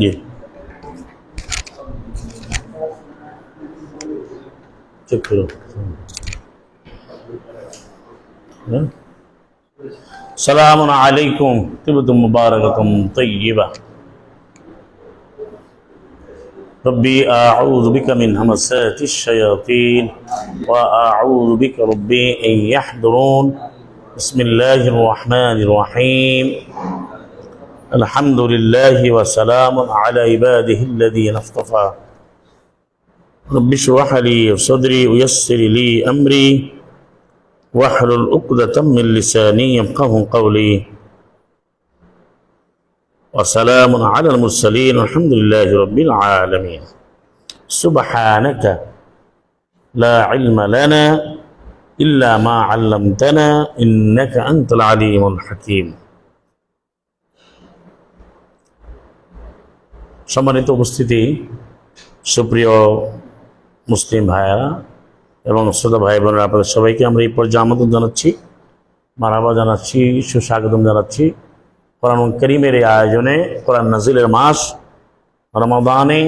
জি, চুপ করো। সালামুন আলাইকুম তিবতুম মুবারাকাতুম তাইয়্যিবা ربي أعوذ بك من همسات الشياطين وأعوذ بك ربي أن يحضرون بسم الله الرحمن الرحيم الحمد لله وسلام على عباده الذين اصطفى رب اشرح لي صدري ويسر لي أمري واحلل عقدة من لساني يفقهوا قولي وسلام على المرسلين والحمد لله رب العالمين سبحانك لا علم لنا إلا ما علمتنا إنك أنت العليم الحكيم সম্মানিত উপস্থিতি, সুপ্রিয় মুসলিম ভাইয়েরা এবং শ্রোতা ভাই বোনেরা, আপনাদের সবাইকে আমরা এই পর্যায়ে আমন্ত্রণ জানাচ্ছি, মারহাবা জানাচ্ছি, সুস্বাগতম জানাচ্ছি কোরআন কারীমের এই আয়োজনে। কোরআন নাজিলের মাস রমাদানে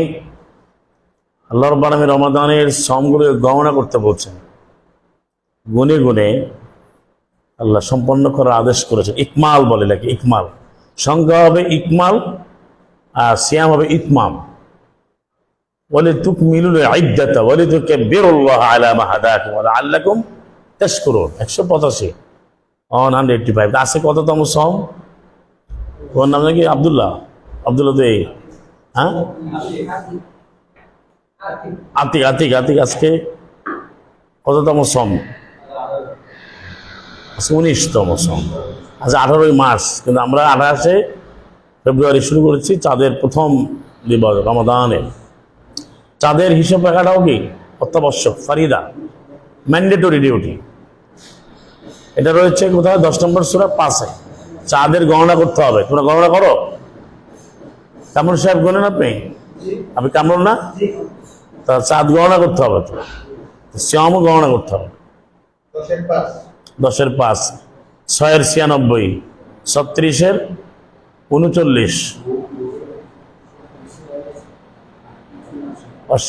আল্লাহ রাব্বুল আলামিন রমাদানের শ্রমগুলো গণনা করতে বলছেন, গুনে গুনে আল্লাহ সম্পন্ন করার আদেশ করেছেন। ইকমাল বলে, নাকি ইকমাল, সংখ্যা হবে ইকমাল আর সিয়াম হবে ইতমাম। বলে তুকমিলুল ইদ্দাতা ওয়া লিতুকাব্বিরুল্লাহ আলা মা হাদাকুম ওয়া লাআল্লাকুম তাশকুরুন। 185 185 আছে কততম সম? ওর নাম নাকি আব্দুল্লাহ, আব্দুল্লাহ তো এই, হ্যাঁ আতিক আতিক আতিক আজকে কততম সম? 19তম সম। আচ্ছা 18 মার্চ, কিন্তু আমরা 28 ফেব্রুয়ারি শুরু করেছি চাঁদের প্রথম দিবস রমাদানের। চাঁদের হিসাব রাখাটাও কি অত্যাবশ্যক, ফারিদা, ম্যান্ডেটরি ডিউটি। এটা রয়েছে কোথায়? 10 নম্বর সূরা 5-এ। চাঁদের গণনা করতে হবে। তোমরা গণনা করো? কামরুল সাহেব গণেন? আপনি কামরুল না? তা চাঁদ গণনা করতে হবে, তো শ্যামও গণনা করতে হবে। 10-এর 5, 6-এর 96, 36-এর 39,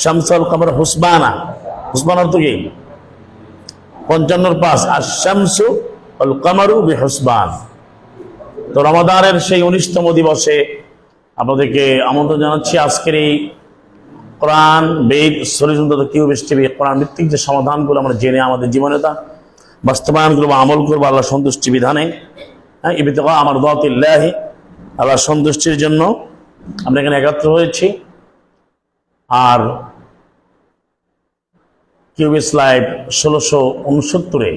শামসুল কমর হুসবানা, হুসবান অর্থ কি? 55-এর 5, আশ-শামসু ওয়াল কমরু বিহুসবান। তো রমাদানের সেই 19তম দিবসে আপনাদেরকে আমন্ত্রণ জানাচ্ছি। আজকের এই কোরআন বেদ সলিউশন কিউবেস টিভি কোরআন ভিত্তিক যে সমাধানগুলো আমরা জেনে আমাদের জীবনে তা বাস্তবায়ন করবো, আমল করবো আল্লাহ সন্তুষ্টি বিধানে, হ্যাঁ, ইবতিগা মারদাতিল্লাহ, আল্লাহ সন্তুষ্টির জন্য আমরা এখানে একত্র হয়েছি। আর কিউবেস লাইভ 1669-এ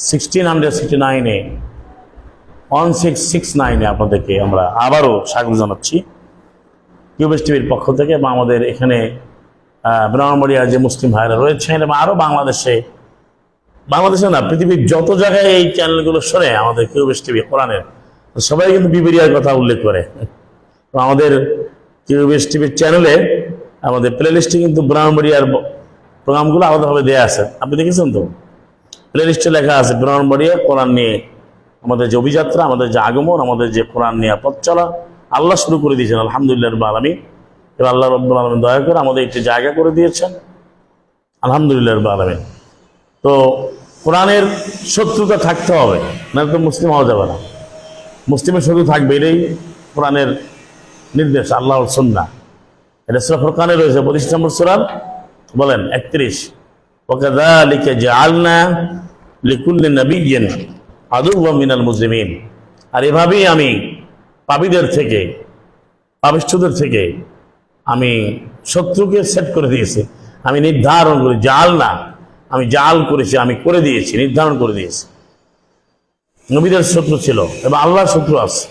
1669-এ 1669-এ আপনাদেরকে আমরা আবারও স্বাগত জানাচ্ছি কিউবেস টিভির পক্ষ থেকে, এবং আমাদের এখানে ব্রাহ্মণবাড়িয়ার যে মুসলিম ভাইরা রয়েছেন এবং আরও বাংলাদেশে না, পৃথিবীর যত জায়গায় এই চ্যানেলগুলো শোনে আমাদের কিউবেস টিভি কোরআনের, সবাই কিন্তু বিবেরিয়ার কথা উল্লেখ করে। তো আমাদের কিউবেস টিভির চ্যানেলে আমাদের প্লেলিস্টে কিন্তু ব্রাহ্মণবাড়িয়ার প্রোগ্রামগুলো আলাদাভাবে দেওয়া আছে। আপনি দেখেছেন তো? প্লেলিস্টে লেখা আছে ব্রাহ্মণবাড়িয়া কোরআন নিয়ে আমাদের যে অভিযাত্রা, আমাদের যে আগমন, আমাদের যে কোরআন নিয়ে পথ চলা আল্লাহ শুরু করে দিয়েছেন। আলহামদুলিল্লাহ রাব্বুল আলামিন। এবার আল্লাহ রাব্বুল আলামিন দয়া করে আমাদের একটি জায়গা করে দিয়েছেন, আলহামদুলিল্লাহ রাব্বুল আলামিন। তো কোরআনের শত্রুতা থাকতে হবে, না তো মুসলিম হওয়া যাবে না। মুসলিমের শত্রু থাকবে, এটাই কোরআনের নির্দেশ, আল্লাহর সুন্নাহ। এটা সূরা ফুরকানে রয়েছে 25 নম্বর সূরা, বলেন 31, ওয়াকাযালিকা জাআলনা লিকুল্লি নাবিয়্যিন আদুওয়াম মিনাল মুজরিমিন। আর এভাবেই আমি পাপীদের থেকে, পাপিষ্ঠদের থেকে আমি শত্রুকে সেট করে দিয়েছি, আমি নির্ধারণ করি। জাআলনা, আমি জাল করেছি, আমি করে দিয়েছি, নির্ধারণ করে দিয়েছি। নবীদের শত্রু ছিল এবং আল্লাহর শত্রু আছে।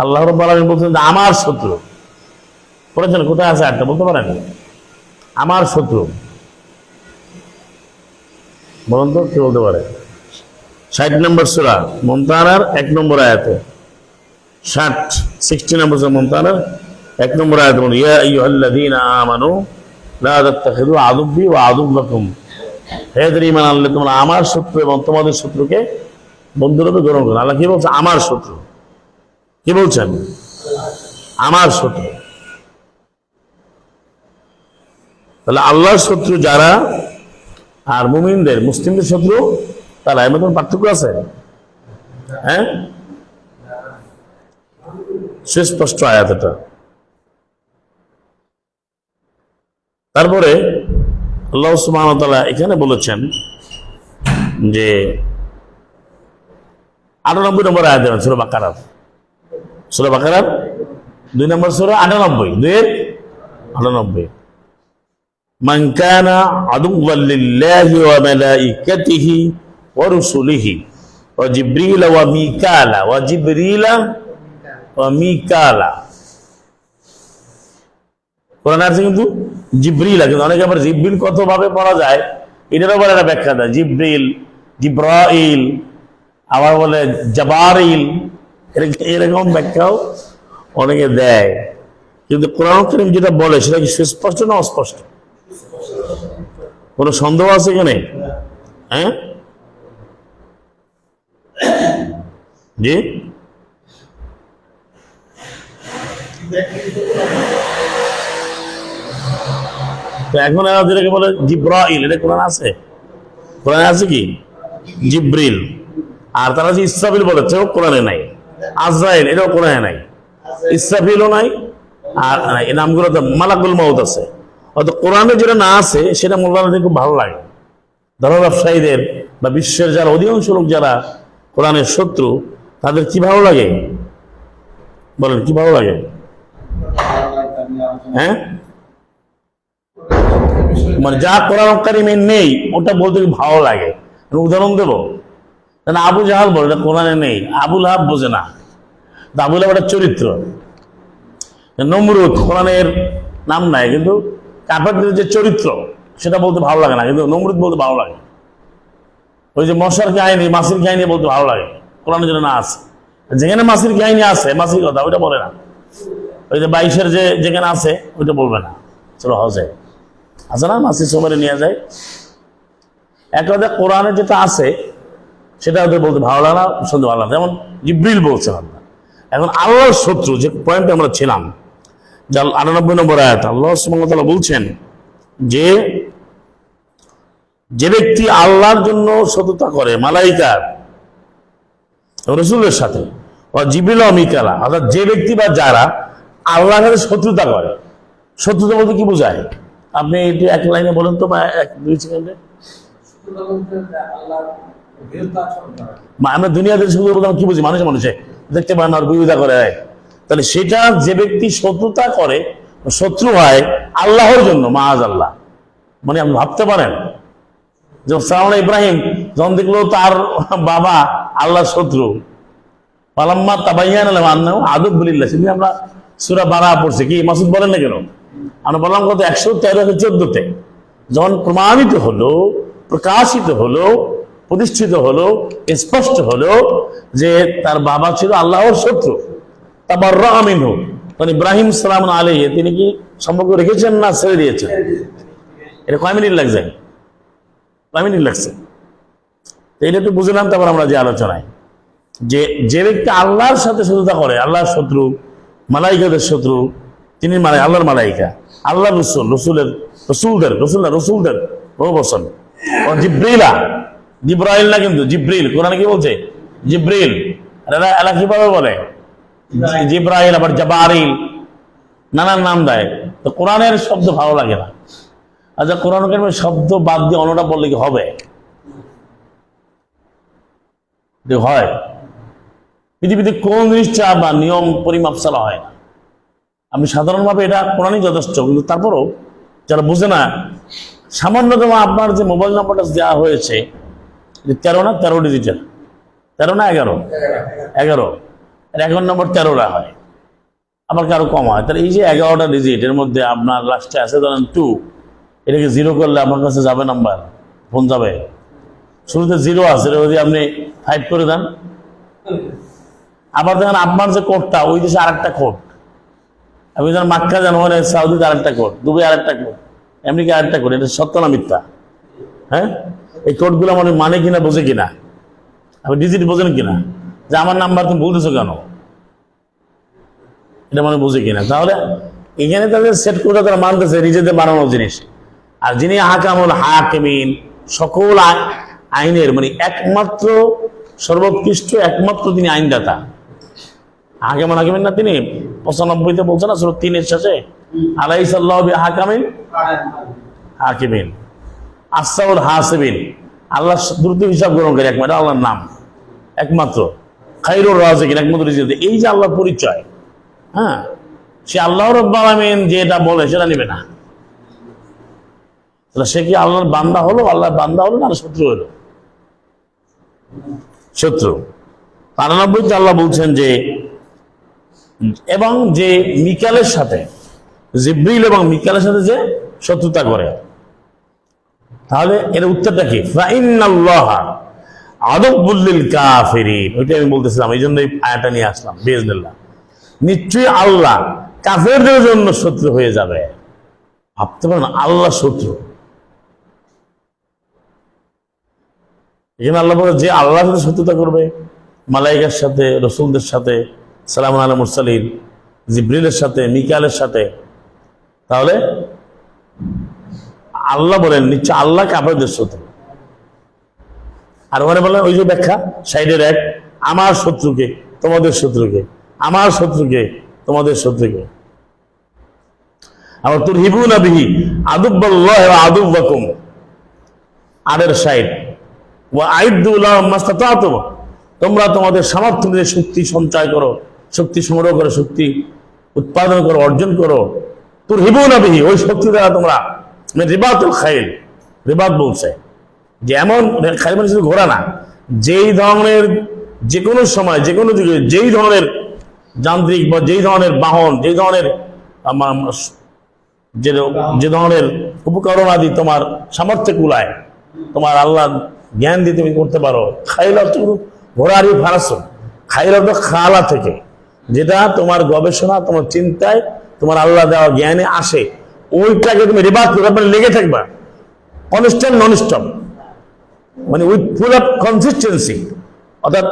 আল্লাহ রাব্বুল আলামিন বলছেন যে আমার শত্রু পড়েছেন, কোথায় আছে একটা বলতে পারেন? আমার শত্রু বলুন তো, কি বলতে পারে? 60 নম্বর সূরা মুমতাহানার 1 নম্বর আয়াতে, 60 নম্বর সূরা মুমতাহানার 1 নম্বর আয়াতে বলুন, ইয়া আইয়ুহাল্লাযীনা আমানু লা তাত্তাখিযু আদুব্বি ওয়া আদুব্বাকুম। হে যারা ঈমান আনলে তোমরা আমার শত্রু এবং তোমাদের শত্রুকে বন্ধুরূপে গ্রহণ করুন। আল্লাহ কি বলছে? আমার শত্রু। কি বলছেন? আমার শত্রু। তাহলে আল্লাহর শত্রু যারা আর মুমিনদের, মুসলিমদের শত্রু তারা, এর মধ্যে পার্থক্য আছে? হ্যাঁ, সুস্পষ্ট আয়াত এটা। তারপরে আল্লাহ সুবহানাহু ওয়া তাআলা এখানে বলেছেন যে ৯৮ নম্বর আয়াত সূরা বাকারার, সূরা বাকারার ২ নম্বর সূরা ৯৮, ২-৯৮। মান কানা আদুওয়াল লিল্লাহি ওয়া মালাইকাতিহি ওয়া রুসুলিহি ওয়া জিবরিল ওয়া মিকালা ওয়া জিবরিলা ওয়া মিকালা। কোরআনে আছে কিন্তু জিবরিল, কিন্তু অনেকে আবার জিবরিল কত ভাবে পড়া যায় এটার আবার একটা ব্যাখ্যা দেয়। জিবরিল, জিব্রাইল, আবার বলে জাবারিল, এরকম ব্যাখ্যাও অনেকে দেয়। কিন্তু কোরআন কারীম যেটা বলে সেটা কি সুস্পষ্ট না অস্পষ্ট? কোনো সন্দেহ আছে এখানে? হ্যাঁ, জি। তো এখন যেটাকে বলে জিব্রাইল, এটা কোরআন আছে? কোরআনে আছে কি? জিব্রিল। আর তারা যে ইসরাফিল বলেছে ও কোরআনে নাই। আজরাইল, এটাও কোরআনে নাই। ইসরাফিলও নাই। আর এই নামগুলো তো মালাকুল মাউত আছে। অত কোরআনে যেটা না আছে সেটা মোল্লাদের খুব ভালো লাগে। ধর্ম ব্যবসায়ীদের বা বিশ্বের যারা অধিকাংশ লোক যারা কোরআনের শত্রু, তাদের কি ভালো লাগে বলেন? কি ভালো লাগে? হ্যাঁ, মানে যা কোরআন কারীমে নেই ওটা বলতে ভালো লাগে। উদাহরণ দেবো, আবু জাহাল বলে এটা কোরআনে নেই। আবুল হাব বোঝে না। আবুল হাব একটা চরিত্র। নমরুদ কোরআনের নাম নাই, কিন্তু কাফেরদের যে চরিত্র সেটা বলতে ভালো লাগে না, কিন্তু নমরুদ বলতে ভালো লাগে। ওই যে মশার কাহিনী, মাসির কাহিনী বলতে ভালো লাগে, কোরআনে যেন না আছে। যেখানে মাসির কাহিনী আছে, মাসির কথা ওইটা বলে না। ওই যে ২২-এর যে যেখানে আছে ওইটা বলবে না। চলো হজে আছে না, মাসির সময় নিয়ে যায়। এক কথা কোরআনে যেটা আছে সেটা ওদের বলতে ভালো লাগে না, শুনতে ভালো লাগে। যেমন জিবরিল বলছেন আল্লাহ। এখন আল্লাহর শত্রু যে পয়েন্টে আমরা ছিলাম, যা ৯৮ নম্বর আয়াত, আল্লাহ সুবহানাহু ওয়া তাআলা বলছেন যে যে ব্যক্তি আল্লাহর জন্য শত্রুতা করে মালাইকার রাসূলের সাথে, ও জিবরিল ও মিকালা, অর্থাৎ যে ব্যক্তি বা যারা আল্লাহর সাথে শত্রুতা করে। শত্রুতা বলতে কি বোঝায়? আপনি এটি এক লাইনে বলেন তো, বা ১-২ সেকেন্ডে। আমরা দুনিয়াতে শত্রুতা বলতে কি বুঝি? মানুষে মানুষে দেখতে পান আর বিরোধিতা করে। তাহলে সেটা যে ব্যক্তি শত্রুতা করে, শত্রু হয় আল্লাহর জন্য, মাআজ আল্লাহ, মানে আপনি ভাবতে পারেন যে সাইয়েদনা ইব্রাহিম যখন দেখলো তার বাবা আল্লাহর শত্রু, ফালাম্মা তাবায়্যানা লাহু আন্নাহু আদুব্বুল লিল্লাহ, সেদিন আমরা সূরা বারাআ পড়ছি। কি মাসুদ বলেন না কেন? আমরা বললাম কত ১১৩-১৪-তে যখন প্রমাণিত হলো, প্রকাশিত হলো, প্রতিষ্ঠিত হলো, স্পষ্ট হলো যে তার বাবা ছিল আল্লাহর শত্রু, তাবাররাআ মিনহু, মানে ইব্রাহিম সালামুন আলাইহি, তিনি কি সম্পর্ক রেখেছেন না ছেড়ে দিয়েছেন? এটা কয় মিনিট লাগছে? কয় মিনিট লাগছে? এটা একটু বুঝলাম। তারপর আমরা যে আলোচনায় যে ব্যক্তি আল্লাহর সাথে শত্রুতা করে, আল্লাহর শত্রু, মালাইকাদের শত্রু, তিনি আল্লাহর মালাইকা, আল্লাহ রসুল, রসুলদের বসন, ও জিব্রিলা, জিব্রাইল না কিন্তু জিব্রিল। কোরআনে কি বলছে? জিব্রিল। এরা কিভাবে বলে? জিব্রাইল, আবার জাবারিল, নানান নাম দেয়। তো কোরআনের শব্দ ভালো লাগে না। আচ্ছা, কোরআন কারীমের শব্দ বাদ দিয়ে অন্যটা বললে কি হবে? হয়? পৃথিবীতে কোন জিনিসটা বা নিয়ম পরিমাপ চালা হয় না। আপনি সাধারণভাবে এটা কোরআনই যথেষ্ট, কিন্তু তারপরও যারা বুঝে না, সামান্যতম আপনার যে মোবাইল নাম্বারটা দেওয়া হয়েছে 13 না 13 ডিজিটের, 13 না 11, 11 নম্বর 13টা হয়, আবার কারো কম হয়। তাহলে এই যে 11টা ডিজিট, এর মধ্যে আপনার লাস্টে আছে ধরেন 2, এটাকে 0 করলে আপনার কাছে যাবে নাম্বার, ফোন যাবে। শুরুতে 0 আছে, এটা যদি আপনি 5 করে দেন, আবার দেখেন আপনার যে কোডটা, ওই দেশে আরেকটা কোড। আপনি যখন মাক্কা যান, ওখানে সাউদিতে আরেকটা কোড, দুবাই আরেকটা কোড, আমেরিকা আরেকটা কোড। এটা সত্য না মিথ্যা? হ্যাঁ, এই কোডগুলো মানে কিনা বোঝে কিনা? আপনি ডিজিট বোঝেন কিনা, যে আমার নাম্বার তুমি বলতেছো কেন, এটা মানে বুঝে কিনা। তাহলে এখানে তাদের সেট করে তারা মানতেছে নিজেদের বানানো জিনিস। আর যিনি হাকামুল হাকিমিন, সকল আইনের মানে একমাত্র সর্বোৎকৃষ্ট একমাত্র তিনি আইনদাতা। হাকামুল হাকিমিন না তিনি 95-তে বলছেন না সূরা 3-এর শেষে, আলাইসাল্লাহু বিহাকামিন হাকিমিন আসসাউল হাসিবিন, আল্লাহ দ্রুত হিসাব গ্রহণকারী একমাত্র, আল্লাহর নাম একমাত্র, খায়রুর রাজিকিন একমাত্র রিজিক। এই যে আল্লাহর পরিচয়, হ্যাঁ, সে আল্লাহ রাব্বুল আলামিন যেটা বলে সেটা নেবে না। সে কি আল্লাহর বান্দা হলো, আল্লাহর বান্দা হলো না শত্রু হলো? শত্রু। 93-তে আল্লাহ বলছেন যে এবং যে মিকালের সাথে, জিবরিল এবং মিকালের সাথে যে শত্রুতা করে, তাহলে এর উত্তরটা কি? ফাইন্নাল্লাহা আদুব্বুল লিল কাফিরিন। ওইটা আমি বলতেছিলাম, এই জন্যই আয়াতটা নিয়ে আসলাম বিইজনিল্লাহ। নিশ্চয়ই আল্লাহ কাফেরদের জন্য শত্রু হয়ে যাবে। ভাবতে পারেন আল্লাহ শত্রু। এখানে আল্লাহ বলে যে আল্লাহর সাথে শত্রুতা করবে, মালাইকার সাথে, রসুলদের সাথে, সালামুন আলা মুরসালিন, জিবরিলের সাথে, মিকালের সাথে, তাহলে আল্লাহ বলেন নিশ্চয় আল্লাহ কাফেরদের শত্রু। আর ওখানে বলেন ওই যে ব্যাখ্যা সাইডের এক, আমার শত্রুকে তোমাদের শত্রুকে, আমার শত্রুকে তোমাদের শত্রুকে। আবার তুরহিবুনা বিহি আদুব্বাল্লাহি ওয়া আদুব্বাকুম, আরের সাইড ওয়া আইদ্দু লাহুম মাস্তাতাতুম, তোমরা তোমাদের সামর্থ্য অনুযায়ী শক্তি সঞ্চয় করো, শক্তি সংগ্রহ করো, শক্তি উৎপাদন করো, অর্জন করো। তুরহিবুনা বিহি, ওই শক্তি দ্বারা তোমরা, রিবাতুল খাইল, রিবাত বলছে যে এমন খাইল মানে শুধু ঘোরা না, যেই ধরনের যে কোনো সময় যে কোনো দিকে যেই ধরনের যান্ত্রিক বা যেই ধরনের বাহন, যেই ধরনের যে ধরনের উপকরণ আদি তোমার সামর্থ্যে কুলায়, তোমার আল্লাহ জ্ঞান দিয়ে তুমি করতে পারো। খাইল অর্থ ঘোড়ারই ফারাস, খাইল অর্থ খালা থেকে, যেটা তোমার গবেষণা, তোমার চিন্তায়, তোমার আল্লাহ দেওয়া জ্ঞানে আসে, ওইটাকে তুমি রিবাত করে মানে লেগে থাকবা, কনস্ট্যান্ট নন স্টপ, মানে উইথ ফুল অফ কনসিস্টেন্সি, অর্থাৎ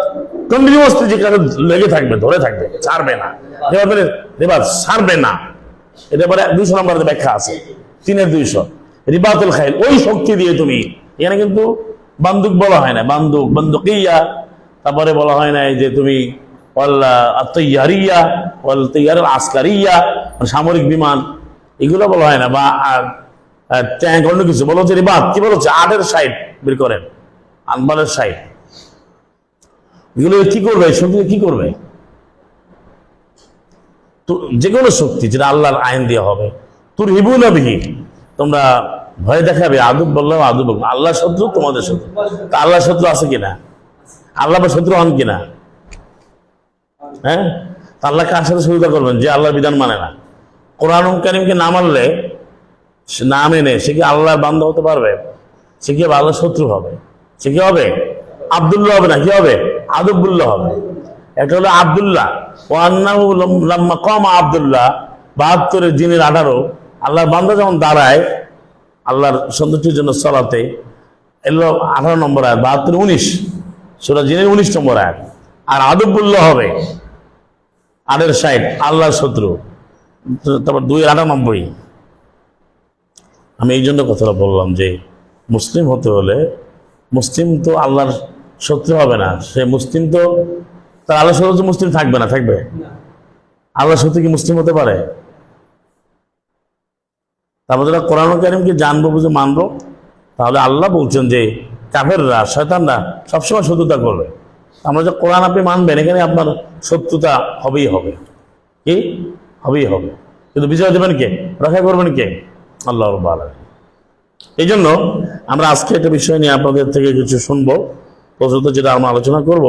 কন্টিনিউয়াসলি যে কাজে লেগে থাকবে, ধরে থাকবে, ছাড়বে না। রিবাত ছাড়বে না, এটা পরে 200 নম্বরের ব্যাখ্যা আছে 3-এর 200। রিবাতুল খাইল, ওই শক্তি দিয়ে তুমি, এখানে কিন্তু বান্দুক বলা হয় না, বান্দুক বান্দুকিয়া, তারপরে বলা হয় না যে তুমি আসকারিয়া সামরিক বিমান, এগুলো বলা হয় না, বা ট্যাঙ্ক, অন্য কিছু বলা হচ্ছে রিবাত। কি বলা হচ্ছে? 8-এর সাইড বের করেন, আনবারের সাইড, এগুলো কি করবে? শক্তি কি করবে? তো যে কোনো শক্তি যেটা আল্লাহর আইন দেওয়া হবে। তুর হিবুনা বিহি, তোমরা ভয় দেখাবে, আদুব বললাম আদুব, আল্লাহ শত্রু তোমাদের শত্রু। তা আল্লাহ শত্রু আছে কিনা? আল্লাহ বা শত্রু হন কিনা? হ্যাঁ, আল্লাহ কার সাথে শত্রুতা করবেন? যে আল্লাহর বিধান মানে না, কোরআন কারীমকে না মানলে, না মেনে সে কি আল্লাহর বান্দা হতে পারবে? সে কি আল্লাহর শত্রু হবে? সে কি হবে? আব্দুল্লাহ হবে না, কি হবে? আদুবুল্লাহ হবে। একটা হলো আব্দুল্লাহ, ও আন্নাহু লাম্মা কামা আব্দুল্লাহ, 72-এর জিনের 18, আল্লাহর বান্দা যখন দাঁড়ায় আল্লাহর সন্তুষ্টির জন্য সালাতে, এলো 18 নম্বর আয়াত, 72-19 সূরা জিনের 19 নম্বর আয়াত। আর আদুবুল্লাহ হবে 8-এর সাইড, আল্লাহর শত্রু, তারপর 2-98। আমি এই জন্য কথাটা বললাম যে মুসলিম হতে হলে, মুসলিম তো আল্লাহর শত্রু হবে না, সে মুসলিম তো তার আল্লাহর শত্রু মুসলিম থাকবে না, থাকবে? আল্লাহর শত্রু কি মুসলিম হতে পারে? তারপর যারা কোরআন কারীমকে জানবো, বুঝে মানবো, তাহলে আল্লাহ বলছেন যে কাফেররা, শয়তানরা সবসময় শত্রুতা করবে। আমরা যে কোরআন আপনি মানবেন, এখানে আপনার শত্রুতা হবেই হবে, কি হবেই হবে, কিন্তু বিজয় দেবেন কে? রক্ষা করবেন কে? আল্লাহ রাব্বুল আলামিন। এই জন্য আমরা আজকে একটা বিষয় নিয়ে আপনাদের থেকে কিছু শুনবো, প্রস্তুত যেটা আমরা আলোচনা করব,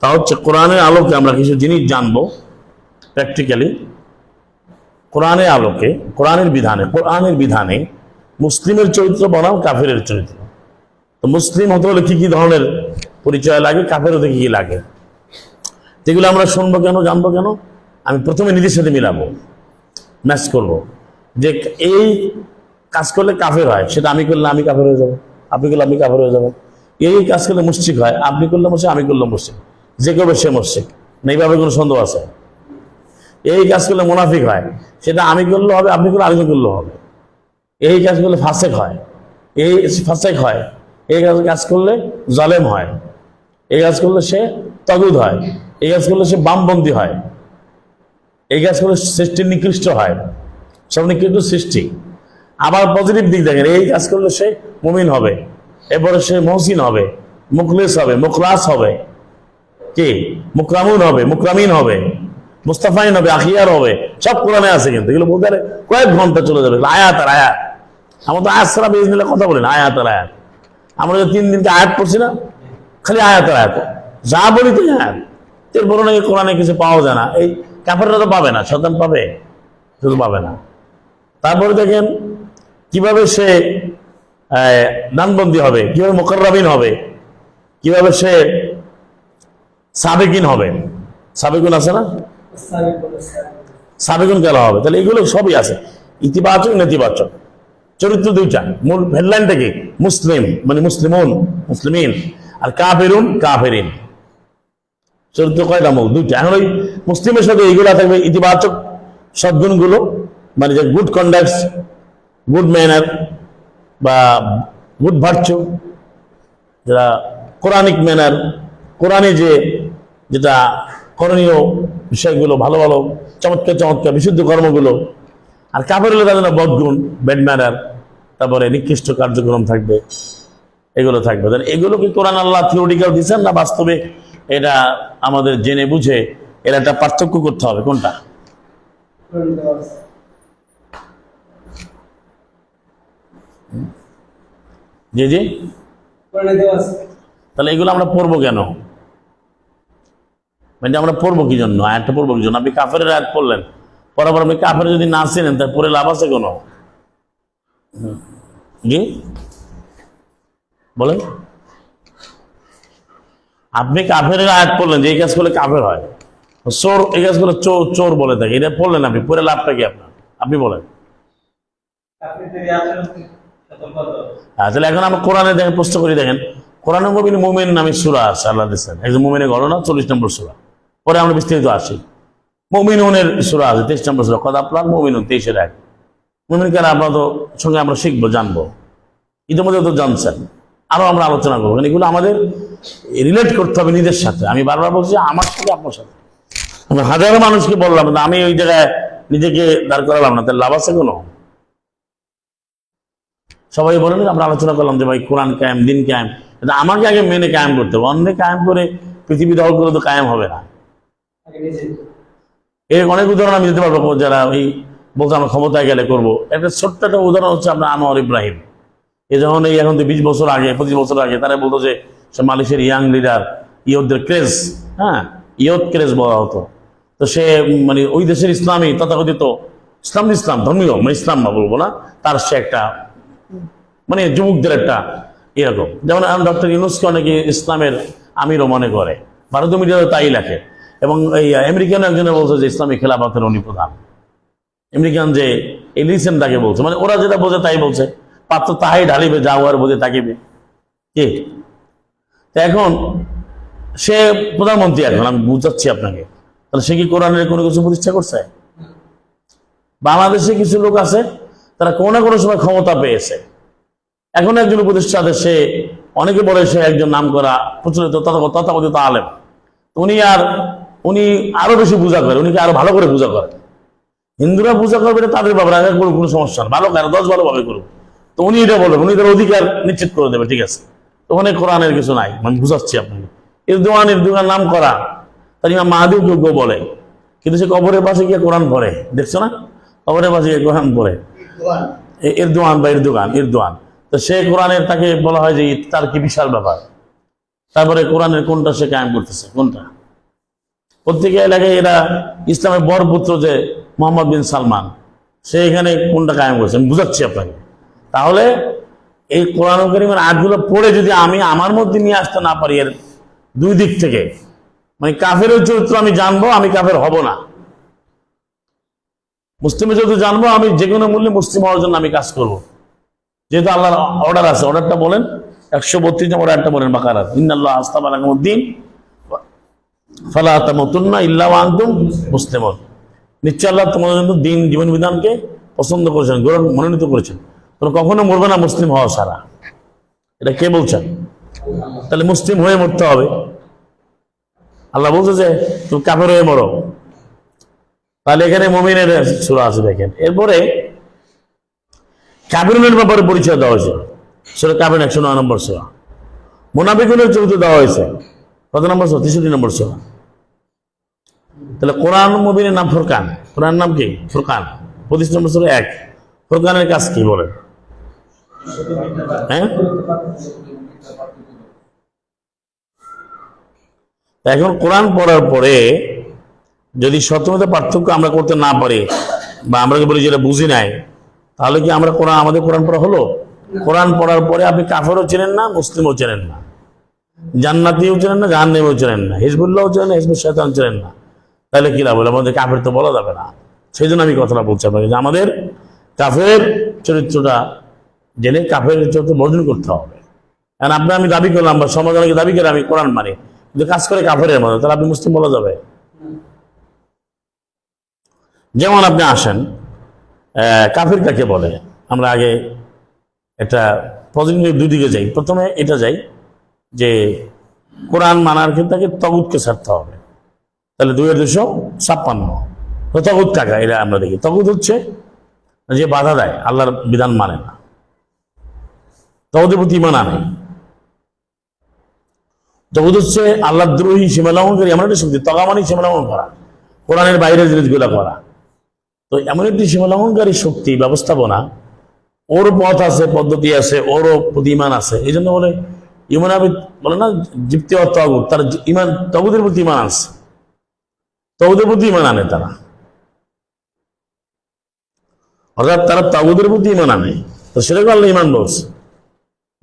তা হচ্ছে কোরআনের আলোকে আমরা কিছু জিনিস জানবো প্র্যাকটিক্যালি। কোরআনের আলোকে, কোরআনের বিধানে মুসলিমের চরিত্র বনাম কাফেরের চরিত্র। তো মুসলিম হতে হলে কি কি ধরনের পরিচয় লাগে, কাফের হতে কি কি লাগে, যেগুলো আমরা শুনবো কেন, জানবো কেন, আমি প্রথমে নিজের সাথে মিলাবো, ম্যাচ করব, যে এই কাজ করলে কাফের হয়, সেটা আমি করলে আমি কাফের হয়ে যাবো, আপনি করলে আপনি কাফের হয়ে যাবেন। এই কাজ করলে মুশরিক হয়, আপনি করলে মুশরিক, আমি করলে মুশরিক, যে করবে সে মুশরিক না, এইভাবে কোনো সন্দেহ আছে? এই কাজ করলে মুনাফিক হয়, সেটা আমি করলে হবে, আপনি করলে আরেকজন করলেও হবে। এই কাজ করলে ফাসেক হয়, এই ফাসেক হয়, এই কাজ করলে জালেম হয়, এই কাজ করলে সে তাগুত হয়, এই কাজ করলে সে বামপন্থী হয়, এই কাজ করলে সৃষ্টি নিকৃষ্ট হয়, সব নিকৃষ্ট সৃষ্টি। আবার পজিটিভ দিক দেখেন, এই কাজ করলে সে মুমিন হবে, এরপরে সে মহসিন হবে, মুখলেস হবে, মুখলাস হবে, কি মুকরামুন হবে, মুকরামিন হবে, মুস্তাফাইন হবে, আখিয়ার হবে, সব কোরআনে আছে। কিন্তু এগুলো বলতে কয়েক ঘন্টা চলে যাবে। আয়াত আর আয়াত, আমরা তো আয়াত ছাড়া বিজনেস কথা বলি না, আয়াত আর আয়াত। আমরা যে 3 দিনকে আয়াত পড়ছি না, খালি আয়াত আর আয়াত, যা বলি তো আয়াত। এরপরে নাকি কোরআনে কিছু পাওয়া যায় না, এই কাফেররা তো পাবে না, শয়তান পাবে, শুধু পাবে না। তারপরে দেখেন কিভাবে সে দানবন্দী হবে, কিভাবে মুকাররাবিন হবে, কিভাবে সে সাবেকিন হবে। সাবেকুন আছে না, সাবেকুন খেলা হবে। তাহলে এগুলো সবই আছে, ইতিবাচক নেতিবাচক। চরিত্র দুইটা, মূল হেডলাইনটা কি? মুসলিম মানে মুসলিমুন, মুসলিমিন, আর কাফেরুন, কাফেরিন। চরিত্র কয়টা? মুখ দুইটা। এখন ওই মুসলিমের সাথে এইগুলা থাকবে ইতিবাচক সদ্গুণগুলো, মানে যে গুড কন্ডাক্ট, গুড ম্যানার বা গুড ভার্চু, যেটা কোরআনিক ম্যানার, কোরআনে যেটা করণীয় বিষয়গুলো, ভালো ভালো চমৎকার চমৎকার বিশুদ্ধ কর্মগুলো। আর কাফের হলে তাদের বদগুণ, ব্যাড ম্যানার, তারপরে নিকৃষ্ট কার্যক্রম থাকবে, এগুলো থাকবে। এগুলো কি কোরআন আল্লাহ থিওরিটিক্যাল দিচ্ছেন না বাস্তবে? এটা আমাদের জেনে বুঝে এর একটা পার্থক্য করতে হবে। কোনটা? জি জি, তাহলে এগুলো আমরা পড়বো কেন? মানে আমরা পড়বো কি জন্য? আয়াতটা পড়বো কি জন্য? আপনি কাফের আয়াত পড়লেন, পরে আপনি কাফের যদি না চেনেন তার পরে লাভ আছে কোনো? জি বলেন, আপনি কাফের আয়াত পড়লেন যে এই কাজ করলে কাফের হয়, চোর এই কাজ করলে চোর বলে থাকে, এটা পড়লেন আপনি, পরে লাভটা কি আপনার? আপনি বলেন। তাহলে এখন আমরা কোরআনে দেখেন, প্রশ্ন করি, দেখেন কোরআনে মুমিন নামে সূরা আছে, আল্লাহ দিয়েছেন একজন মুমিনের ঘটনা, 40 নম্বর সূরা। পরে আমরা বিস্তারিত আসি। মুমিনুনের সূরা আছে 23 নম্বর সূরা, কদ আফলাল মুমিনুন 23-এর এক। মুমিন কারা আপনাদের সঙ্গে আমরা শিখবো, জানবো, ইতিমধ্যে তো জানছেন, আরো আমরা আলোচনা করবো। এগুলো আমাদের রিলেট করতে হবে নিজের সাথে। আমি বারবার বলছি আমার সাথে, আপনার সাথে। আমি হাজারো মানুষকে বললাম না, আমি ওই জায়গায় নিজেকে দাঁড় করালাম না, তার লাভ আছে কোনো? সবাই বলেন, আমরা আলোচনা করলাম যে ভাই কোরআন কায়েম, দিন কায়েম, আমাকে আগে মেনে কায়েম করতে হবে। অন্য কায়েম করে পৃথিবী দখল করে তো কায়েম হবে না। এর অনেক উদাহরণ আমি দিতে পারবো, যারা ওই বলতে আমরা ক্ষমতায় গেলে করবো। একটা ছোট্ট একটা উদাহরণ হচ্ছে আপনার আনোয়ার ইব্রাহিম। এ যখন এই এখন 20 বছর আগে, 25 বছর আগে তারা বলতো যে সে মালয়েশিয়ার ইয়াং লিডার, ইয়ুথদের ক্রেজ, হ্যাঁ ইয়ুথ ক্রেজ বলা হতো। তো সে মানে ওই দেশের ইসলামী তথাকথিত ইসলাম ধর্মীয়, মানে ইসলাম না বলবো না, তার সে একটা মানে যুবকদের একটা এরকম। যেমন ডক্টর ইউনূসকে অনেকে ইসলামের আমিরও মনে করে, ভারতীয় মিডিয়াতে তাই লেখে। এবং এই আমেরিকান একজনে বলছে যে ইসলামী খেলাফতের উনি প্রধান। আমেরিকান যে এলিসেন তাকে বলছে, মানে ওরা যেটা বোঝে তাই বলছে, পাত্র তাহাই ঢালিবে, যা আর বোঝে তাকিবে। কি এখন সে প্রধানমন্ত্রী, এখন আমি বুঝাচ্ছি আপনাকে, তাহলে সে কি কোরআনের কোনো কিছু প্রতিষ্ঠা করছে? বাংলাদেশে কিছু লোক আছে তারা কোনো না কোনো সময় ক্ষমতা পেয়েছে, এখন একজন উপদেষ্টা, সে অনেকে বলে সে একজন নাম করা প্রচলিত তথাকথিত আলেম। উনি আরো বেশি পূজা করে, উনি আরো ভালো করে পূজা করে। হিন্দুরা পূজা করবে তাদের ব্যাপারে, কোনো সমস্যা না, ভালো করে 10 ভালোভাবে করবে। তো উনি এটা বলবেন, উনি তার অধিকার নিশ্চিত করে দেবে, ঠিক আছে। তো ওখানে কোরআনের কিছু নাই, আমি বুঝাচ্ছি আপনাকে। ইরদোয়ান নাম করা, তার ইমাম মাহাদিও কেউ বলে, কিন্তু সে কবরের পাশে গিয়ে কোরআন পড়ে, দেখছো না? কবরের পাশে গিয়ে কোরআন পড়ে, ইরদোয়ান। তো সে কোরআনের, তাকে বলা হয় যে তার কি বিশাল ব্যাপার। তারপরে কোরআনের কোনটা সে কায়েম করতেছে, কোনটা? প্রত্যেক এলাকায় এরা ইসলামের বড় পুত্র যে মোহাম্মদ বিন সালমান, সে এখানে কোনটা কায়েম করছে, আমি বুঝাচ্ছি আপনাকে। তাহলে এই কোরআন কারীমের আয়াতগুলো পড়ে যদি আমি আমার মধ্যে নিয়ে আসতে না পারি, এর দুই দিক থেকে, মানে কাফেরের চরিত্র আমি জানবো, আমি কাফের হব না। মুসলিমের চরিত্র জানবো, আমি যে কোনো মূল্যে মুসলিম হওয়ার জন্য আমি কাজ করবো। যেহেতু আল্লাহর অর্ডার আছে, অর্ডারটা বলেন, 132 নম্বর আয়াতটা বলেন বাকারাত, ইন্নাল্লাহ আস্তাফা লাকুমুদ্দিন ফালা তামুতুন্না ইল্লা ওয়া আনতুম মুসলিমুন। নিশ্চয় আল্লাহ তোমাদের জন্য দিন, জীবন বিধানকে পছন্দ করেছেন, গ্রহণ মনোনীত করেছেন, তোমরা কখনো মরবে না মুসলিম হওয়া ছাড়া। এটা কে বলছেন? তাহলে মুসলিম হয়ে মরতে হবে। আল্লাহ বলছে যে তুমি কাফের হয়ে মরো। তাহলে এখানে মুমিনের সূরা আছে দেখেন। এরপরে কাফিরুনের ব্যাপারে পরিচয় দেওয়া হয়েছে সূরা কাফিরুন 109 নম্বর সূরা। মুনাফিকুনের চরিত্র দেওয়া হয়েছে কত নম্বর সূরা? 63 নম্বর সূরা। তাহলে কোরআন মুবিনের নাম ফুরকান। কোরআন নাম কি? ফুরকান। 25 নম্বর সূরা 1। ফুরকানের কাজ কি বলেন? হ্যাঁ, এখন কোরআন পড়ার পরে যদি সত্যমতে পার্থক্য আমরা করতে না পারি বা আমরা বলি যেটা বুঝি নাই, তাহলে কি আমরা কোরআন, আমাদের কোরআন পড়া হলো? কোরআন পড়ার পরে আপনি কাফেরও চেনেন না, মুসলিমও চেনেন না, জান্নাতীও চেনেন না, জাহান্নামীও চেনেন না, হিজবুল্লাহও চেনেন না, হিজবুল শায়তান চেনেন না, তাহলে কি লাভ হলো? আমাদের কাফের তো বলা যাবে না। সেই জন্য আমি কথাটা বলছি আপনাকে যে আমাদের কাফের চরিত্রটা জেনে কাফের চরিত্র বর্জন করতে হবে। কারণ আপনি আমি দাবি করলাম বা সমাজ অনেকে দাবি করে আমি কোরআন মানি, কিন্তু কাজ করে কাফেরের মতো, তাহলে আপনি মুসলিম বলা যাবে? যেমন আপনি আসেন, কাফের কাকে বলে? আমরা আগে একটা পজিটিভ দুই দিকে যাই। প্রথমে এটা যাই যে কোরআন মানার ক্ষেত্রে তাকে তগুতকে ছাড়তে হবে। তাহলে 256 তগুত কাকা, এটা আমরা দেখি। তগুত হচ্ছে যে বাধা দেয়, আল্লাহর বিধান মানে না, তগুতের প্রতি ঈমান আনে। তগুত হচ্ছে আল্লাহ দ্রোহী, সীমা লঙ্ঘনকারী, এমন একটা শক্তি। তগা মানে সীমা লঙ্ঘন করা, কোরআনের বাইরের জিনিসগুলো করা। তো এমন একটি সীমা লঙ্ঘনকারী শক্তি, ব্যবস্থাপনা, ওর পথ আছে, পদ্ধতি আছে, ওরও প্রতি ঈমান আছে। এই জন্য বলে ইমান আবিদ বলে না, জিপ্তি অর্থ তগুত, তার ঈমান তগুতের প্রতি ঈমান আছে, তগুতের প্রতি ঈমান আনে তারা, অর্থাৎ তারা তগুতের প্রতি ঈমান আনে। তো সেটাকে আল্লাহ ঈমান বলছে,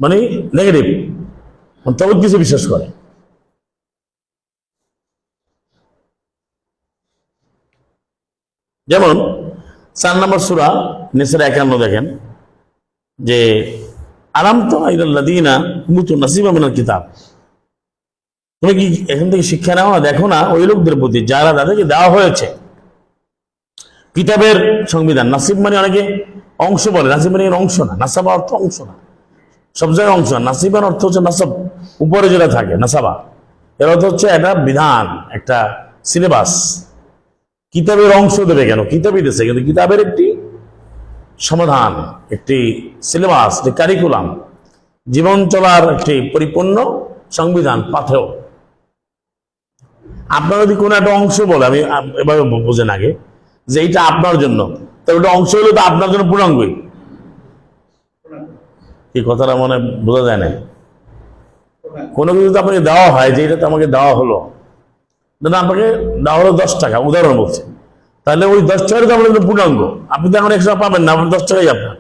মানে নেগেটিভ, তগুত কিছু বিশ্বাস করে। যেমন 4 নম্বর সূরা নিসা 51 দেখেন যে আলাম তারা ইলাল্লাযীনা উতু নাসিবা মিনাল কিতাব। তুমি কি এখান থেকে শিক্ষা নাও না? দেখো না ওই লোকদের প্রতি যারা তাদেরকে দেওয়া হয়েছে কিতাবের সংবিধান। নাসিব মানে অনেকে অংশ বলে, নাসিব মানে অংশ না, নাসাবা অর্থ অংশ না, সব জায়গায় অংশ না। নাসিবার অর্থ হচ্ছে নাসাব, উপরে যেটা থাকে নাসাবা, এর অর্থ হচ্ছে একটা বিধান, একটা সিলেবাস। কিতাবের অংশ দেবে কেন? কিতাবই দিয়েছে, কিন্তু কিতাবের একটি সমাধান, একটি সিলেবাস, একটি কারিকুলাম, জীবন চলার একটি পরিপূর্ণ সংবিধান, পাথেয়। আপনার যদি কোনো একটা অংশ বলে, আমি এভাবে বোঝেন আগে যে এইটা আপনার জন্য, তবে ওটা অংশ হলে তো আপনার জন্য পূর্ণাঙ্গই। এই কথাটা মনে বোঝা যায় না। কোনো কিছু তো আপনাকে দেওয়া হয় যে এটা তো আমাকে দেওয়া হলো, আপনাকে দেওয়া হলো 10 টাকা, উদাহরণ বলছে, তাহলে ওই 10 টাকার তো আপনার পূর্ণাঙ্গ। আপনি তো এখন 100 পাবেন না, আপনার 10 টাকাই আপনার।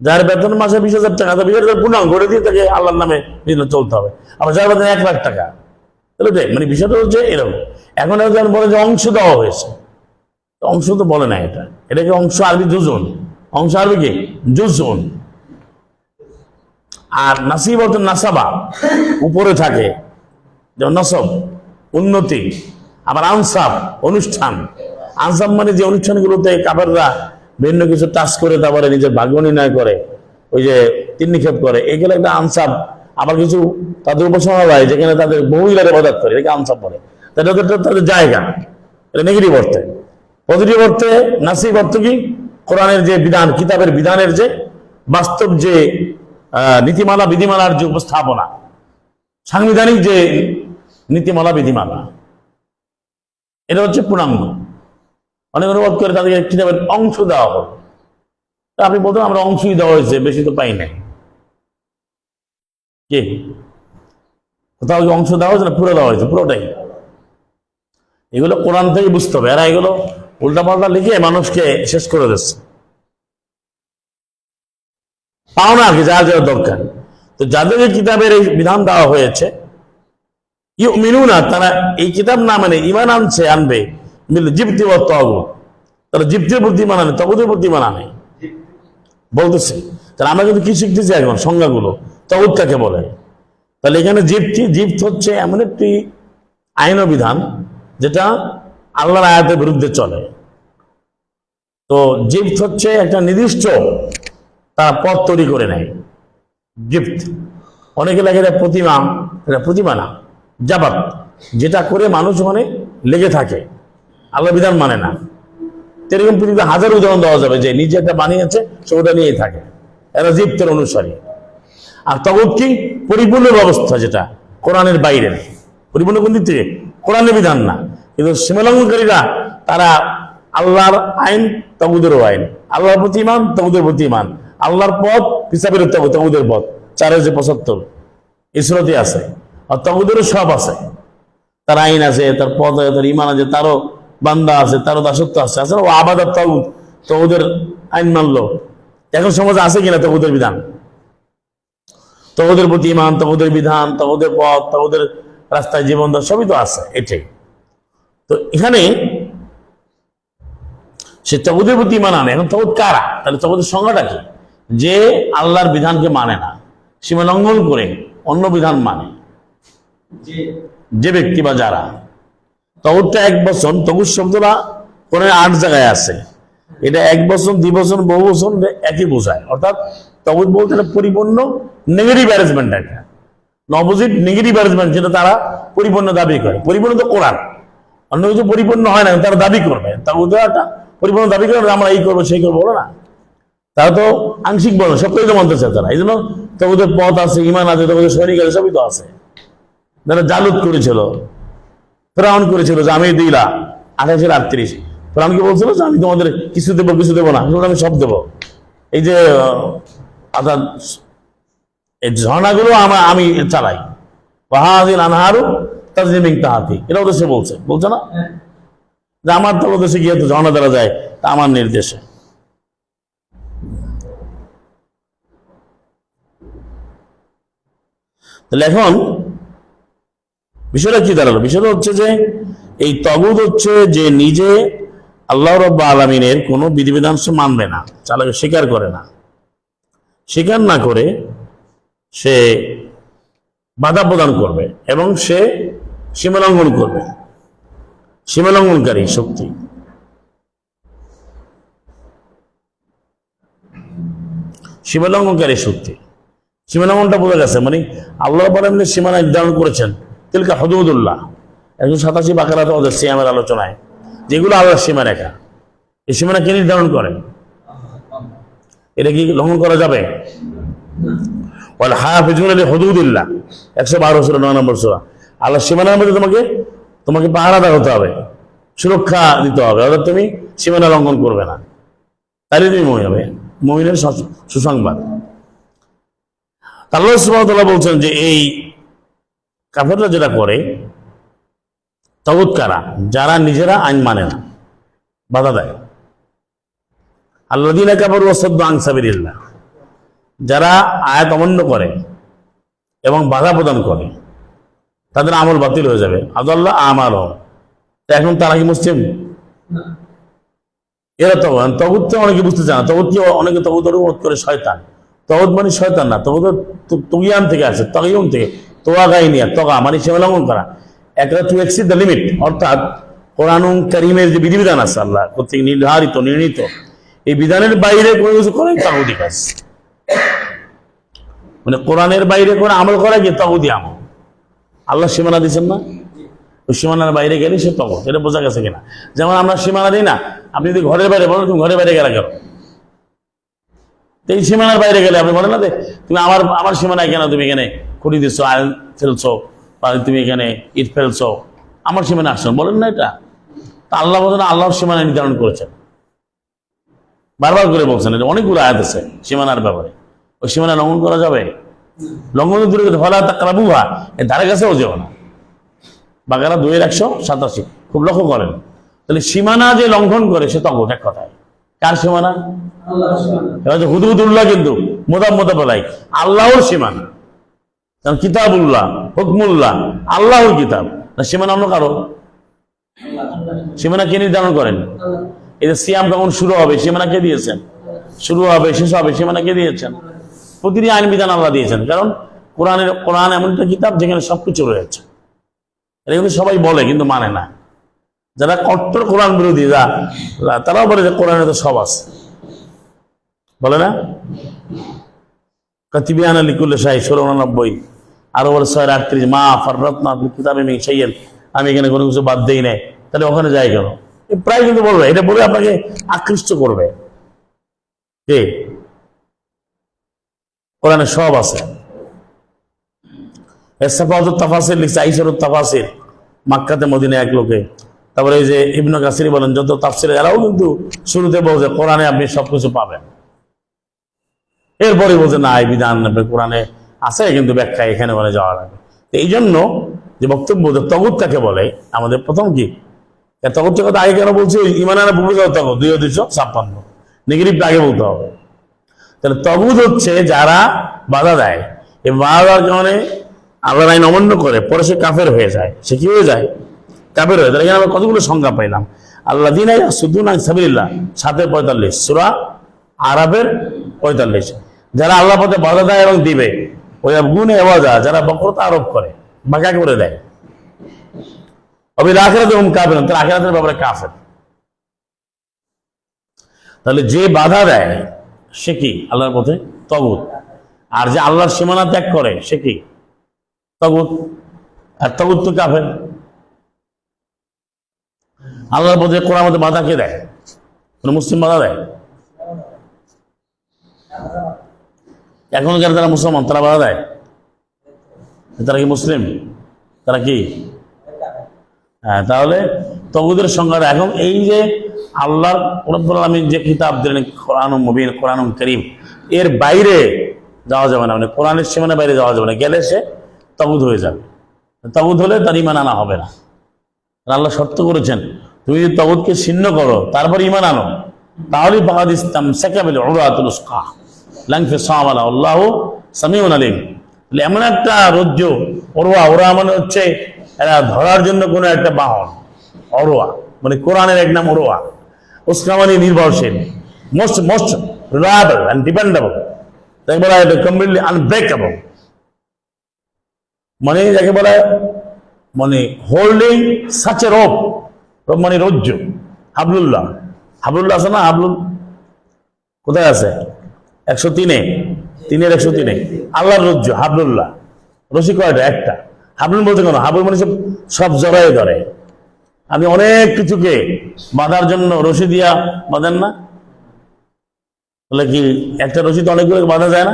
যার বেতন মাসে 20,000 টাকা, 20,000 পূর্ণাঙ্গ করে দিয়ে তাকে আল্লাহর নামে চলতে হবে। আবার যার বেতন 1 লাখ টাকা, তাহলে মানে বিষয়টা হচ্ছে এরকম। এখন বলে যে অংশ দেওয়া হয়েছে, অংশ তো বলে না, এটাকে অংশ আরবি জুজুন, অংশ আরবি কি জুজুন। আর নাসিব অর্থ নাসাবা, উপরে থাকে, যেমন নসব উন্নতি। আবার আনসাব অনুষ্ঠান, আনসাব মানে যে অনুষ্ঠানগুলোতে কাফেররা ভিন্ন কিছু টাচ করে তারপরে নিজের ভাগ্য নির্ণয় করে, ওই যে তিন নিক্ষেপ করে, এগুলো একটা আনসাব। আবার কিছু তাদের উপাসনা হয় যেখানে তাদের মহিলার ইবাদত করে, এটাকে আনসাব বলে। তাদের জায়গা, এটা নেগেটিভ অর্থে। পজিটিভ অর্থে নাসিব অর্থ কি? কোরআনের যে বিধান, কিতাবের বিধানের যে বাস্তব যে নীতিমালা, বিধিমালার যে উপস্থাপনা, সাংবিধানিক যে নীতিমালা, বিধিমালা, এটা হচ্ছে পূর্ণাঙ্গ। অনেক অনুবাদ করে তাদেরকে কিতাবের অংশ দেওয়া হবে। আপনি বলতেন আমরা অংশই দেওয়া হয়েছে, বেশি তো পাই নাই। কি কোথাও কি অংশ দেওয়া হয়েছে না পুরো দেওয়া হয়েছে? পুরোটাই। এগুলো কোরআন থেকে বুঝতে হবে। এরা এগুলো উল্টাপাল্টা লিখে মানুষকে শেষ করে দিচ্ছে, পাও না আর কি, যার যার দরকার। তো যাদেরকে কিতাবের এই বিধান দেওয়া হয়েছে, ইউমিনুনা, তারা এই কিতাব না মানে ঈমান আনবে জিবতি ওয়া তাগুত, তারা জিবতির প্রতি ঈমান আনে, তাগুতের প্রতি ঈমান আনে। বলতেছে তাহলে আমরা কিন্তু কি শিখতেছি এখন সংজ্ঞাগুলো, তাগুত কাকে বলে। তাহলে এখানে জিপ্ত হচ্ছে এমন একটি আইন ও বিধান যেটা আল্লাহর আয়াতের বিরুদ্ধে চলে। তো জিপ্ত হচ্ছে একটা নির্দিষ্ট তারা পথ তৈরি করে নেয়, জিপ্ত। অনেকে লাগে এটা প্রতিমা, এটা প্রতিমা না, জাবাত, যেটা করে মানুষ ওখানে লেগে থাকে, আল্লাহ বিধান মানে না। এরকম পৃথিবীতে হাজার উদাহরণ দেওয়া যাবে যে নিজে একটা বানিয়েছে সে ওটা নিয়েই থাকে, এরা জিপ্তের অনুসারী। আর তাগুত কি? পরিপূর্ণ ব্যবস্থা, যেটা কোরআনের বাইরে। পরিপূর্ণ কোন দিক থেকে? কোরআনের বিধান না, কিন্তু সীমালঙ্ঘনকারীরা তারা আল্লাহর আইন তাগুদেরও আইন, আল্লাহর প্রতি ইমান তাগুদের প্রতি ইমান, আল্লাহর পথ পিছাবের তাগুদের পথ, 475 ইসরতে আছে। আর তাগুদেরও সব আছে, তার আইন আছে, তার পথ আছে, তার ইমান আছে, তারও বান্দা আছে, তারও দাসত্ব আছে। আসলে ও আবাদার তাগুদ, তাগুদের আইন মানলো। এখন সমাজে আছে কিনা তাগুদের বিধান? তাগুদের প্রতি ইমান, তাগুদের বিধান, তাগুদের পথ, তাগুদের রাস্তায় জীবন দেওয়া সবই তো আছে। এটাই তো এখানে সে তাগুদের প্রতি ইমান আনে। এখন তাগুদ কারা? তাহলে তাগুদের সংজ্ঞাটা কি? যে আল্লাহর বিধানকে মানে না, সীমা লঙ্ঘন করে অন্য বিধান মানে যে ব্যক্তি বা যারা। তাগুদটা এক বচন, তাগুদ শব্দটা কোরআনে 8 জায়গায় আছে। এটা এক বচন, দ্বিবচন, বহু বচন একই বোঝায়। অর্থাৎ তাগুদ বলতে পরিপূর্ণ নেগেটিভ অ্যারেঞ্জমেন্ট, একটা অপোজিট নেগেটিভ অ্যারেঞ্জমেন্ট, যেটা তারা পরিপূর্ণ দাবি করে। পরিপূর্ণ তো কোরআন, অন্য কিছু পরিপূর্ণ হয় না, তারা দাবি করবে। তাগুদরা একটা পরিপূর্ণ দাবি করবে, আমরা এই করবো সেই করবো, বলো না। তারা তো আংশিক বলো, সবটাই তো মানতে চায় তারা। এই জন্য তাগুদের পথ আছে, ইমান আছে, তাগুদের সৈনিক আছে, সবই তো আছে। যারা জালুত করেছিল, ফেরাউন করেছিল যে আমি দিলা 28-38, ফেরাউন কি বলছিল যে আমি তোমাদের কিছু দেবো কিছু দেবো না, আমি সব দেবো। এই যে অর্থাৎ এই ঝর্ণাগুলো আমি চালাই, ওয়াহাদিল আনহারু তাজরি মিন তাহতি, এটাও তো সে বলছে না যে আমার তলদেশে গিয়ে তো ঝর্ণা দেওয়া যায়, তা আমার নির্দেশে। তাহলে এখন বিষয়টা কি দাঁড়ালো? বিষয়টা হচ্ছে যে এই তাগুত হচ্ছে যে নিজে আল্লাহ রাব্বুল আলামিনের কোনো বিধিবিধান সে মানবে না, চালাকে স্বীকার করে না, স্বীকার না করে সে বাধা প্রদান করবে এবং সে সীমালঙ্ঘন করবে, সীমালঙ্ঘনকারী শক্তি। সীমালঙ্ঘনকারী শক্তি, সীমালঙ্ঘনটা বোঝা গেছে, মানে আল্লাহ রাব্বুল আলামিন সীমা নির্ধারণ করেছেন। তিলকা হুদুদুল্লাহ, 187 বাকারাতে ওদের সিয়ামের আলোচনায়, যেগুলো আল্লাহর সীমারেখা। এই সীমানা কে নির্ধারণ করেন? এটা কি লঙ্ঘন করা যাবে? ওয়াল হাফিজুনা লিহুদুদিল্লাহ, 112 সূরা 9 নম্বর সূরা। আল্লাহর সীমানার মধ্যে তোমাকে পাহারাদার হতে হবে, সুরক্ষা দিতে হবে, অর্থাৎ তুমি সীমানা লঙ্ঘন করবে না, তাহলে তুমি মুমিন হবে। মুমিনের সুসংবাদ। আল্লাহ সুবহানাহু ওয়া তাআলা বলছেন যে এই কাফেররা যেটা করে, তাগুত কারা? যারা নিজেরা আইন মানে না, বাধা দেয়। আল্লাযীনা কাফারু ওয়া সাদ্দু আন সাবিলিল্লাহ, যারা আয়াত অমান্য করে এবং বাধা প্রদান করে, তাদের আমল বাতিল হয়ে যাবে। আদাল্লাহ আমালহুম। এখন তারা কি মুসলিম? এরা তো তাগুত অনেকে বুঝতে চায় না। তাগুতকে অনেকে তাগুতের অনুরোধ করে শয়তান। তাগুত মানে শয়তান না, তাগুত তুগিয়ান থেকে আসে, তাগিয়ুন থেকে। তোয়া গাইনিয়া, তগা মানে সীমা লঙ্ঘন করা, একটা টু এক্সিড দ্য লিমিট। অর্থাৎ কোরআন কারীমের যে বিধিবিধান আছে আল্লাহ কর্তৃক নির্ণীত, এই বিধানের বাইরে কোনো কিছু করে তাগুতি কাজ, মানে কোরআনের বাইরে করে আমল করা গিয়ে তাগুতি আমল। আল্লাহ সীমানা দিচ্ছেন না, ওই সীমানার বাইরে গেলে সে তাগুত। এটা বোঝা গেছে কিনা? যেমন আমরা সীমানা দিই না, আপনি যদি ঘরের বাইরে বলেন তুমি ঘরের বাইরে গেলে কেন, এই সীমানার বাইরে গেলে আপনি বলেন না যে তুমি আমার সীমানায় কেন তুমি এখানে খুঁটি দিচ্ছ, আয়ন ফেলছো, বা তুমি এখানে ইট ফেলছো, আমার সীমানা আসছো, বলেন না এটা? তা আল্লাহ বলেন আল্লাহর সীমানা নির্ধারণ করেছেন, বারবার করে বলছেন। এটা অনেকগুলো আয়াত আছে সীমানার ব্যাপারে। ওই সীমানা লঙ্ঘন করা যাবে? লঙ্ঘন দূরে ফলা তাকরাবুহা, এর ধারে কাছেও যাবে না। বাকারা 2-187, খুব লক্ষ্য করেন। তাহলে সীমানা যে লঙ্ঘন করে সে তাগুত, এক কথায়। কার সীমানা? হুদুদুল্লাহ, কিন্তু মোদাম্মতা বলাই আল্লাহর সীমানা। কারণ কিতাবুল্লাহ, হুকমুল্লাহ, আল্লাহর কিতাব না, সীমানা অন্য কারো। সীমানা কে নির্ধারণ করেন? এই যে সিয়াম কখন শুরু হবে, সীমানা কে দিয়েছেন? শুরু হবে শেষ হবে সীমানা কে দিয়েছেন? প্রতিটি আইন বিধান আল্লাহ দিয়েছেন। কারণ কোরআন এমন একটা কিতাব যেখানে সবকিছু রয়েছে। এটা কিন্তু সবাই বলে কিন্তু মানে না। যারা কট্টর কোরআন বিরোধী তারাও বলে যে কোরআনে তো সব আছে, বলে না? কাতিবিয়ান লিকুল্লি শাই 1689, আরো বলে 638 মা ফাররাতনা ফিল কিতাবি মিন শাইইন, আমি এখানে কোনো কিছু বাদ দেই নাই। তাহলে ওখানে যাই কেন? প্রায় কিন্তু বলবে, এটা বলে আপনাকে আকৃষ্ট করবে কে কোরআনে সব আছে। তাফাসির লিখছে আইসারুত তাফাসির, মাক্কাতে মদিনায় এক লোকে। তারপরে এই যে ইবনে কাসির বলেন, যত তাফসির এরাও কিন্তু শুরুতে বলছে কোরআনে আপনি সবকিছু পাবেন। এরপরে বলছে না, এই বিধান কোরআনে আছে কিন্তু ব্যাখ্যা এখানে ওখানে যাওয়া লাগে। এই জন্য যে বক্তব্য তগুত কাকে বলে, আমাদের প্রথম কি তগুতের কথা আগে কেন বলছি? ইমান আনা পূর্বে যাওয়া তগুত 2256 নেগেটিভটা আগে বলতে হবে। তাহলে তগুত হচ্ছে যারা বাধা দেয়, এই বাধা দেওয়ার কারণে আল্লাহর আইন অমান্য করে, পরে সে কাফের হয়ে যায়। সে কি হয়ে যায়? কাফের হয়ে যায়। এখানে আমরা কতগুলো সংজ্ঞা পাইলাম। আল্লাযীনা ইয়াসুদ্দুনা আন সাবিলিল্লাহ 7:45, সূরা আরাফের 45। যারা আল্লাহ পথে বাধা দেয় এবং দিবে, ওই গুণে এওয়াজা, যারা বক্রতা আরোপ করে, বাঁকা করে দেয়। অবিল আখিরাতে হুম কাফিরুন, তারা আখিরাতের ব্যাপারে কাফের। তাহলে যে বাধা দেয় সে কি? আল্লাহর পথে তগুত। আর যে আল্লাহর সীমানা ত্যাগ করে সে কি? তগুত। আর তগুত তো কাফের। আল্লাহর পথে কোরআনের মধ্যে বাধা কে দেয়? কোন মুসলিম বাধা দেয়? এখনকার যারা মুসলমান তারা বাধা দেয়? তারা কি মুসলিম? তারা কি? হ্যাঁ, তাহলে তগুদের সংজ্ঞাটা এখন এই যে আল্লাহর রব্বুল আলামিন যে কিতাব দিলেন কোরআনুল মুবিন, কোরআনুল কারীম, এর বাইরে যাওয়া যাবে না। মানে কোরআনের সীমানার বাইরে যাওয়া যাবে না, গেলে সে তগুদ হয়ে যাবে। তগুদ হলে তার ইমান আনা হবে না। আল্লাহ শর্ত করেছেন, তুমি যদি তগুদকে ছিন্ন করো তারপর ইমান আনো, তাহলে ফাকাদ ইসতামসাকা বিল উরওয়াতিল উসকা লা ইনফিসাম লাহু আল্লাহু সামিউন আলিম। এমন একটা রজ্জু, ওরওয়া মানে হচ্ছে এরা ধরার জন্য কোনো একটা বাহন। ওরওয়া মানে কোরআনের এক নাম ওরওয়া। উসকা মানে নির্ভরশীল, মোস্ট রিলায়েবল এন্ড ডিপেন্ডেবল। তাই বলা হয় কমপ্লিটলি আনব্রেকেবল, মানে যাকে বলা হয় মানে holding such a rope. Rope মানে রজ্জু। হাবলুল্লাহ, হাবলুল্লাহ আছে না? হাবলুল কোথায় আছে? 103-এ, 3-103-এ আল্লাহর রজ্জু হাবলুল্লাহ। রশি কয়টা? একটা। হাবলুল বলতে কেন? হাবলুল মানে সব জড়াই ধরে। আপনি অনেক কিছুকে বাঁধার জন্য রশি দিয়া বাঁধেন না? তাহলে কি একটা রশি তো অনেকগুলো বাঁধা যায় না?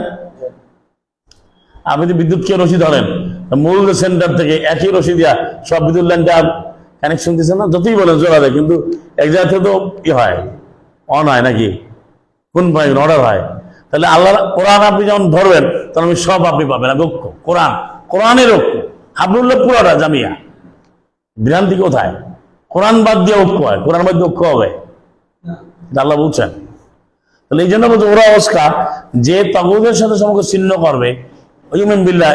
আপনি যদি বিদ্যুৎকে রশি ধরেন, মূল সেন্টার থেকে একই রশি দিয়া সব বিদ্যুৎ লাইনটা কানেকশন দিচ্ছে না? যতই বলেন জোড়া দেয়, কিন্তু এক জায়গা থেকে তো কি হয়, অন হয় নাকি? কোন ভাই অর্ডার হয়। তাহলে আল্লাহ কোরআন আপনি যখন ধরবেন তখন আমি সব আপনি পাবেন। ঐক্য কোরআনের ঐক্য। হাবলুল্লাহ পুরোটা জামিয়া। ভ্রান্তি কোথায়? কোরআন বাদ দিয়ে ঐক্য হয়, কোরআন বাদ দিয়ে ঐক্য হবে, আল্লাহ বলছেন। তাহলে এই জন্য বলছে ওরা অবস্থা যে তাগুদের সাথে সম্পর্ক ছিন্ন করবে, ইমান বিল্লাহ,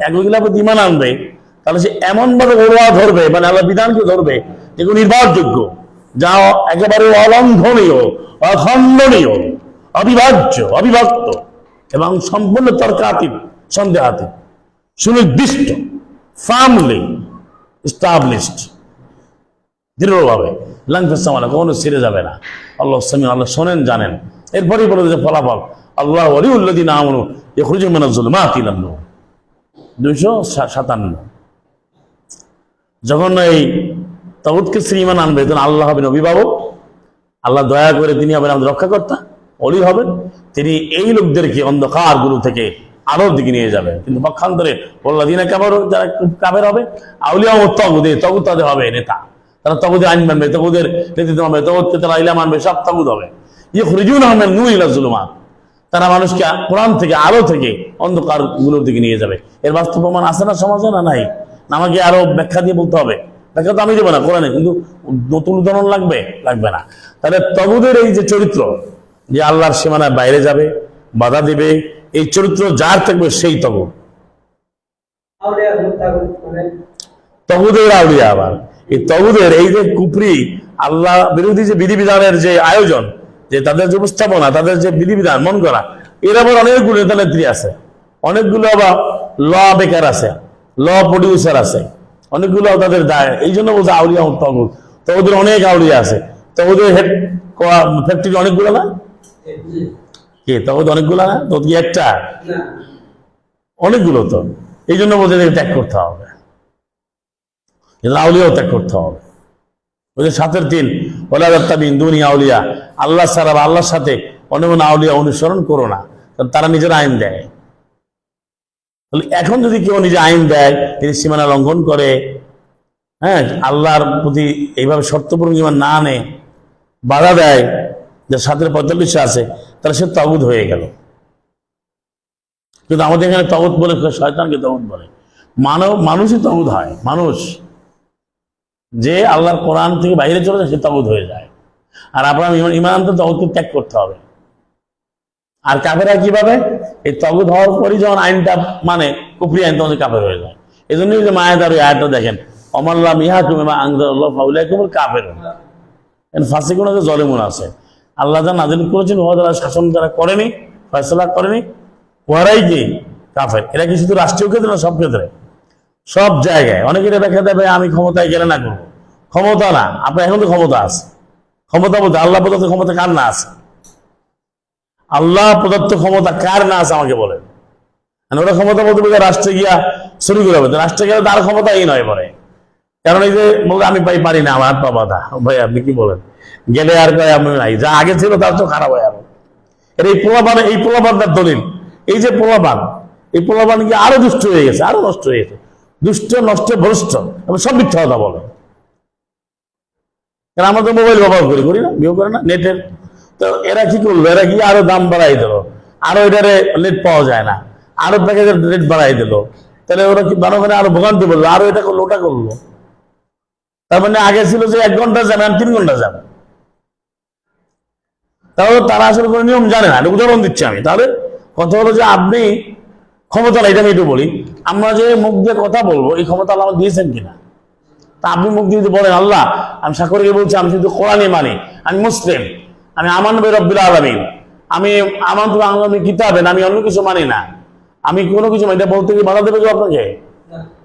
একগুলা ইমান আনবে, তাহলে সে এমন ভাবে ওরা ধরবে, মানে আল্লাহ বিধানকে ধরবে যেগুলো নির্ভরযোগ্য, যা একেবারে অলঙ্ঘনীয়, অখণ্ডনীয়, অবিভাজ্য, অবিভক্ত এবং সম্পূর্ণ তর্কাতীত, সন্দেহাতীত, সুনির্দিষ্ট, ফার্মলি এস্টাবলিশড, দৃঢ়ভাবে লাংফেসামানা কখনো ছিঁড়ে যাবে না। আল্লাহ সামিউন, আল্লাহ শোনেন, জানেন। এরপরেই বলে যে ফলাফল আল্লাহ ওয়ালিউল্লাযীনা আমানু ইখরুজুহুম মিনাজ যুলুমাতি ইলান নূর 257। যখন এই তাগুতকে শ্রীমান আনবে তখন আল্লাহ হবেন অভিভাবক, আল্লাহ দয়া করে তিনি হবেন আমাদের রক্ষাকর্তা, ওলি হবেন। তিনি এই লোকদেরকে অন্ধকার গুলো থেকে আলোর দিকে নিয়ে যাবেন। কিন্তু পক্ষান্তরে ওয়াল্লাযীনা কাফারু, যারা কাফের হবে, আউলিয়া ও তাগুত তাদের হবে নেতা। তারা তাগুদের আইন মানবে, তাগুদের নেতৃত্ব মানবে, তাগুতকে তারা ইলা মানবে, সব তাগুত হবে। ইখরুজুনাহুম মিনান নূরি ইলা যুলুমাত, তারা মানুষকে কোরআন থেকে, আলো থেকে অন্ধকার গুলোর দিকে নিয়ে যাবে। এর বাস্তব প্রমাণ আছে না সমাজে? না নাই? আমাকে আরো ব্যাখ্যা দিয়ে বলতে হবে? ব্যাখ্যা তো আমি দেবো না কোরআনে, কিন্তু নতুন উদাহরণ লাগবে না। তাহলে তাগুদের এই যে চরিত্র, যে আল্লাহর সীমানার বাইরে যাবে, বাধা দিবে, এই চরিত্র যার থাকবে সেই তাগুত। তাগুদের আউলিয়া। আবার এই তাগুদের এই যে কুফরি, আল্লাহ বিরোধী যে বিধিবিধানের যে আয়োজন, যে তাদের যে উপস্থাপনা, তাদের যে বিধিবিধান মন করা, এর আবার অনেকগুলো নেতা নেত্রী আছে, অনেকগুলো আবার ল বেকার আছে, ল প্রডিউসার আছে, অনেকগুলো তাদের দায়। এই জন্য বলছে আউলিয়া তগুদ, তগুদের অনেক আউলিয়া আছে। তগুদের হেড ফ্যাক্টরি অনেকগুলো না, কে তগুদ অনেকগুলো না, তো কি একটা, অনেকগুলো তো। এই জন্য বলছে ত্যাগ করতে হবে, আউলিয়াও ত্যাগ করতে হবে। ওই যে 7-3 ওলা তাবিন দুনিয়া আউলিয়া, আল্লাহ ছাড়া বা আল্লাহর সাথে অন্য কোনো আউলিয়া অনুসরণ করো না, কারণ তারা নিজের আইন দেয়। এখন যদি কেউ নিজে আইন দেয়, তিনি সীমানা লঙ্ঘন করে, হ্যাঁ, আল্লাহর প্রতি এইভাবে শর্তপূর্ণ জীবন না আনে, বাধা দেয়, যে 7-45 আছে, তাহলে সে তাগুত হয়ে গেল। কিন্তু আমাদের এখানে তাগুত বলে, শয়তানকে তাগুত বলে। মানুষই তাগুত হয়, মানুষ যে আল্লাহর কোরআন থেকে বাইরে চলে যায় সে তাগুত হয়ে যায়। আর আপনার ইমান আনতে তাগুতকে ত্যাগ করতে হবে। আর কাফেরা কিভাবে, এই তাগুত হওয়ার পরই যখন আইনটা মানে কুফরি আইন, তখন কাফের হয়ে যায়। এই জন্যই যে মায়াদার ওই আয়াতটা দেখেন, অমাল্লাম ইয়াহকুম বিমা আনজালাল্লাহু ফাউলাইকুমুল কাফিরুন, ফাসিকুন আছে, জলিমুন আছে। আল্লাহ যা নাযিল করেছেন ওয়া যারা শাসন যারা করেনি, ফয়সালা করেনি, ওরাই কি কাফের। এরা কি শুধু রাষ্ট্রীয় ক্ষেত্রে না, সব ক্ষেত্রে, সব জায়গায়। অনেকের ব্যাখ্যা দেবে আমি ক্ষমতায় গেলে না করবো, ক্ষমতা না, আপনার এখন তো ক্ষমতা আছে। ক্ষমতা বলতে আল্লাহ প্রদত্ত ক্ষমতা কার না আছে? আল্লাহ প্রদত্ত ক্ষমতা কার না আছে আমাকে বলেন। ওরা ক্ষমতা বলতে বলতে রাষ্ট্রে গিয়া শুরু করে হবে, রাষ্ট্রে গেলে তার ক্ষমতা এই নয় পরে। কারণ এই যে বলতে আমি পারি না, আমার হাত পা বাঁধা। ভাই আপনি কি বলেন, গেলে আর কয় আমি নাই, যা আগে ছিল তার তো খারাপ হয় আরো। এই প্রলাপানটার দলিল, এই যে প্রলাপান, এই প্রলাপান কি আরো দুষ্ট হয়ে গেছে, আরো নষ্ট হয়ে গেছে, দুষ্ট নষ্ট ভ্রষ্ট, সব মিথ্যা কথা বলে। কারণ আমরা তো মোবাইল ব্যবহার করি না, বিয়ে করে না নেটের। তো এরা কি করলো, এরা কি আরো দাম বাড়াই দিল, আরো এটারে নেট পাওয়া যায় না, আরো প্যাকেজের রেট বাড়াই দিল। তাহলে ওরা কি জনগণে আরো ভোগান্তি বললো, আরো এটা করলো ওটা করলো। তার মানে আগে ছিল যে 1 ঘন্টা যাবে, 3 ঘন্টা যাবে। তাহলে তারা আসলে কোনো নিয়ম জানে না। উদাহরণ দিচ্ছি আমি। তাহলে কথা হলো যে আপনি ক্ষমতা, এটা আমি একটু বলি, আমরা যে মুখ দিয়ে কথা বলবো, এই ক্ষমতা আল্লাহ দিয়েছেন কিনা? তা আপনি মুখ দিয়ে যদি বলেন আল্লাহ আমি সাক্ষর দিয়ে বলছি, আমি শুধু কোরআনই মানি, আমি মুসলিম, আমি আমান বে রব্বিল আলামিন, আমি আমানতু বিল কিতাবিন, আমি অন্য কিছু মানি না, আমি কোনো কিছু মানি, এটা বলতে কি বাধা দেবে কেউ আপনাকে?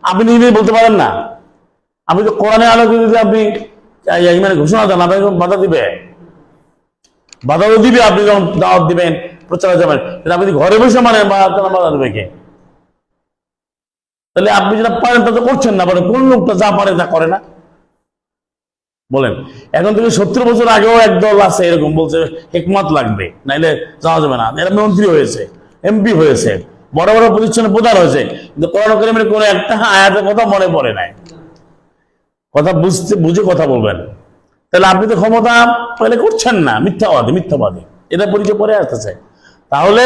আপনি নিজেই বলতে পারেন না। আপনি তো কোরআনের আলোকে যদি আপনি মানে ঘোষণা দেন, আপনাকে বাধা দিবে? বাধাও দিবে। আপনি যখন দাওয়াত দিবেন, প্রচার যাবেন, আপনি ঘরে বসে মানেন, বাধা দেবে কে? তাহলে আপনি যেটা পারেন তা তো করছেন না, বলে কোন লোকটা যা পারে তা করে না বলেন। এখন থেকে 70 বছর আগেও একদল আছে এরকম বলছে হিকমত লাগবে, নাইলে যাওয়া যাবে না। এরা মন্ত্রী হয়েছে, এমপি হয়েছে, বড় বড় প্রতিষ্ঠানে প্রধান হয়েছে, কিন্তু কোরআন কারীমের কোনো একটা আয়াতের কথা মনে পড়ে নাই। কথা বুঝে কথা বলবেন। তাহলে আপনি তো ক্ষমতা পেলে করছেন না, মিথ্যাবাদী এটা পরিচয় পরে আসতেছে। তাহলে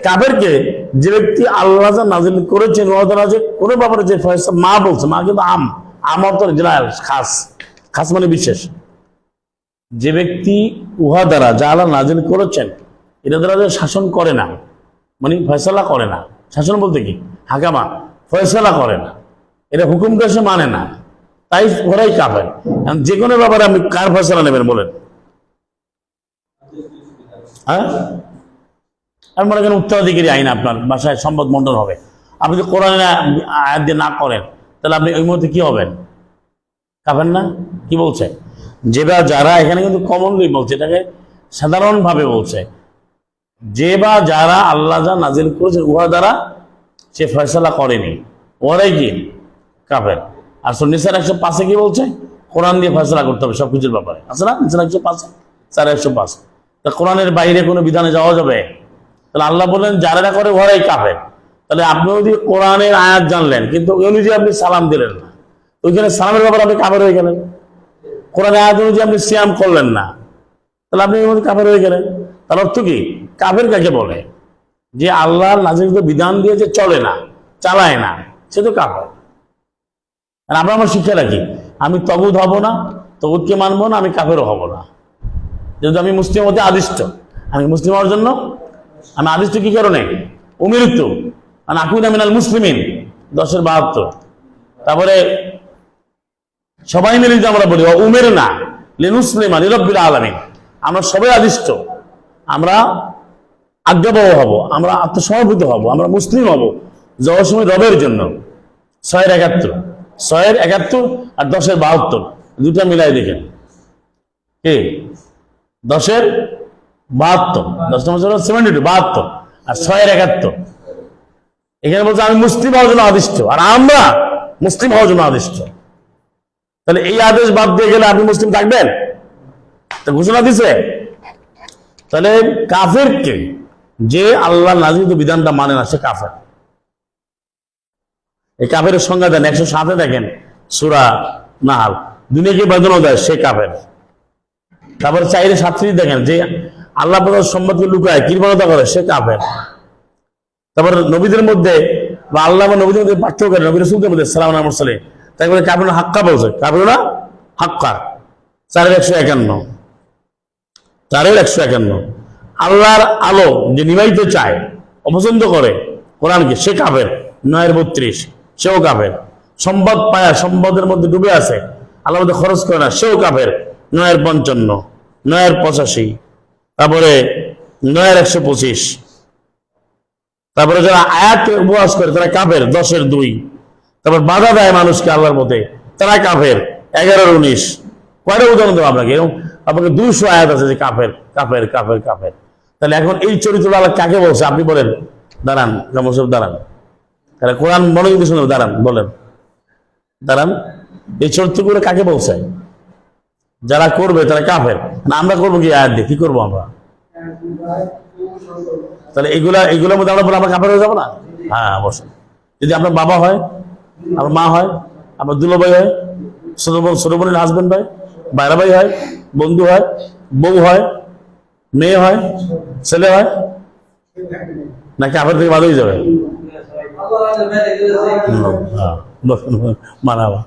কাফেরকে যে ব্যক্তি আল্লাহ যা নাযিল করেছেন, কোনো ব্যাপারে যে ফয়সালা, মা বলছে, মা কিন্তু আম অর্থ জেনারেল, খাস মানে বিশেষ। যে ব্যক্তি উহা দ্বারা যা আল্লাহ নাযিল করেছেন এটা দ্বারা যে শাসন করে না, মানে ফয়সালা করে না, শাসন বলতে কি হাকামা, ফয়সালা করে না, এটা হুকুমকে সে মানে না, তাই ওরাই কাফের। যে কোনো ব্যাপারে আপনি কার ফয়সালা নেবেন বলেন? হ্যাঁ, আমি মনে করেন উত্তরাধিকারী আইন আপনার বাসায় সম্পদ বন্টন হবে, আপনি যদি কোরআনের আয়াত দিয়ে না করেন, তাহলে আপনি ওই মুহূর্তে কি হবেন? কাফের না? কি বলছে? যারা এখানে কিন্তু কমনলি বলছে, এটাকে সাধারণভাবে বলছে, যে বা যারা আল্লাহ যা নাজিল করেছে উহা দ্বারা সে ফয়সালা করেনি, ওরাই কি কাফের। আর নিসার 105 কি বলছে? কোরআন দিয়ে ফয়সালা করতে হবে সবকিছুর ব্যাপারে, আছে না? নিসার 105, 4-105। তা কোরআনের বাইরে কোনো বিধানে যাওয়া যাবে? তাহলে আল্লাহ বললেন যারা করে ওরাই কাফের। তাহলে আপনি যদি কোরআনের আয়াত জানলেন কিন্তু ওই অনুযায়ী আপনি সালাম দিলেন না, ওইখানে সালামের ব্যাপারে আপনি কাফের হয়ে গেলেন। কোরআনের আয়াত অনুযায়ী আপনি সিয়াম করলেন না, তাহলে আপনি এর মধ্যে কাফের হয়ে গেলেন। তার অর্থ কি? কাফের কাকে বলে? যে আল্লাহর নাযিলকৃত বিধান দিয়ে যে চলে না, চালায় না, সে তো কাফের। আর আমরা আমার শিক্ষা রাখি, আমি তগুদ হব না, তগুদকে মানবো না, আমি কাফেরও হব না। যেহেতু আমি মুসলিম হতে আদিষ্ট, আমি মুসলিম হওয়ার জন্য আমি আদিষ্ট কি কারণে? উমিরতু আন আকুনা মিনাল মুসলিমিন 10-72। তারপরে সবাই মিলে যে আমরা বলি উমের না লিনুসলিমা লিরাব্বিল আলামিন, আমরা সবাই আদিষ্ট আমরা আজ্ঞাবহ হব, আমরা আত্মসমর্পিত হব, আমরা মুসলিম হব যাওয়ার সময় রবের জন্য। 6-71, 6-71 আর 10-72 দুটা মিলাই দেখেন কি 10-72, 10 72 72 আর 6-71। এখানে বলছে আমি মুসলিম হওয়ার জন্য আদিষ্ট, আর আমরা মুসলিম হওয়ার জন্য আদিষ্ট। তাহলে এই আদেশ বাদ দিয়ে গেলে আপনি মুসলিম থাকবেন? তো ঘোষণা দিছে। তাহলে কাফেরকে যে আল্লাহ নাজিল বিধানটা মানে না সে কাফের। এই কাফের সংজ্ঞা দেন 107-এ দেখেন সূরা নাহল, দুনিয়াকে বেদনা দেয় সে কাফের। তারপরে 4-37 দেখেন যে আল্লাহ প্রদত্ত সম্পদকে লুকায় কৃপণতা করে সে কাফের। তারপর নবীদের মধ্যে বা আল্লাহ বা নবীদের মধ্যে পার্থক্য করে, নবী রাসূলদের মধ্যে সালাম আলাইহি ওয়াসাল্লাম, তারপরে কাফিরুনা হাক্কা বলছে, কাফিরুনা হাক্কা 4-151, 4-151। আল্লাহর আলো যে নিবাইতে চায়, অপছন্দ করে কোরআনকে, সে কাফের 9-32, সেও কাফের। সম্পদ পায়, সম্পদের মধ্যে ডুবে আছে, আল্লাহর মধ্যে খরচ করে না, সেও কাফের 9-55, 9-85, তারপরে 9-125। তারপরে যারা আয়াতকে উপহাস করে তারা কাফের 10-2। তারপর বাধা দেয় মানুষকে আল্লাহর পথে, তারা কাফের 11-19। কয়টা উদাহরণ দেবো আপনাকে? এবং আপনাকে 200 আয়াত আছে যে কাফের কাফের কাফের কাফের। তাহলে এখন এই চরিত্র আল্লাহ কাকে বলছে আপনি বলেন? দাঁড়ান জামাল সাহেব দাঁড়ান, তাহলে কোরআন মনে কিন্তু শুনে দাঁড়ান, বলেন দাঁড়ান, এই চরিত্রগুলো কাকে বলছে? যারা করবে তারা কাফের। আমরা করবো কি আয়াত দিয়ে? কি করবো আমরা? তাহলে এগুলোর মধ্যে আমরা বলে আমরা কাফের হয়ে যাবো না? হ্যাঁ অবশ্যই। যদি আপনার বাবা হয়, আমার মা হয়, আপনার দুলো ভাই হয়, ছোট বোনের হাজবেন্ড হয়, বাইরা ভাই হয়, বন্ধু হয়, বউ হয়, মেয়ে হয়, ছেলে হয়, নাকি কাফের থেকে বাদ হয়ে যাবে? মানাবা।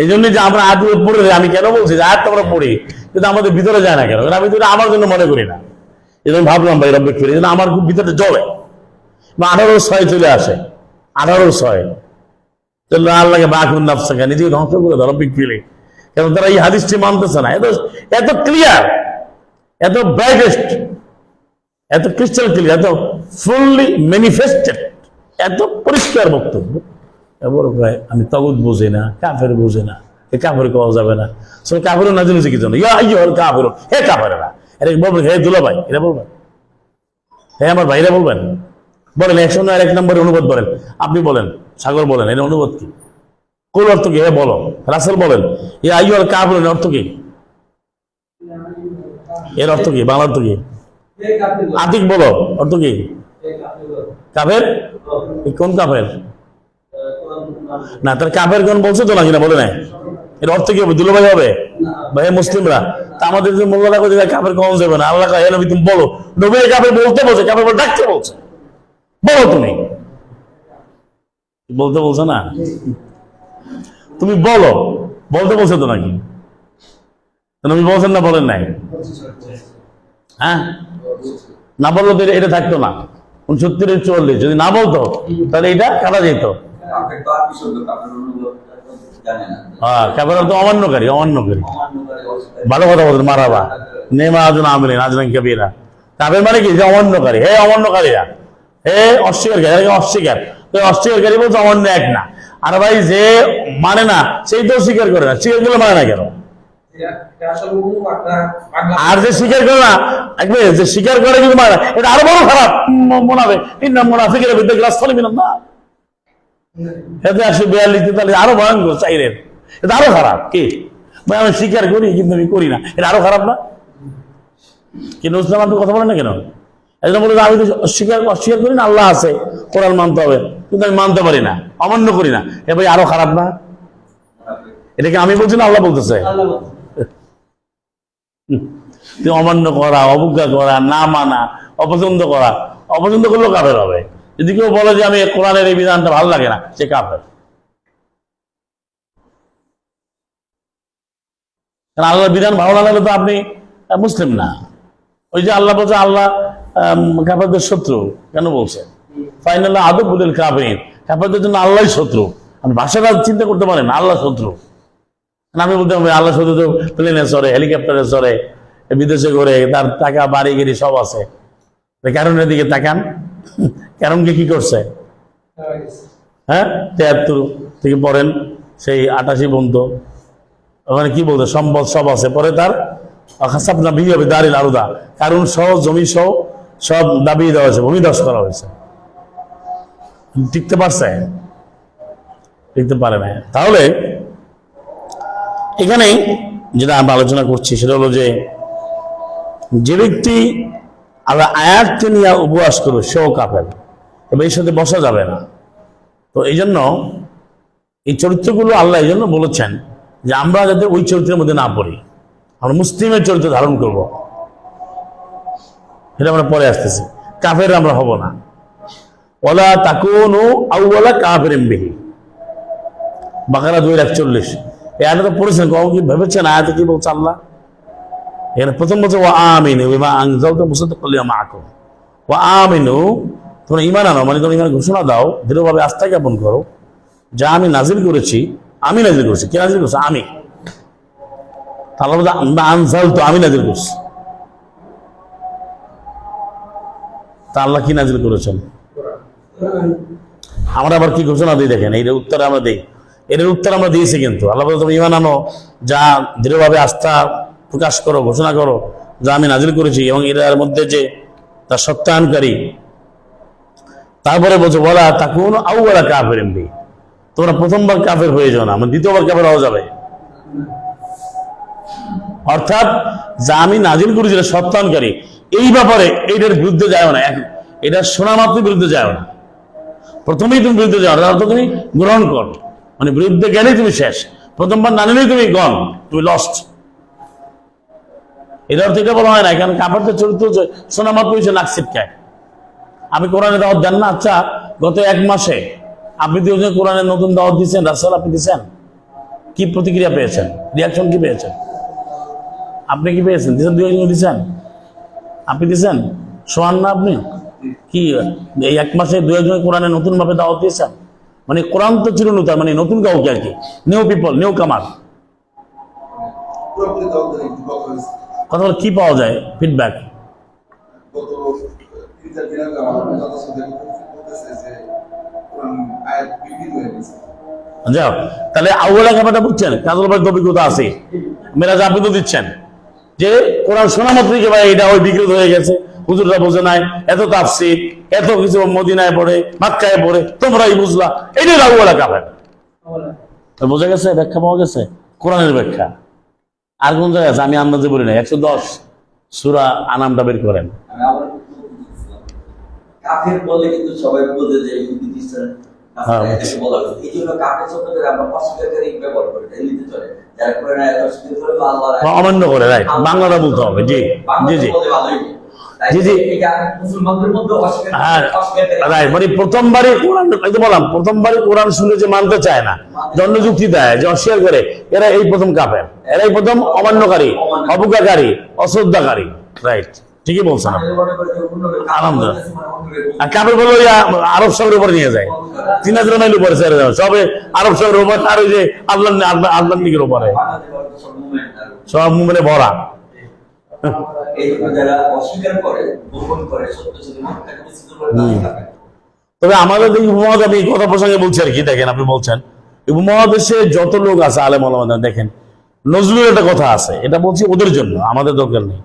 এই জন্য যে আমরা আয়াত পড়ে, আমি কেন বলছি যে আয়াত আমরা পড়ি কিন্তু আমাদের ভিতরে যায় না কেন? আমি তো আমার জন্য মনে করি না। এই জন্য ভাবলাম ভাই রব্বিক ফিরে, আমার খুব ভিতরে জ্বলে। 18-6 চলে আসে, 18-6 আল্লাহকে বাকুন নাফসাকে নিজেকে ধ্বংস করে দাও রব্বিক ফিরে। কারণ তারা এই হাদিসটি মানতেছে না। এত ক্লিয়ার, এত ব্রাইটেস্ট, এত ক্রিস্টাল ক্লিয়ার, এত ফুললি ম্যানিফেস্টেড, এত পরিষ্কার বক্তব্য। এবার আমি তগুত বুঝি না, কাফের বুঝি না, এ কাফের পাওয়া যাবে না। কাফের না জেনেছে কি জন্য? কাফের, হে কাফেরা, এটা বলবেন হে দুলা ভাই, এটা বলবেন হে আমার ভাইরা বলবেন, বলেন 101 নম্বরে অনুবাদ বলেন, আপনি বলেন, সাগর বলেন, এর অনুবাদ কি? কোন অর্থ কি? হে বলো, রাসেল বলেন, এ আইয়ুল কাফের অর্থ কি? এর অর্থ কি? বাংলা অর্থ কি? আতিক বলো, অর্থ কি? কাফের? কোন কাফের? না তার কাফের কোন বলছো তো নাকি না? বলে নাই। এর অর্থ কি হবে? দুলো ভাই হবে ভাই মুসলিমরা? তা আমাদের যে মোল্লা করে কাফের কম যাবে না। আল্লাহ হে নবী তুমি বলো, নবী কাফের বলতে বলছে, কাফের বলে ডাকতে বলছে, বলো তুমি বলতে বলছো না? তুমি বলো, বলতে বলছো তো নাকি? নবী বলছেন না বলেন নাই? হ্যাঁ, না বললো তো এটা থাকতো না। 69-40 যদি না বলতো তাহলে এটা কাটা যেত। হ্যাঁ, কাফের তো অমান্যকারী, অমান্যকারী। ভালো কথা বলছেন, মারাবা নেমা আজুন আমিন আজরান কাবীরা। কাফের মানে কি? যে অমান্যকারী। হে অমান্যকারীরা, হে অস্বীকারী, অস্বীকার তো অস্বীকারী বলছে অমান্য এক না। আর ভাই যে মানে না সেই তো স্বীকার করে না, স্বীকার করলে মানে না কেন? আর যে স্বীকার করে না, যে স্বীকার করে কিন্তু মানে এটা আরো বড় খারাপ। মোনাফে মোনাফিকের বিদ্যা গ্লাস ফলে মিলাম না, এতে 142 তাহলে আরো ভয়ঙ্কর চাইরের, এটা আরো খারাপ। কি ভাই আমি স্বীকার করি কিন্তু আমি করি না, এটা আরো খারাপ না? কিন্তু ইসলাম আপনি কথা বলেন না কেন? একদম বলে আমি তো অস্বীকার করি না, আল্লাহ আছে, কোরআন মানতে হবে, কিন্তু আমি মানতে পারি না, অমান্য করি না, এ ভাই আরো খারাপ না? এটাকে আমি বলছি না আল্লাহ বলতেছে? অমান্য করা, অবজ্ঞা করা, না মানা, অপছন্দ করা, অপছন্দ করলেও কাফের হবে। যদি কেউ বলে যে আমি কোরআনের এই বিধানটা ভালো লাগে না, সে কাফের। কারণ আল্লাহর বিধান ভালো না লাগলে তো আপনি মুসলিম না। ওই যে আল্লাহ বলছে আল্লাহ কাফেরদের শত্রু কেন বলছে? ফাইনাল আদব বলিল কাফিরিন, কাফেরদের জন্য আল্লাহই শত্রু। আপনি ভাষাটা চিন্তা করতে পারেন, আল্লাহ শত্রু। আমি বলতে হবে আল্লাহ শত্রু তো প্লেনে চড়ে, হেলিকপ্টারে চড়ে, বিদেশে করে, তার টাকা বাড়ি গাড়ি সব আছে। কারণের দিকে তাকান, কারণকে কি করছে? হ্যাঁ, 73 থেকে পড়েন সেই 88 পর্যন্ত ওখানে কি বলতো সম্পদ সব আছে। পরে তার খাসাবনা বিহি হবে দারিল আরুদা, কারণ সহ জমি সহ সব দাবি দেওয়া হয়েছে, ভূমিধস করা হয়েছে। টিকতে পারছে? টিকতে পারে না। তাহলে এখানে যেটা আমরা আলোচনা করছি সেটা হলো যে ব্যক্তি আল্লাহ আয়াতকে নিয়ে উপবাস করবে সেও কাফের, তবে এর সাথে বসা যাবে না। তো এই জন্য এই চরিত্রগুলো আল্লাহ এই জন্য বলেছেন যে আমরা যাতে ওই চরিত্রের মধ্যে না পড়ি, আমরা মুসলিমের চরিত্র ধারণ করব, এটা আমরা পরে আসতেছি। কাফের আমরা হব না। ওয়ালা তাকুনু আউওয়ালা কাফিরিন বিহি, বাকারা 241। এই আয়াতটা পড়েছেন, কখন কি ভেবেছেন আয়াতে কি বলছে আল্লাহ? এখানে প্রথম বলছে ওয়া আমিনু বিমা আনজালতু মুসাদ্দিকাল লিমা মাআকুম। ওয়া আমিনু, তোমরা ঈমান আনো, মানে তোমরা ঈমান ঘোষণা দাও, দৃঢ়ভাবে আস্থা জ্ঞাপন করো যা আমি নাজিল করেছি। আমি নাজিল করেছি। কে নাজিল করছে? আমি। আল্লাহ বলছে আনজালতু, আমি নাজিল করছি। তা আল্লাহ কি নাজিল করেছেন? আমরা আবার কি ঘোষণা দিই দেখেন, এই উত্তর আমরা দিই, এর উত্তর আমরা দিয়েছি। কিন্তু আল্লাহ বলছে তুমি ঈমান আনো, যা দৃঢ়ভাবে আস্থা প্রকাশ করো, ঘোষণা করো যা আমি নাজিল করেছি, এবং এর মধ্যে যে তার সত্যায়নকারী। তারপরে বলছে ওয়ালা তাকুনু আউওয়ালা কাফিরিন বিহি, তোমরা প্রথমবার কাফের হয়ে যাও না, মানে দ্বিতীয়বার কাফের হওয়া যাবে। অর্থাৎ যা আমি নাজিল করেছি সত্যায়নকারী, এই ব্যাপারে এইটার বিরুদ্ধে যাও না, এটা শোনা মাত্র বিরুদ্ধে যাও না। প্রথমেই তুমি বিরুদ্ধে যাও না, তুমি গ্রহণ কর, মানে বিরুদ্ধে গেলেই তুমি শেষ। প্রথমবার না নিলেই তুমি গন, তুমি লস্ট। এটা অর্থ এটা বলা হয় না। এখানে কাফেরদের চরিত্র শোনা মাত্র হয়েছে নাক ছিটকায়। আপনি কোরআনের দাওয়াত দেন না, আচ্ছা গত 1 মাসে আপনি 2 জন কোরআনের নতুন দাওয়াত দিচ্ছেন, রাসূল আপনি দিচ্ছেন, কি প্রতিক্রিয়া পেয়েছেন? রিয়াকশন কি পেয়েছেন? আপনি কি পেয়েছেন? দিচ্ছেন? 2 জন দিচ্ছেন? আপনি দিচ্ছেন? শোয়ান না আপনি? কি এই 1 মাসে 2 জন কোরআনের নতুন ভাবে দাওয়াত দিয়েছেন? মানে কোরআন তো চিরনূতন, মানে নতুন কাউকে আর কি, নিউ পিপল, নিউ কামার। কথা বলে কি পাওয়া যায় ফিডব্যাক? যাও তাহলে আউয়ালা ব্যাপারটা বুঝছেন, কাজল ভাই অভিজ্ঞতা আছে, মেরাজ আপনি তো দিচ্ছেন যে কোরআন শোনা মাত্রই যে ভাই এটা ওই বিকৃত হয়ে গেছে, হুজুররা বোঝে নাই, এত তাফসীর এত কিছু মদিনায় পড়ে মক্কায় পড়ে তোমরাই বুঝলা, এটাই আউয়ালা কাফের। বোঝা গেছে? ব্যাখ্যা পাওয়া গেছে, কোরআনের ব্যাখ্যা। আর কোন জায়গায় আছে? আমি আন্দাজে বলি না, 110 সূরা আনামটা বের করেন। কাফের বলে কিন্তু সবাই বলে যে ইহুদি খ্রিস্টান এটাকে বলা হয়। এই জন্য কাফের শব্দটা আমরা অস্বীকারী ব্যবহার করি, এমনিতে চলে। যারা কোরআন আয়াত অস্বীকার করে বা আল্লাহর অমান্য করে, রাইট, বাংলাটা বলতে হবে। জি জি জি জি জি, এটা মুসলমানদের মধ্যে অস্বীকার রাইট। মানে প্রথমবারই কোরআন, এই তো বললাম প্রথমবারই কোরআন শুনে যে মানতে চায় না, জন্য যুক্তি দেয়, যে অস্বীকার করে, এরা এই প্রথম কাফের, এরাই প্রথম অমান্যকারী, অবজ্ঞাকারী, অশ্রদ্ধাকারী। রাইট, ঠিকই বলছেন আলহামদুলিল্লাহ। আর কাফের বলে আরব সাগরের উপরে নিয়ে যায়, 3000 মাইল উপরে ছেড়ে দেওয়া, সবে আরব সাগরের উপর, আর ওই যে আল্লাহ দিকের উপরে সব মুমিনে ভরা। তবে আমাদের এই উপমহাদেশ, আমি কথা প্রসঙ্গে বলছি আর কি, দেখেন আপনি বলছেন উপমহাদেশে যত লোক আছে আলেম ওলামা, দেখেন নজরুলের একটা কথা আছে, এটা বলছি ওদের জন্য, আমাদের দরকার নেই।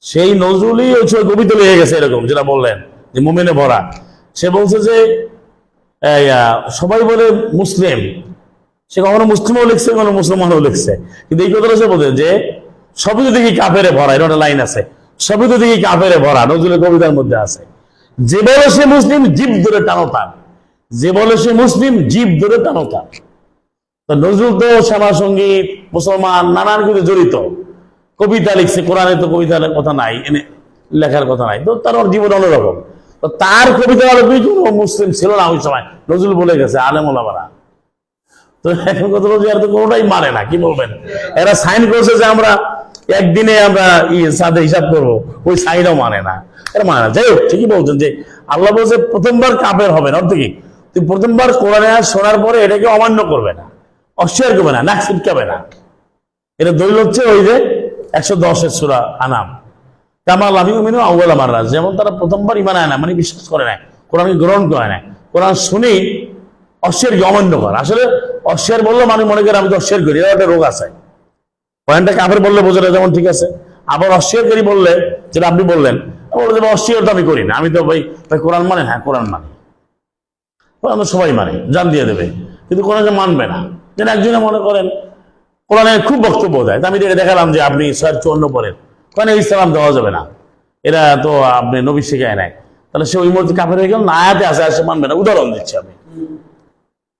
সেই নজরুলই কবিতা লিখে গেছে এরকম, যেটা বললেন যে মুমিনে ভরা। সে বলছে যে সবাই বলে মুসলিম, সে কখনো মুসলিমও লিখছে, কখনো মুসলমানও লিখছে, কিন্তু এই কথাটা সে বলছে যে সবই তো দেখি কাফেরে ভরা, এটা একটা লাইন আছে, সবই তো দেখি কাফেরে ভরা, নজরুলের কবিতার মধ্যে আছে। যে বলে সে মুসলিম জীব ধরে টানো তার, যে বলে সে মুসলিম জীব ধরে টানো তার। তো নজরুল তো শ্যামা সঙ্গীত, মুসলমান নানান কিছু জড়িত, কবিতা লিখছে, কোরআনে তো কবিতার কথা নাই, এনে লেখার কথা নাই, তো তার জীবন অন্যরকম। তো তার কবিতা কোনো মুসলিম ছিল না ওই সময়, নজরুল বলে গেছে আলেম ওলামারা। তো এখন কথা বলছি, আর তো কোনোটাই মানে না, কি বলবেন? এরা সাইন করছে যে আমরা একদিনে আমরা সাথে হিসাব করবো, ওই সাইনও মানে না, এরা মানে না। যাই হোক, ঠিকই বলছেন যে আল্লাহ বলছে প্রথমবার কাফের হবে না, অর্থ কি? তুই প্রথমবার কোরআনে শোনার পরে এটাকে অমান্য করবে না, অস্বীকার করবে না, নাক ছিটকাবে না। এটা দলিল হচ্ছে ওই যে 110 সূরা আনাম, কামা লাম ইউমিনু আউয়ালা মাররা, যেমন তারা প্রথমবার ঈমান আনে না, মানে বিশ্বাস করে না, কোরআনকে গ্রহণ করে না, কোরআন শুনেই অস্বীকার অমান্য করে। আসলে অস্বীকার বললে মানে মনে করে আমি তো অস্বীকার করি, এটা একটা রোগ আছে। কোরআনটা কাফের বললে বোঝা যায়, যেমন ঠিক আছে। আবার অস্বীকারী বললে, যেটা আপনি বললেন, বলে যে অস্বীকার তো আমি করি না, আমি তো ভাই কোরআন মানে, হ্যাঁ কোরআন মানে, কোরআন তো সবাই মানে, জান দিয়ে দেবে, কিন্তু কোরআনকে মানবে না। যেন একজনে মনে করেন কোরআনে খুব বক্তব্য দেয়, আমি দেখালাম যে আপনি 54 পড়েন, কোরআনে ইসলাম দেওয়া যাবে না, এরা তো আপনি নবী শিখায় নাই, তাহলে সে ওই মুহূর্তে কাফের হয়ে গেল না, আয়াতে আছে আর সে মানবে না। উদাহরণ দিচ্ছি আমি,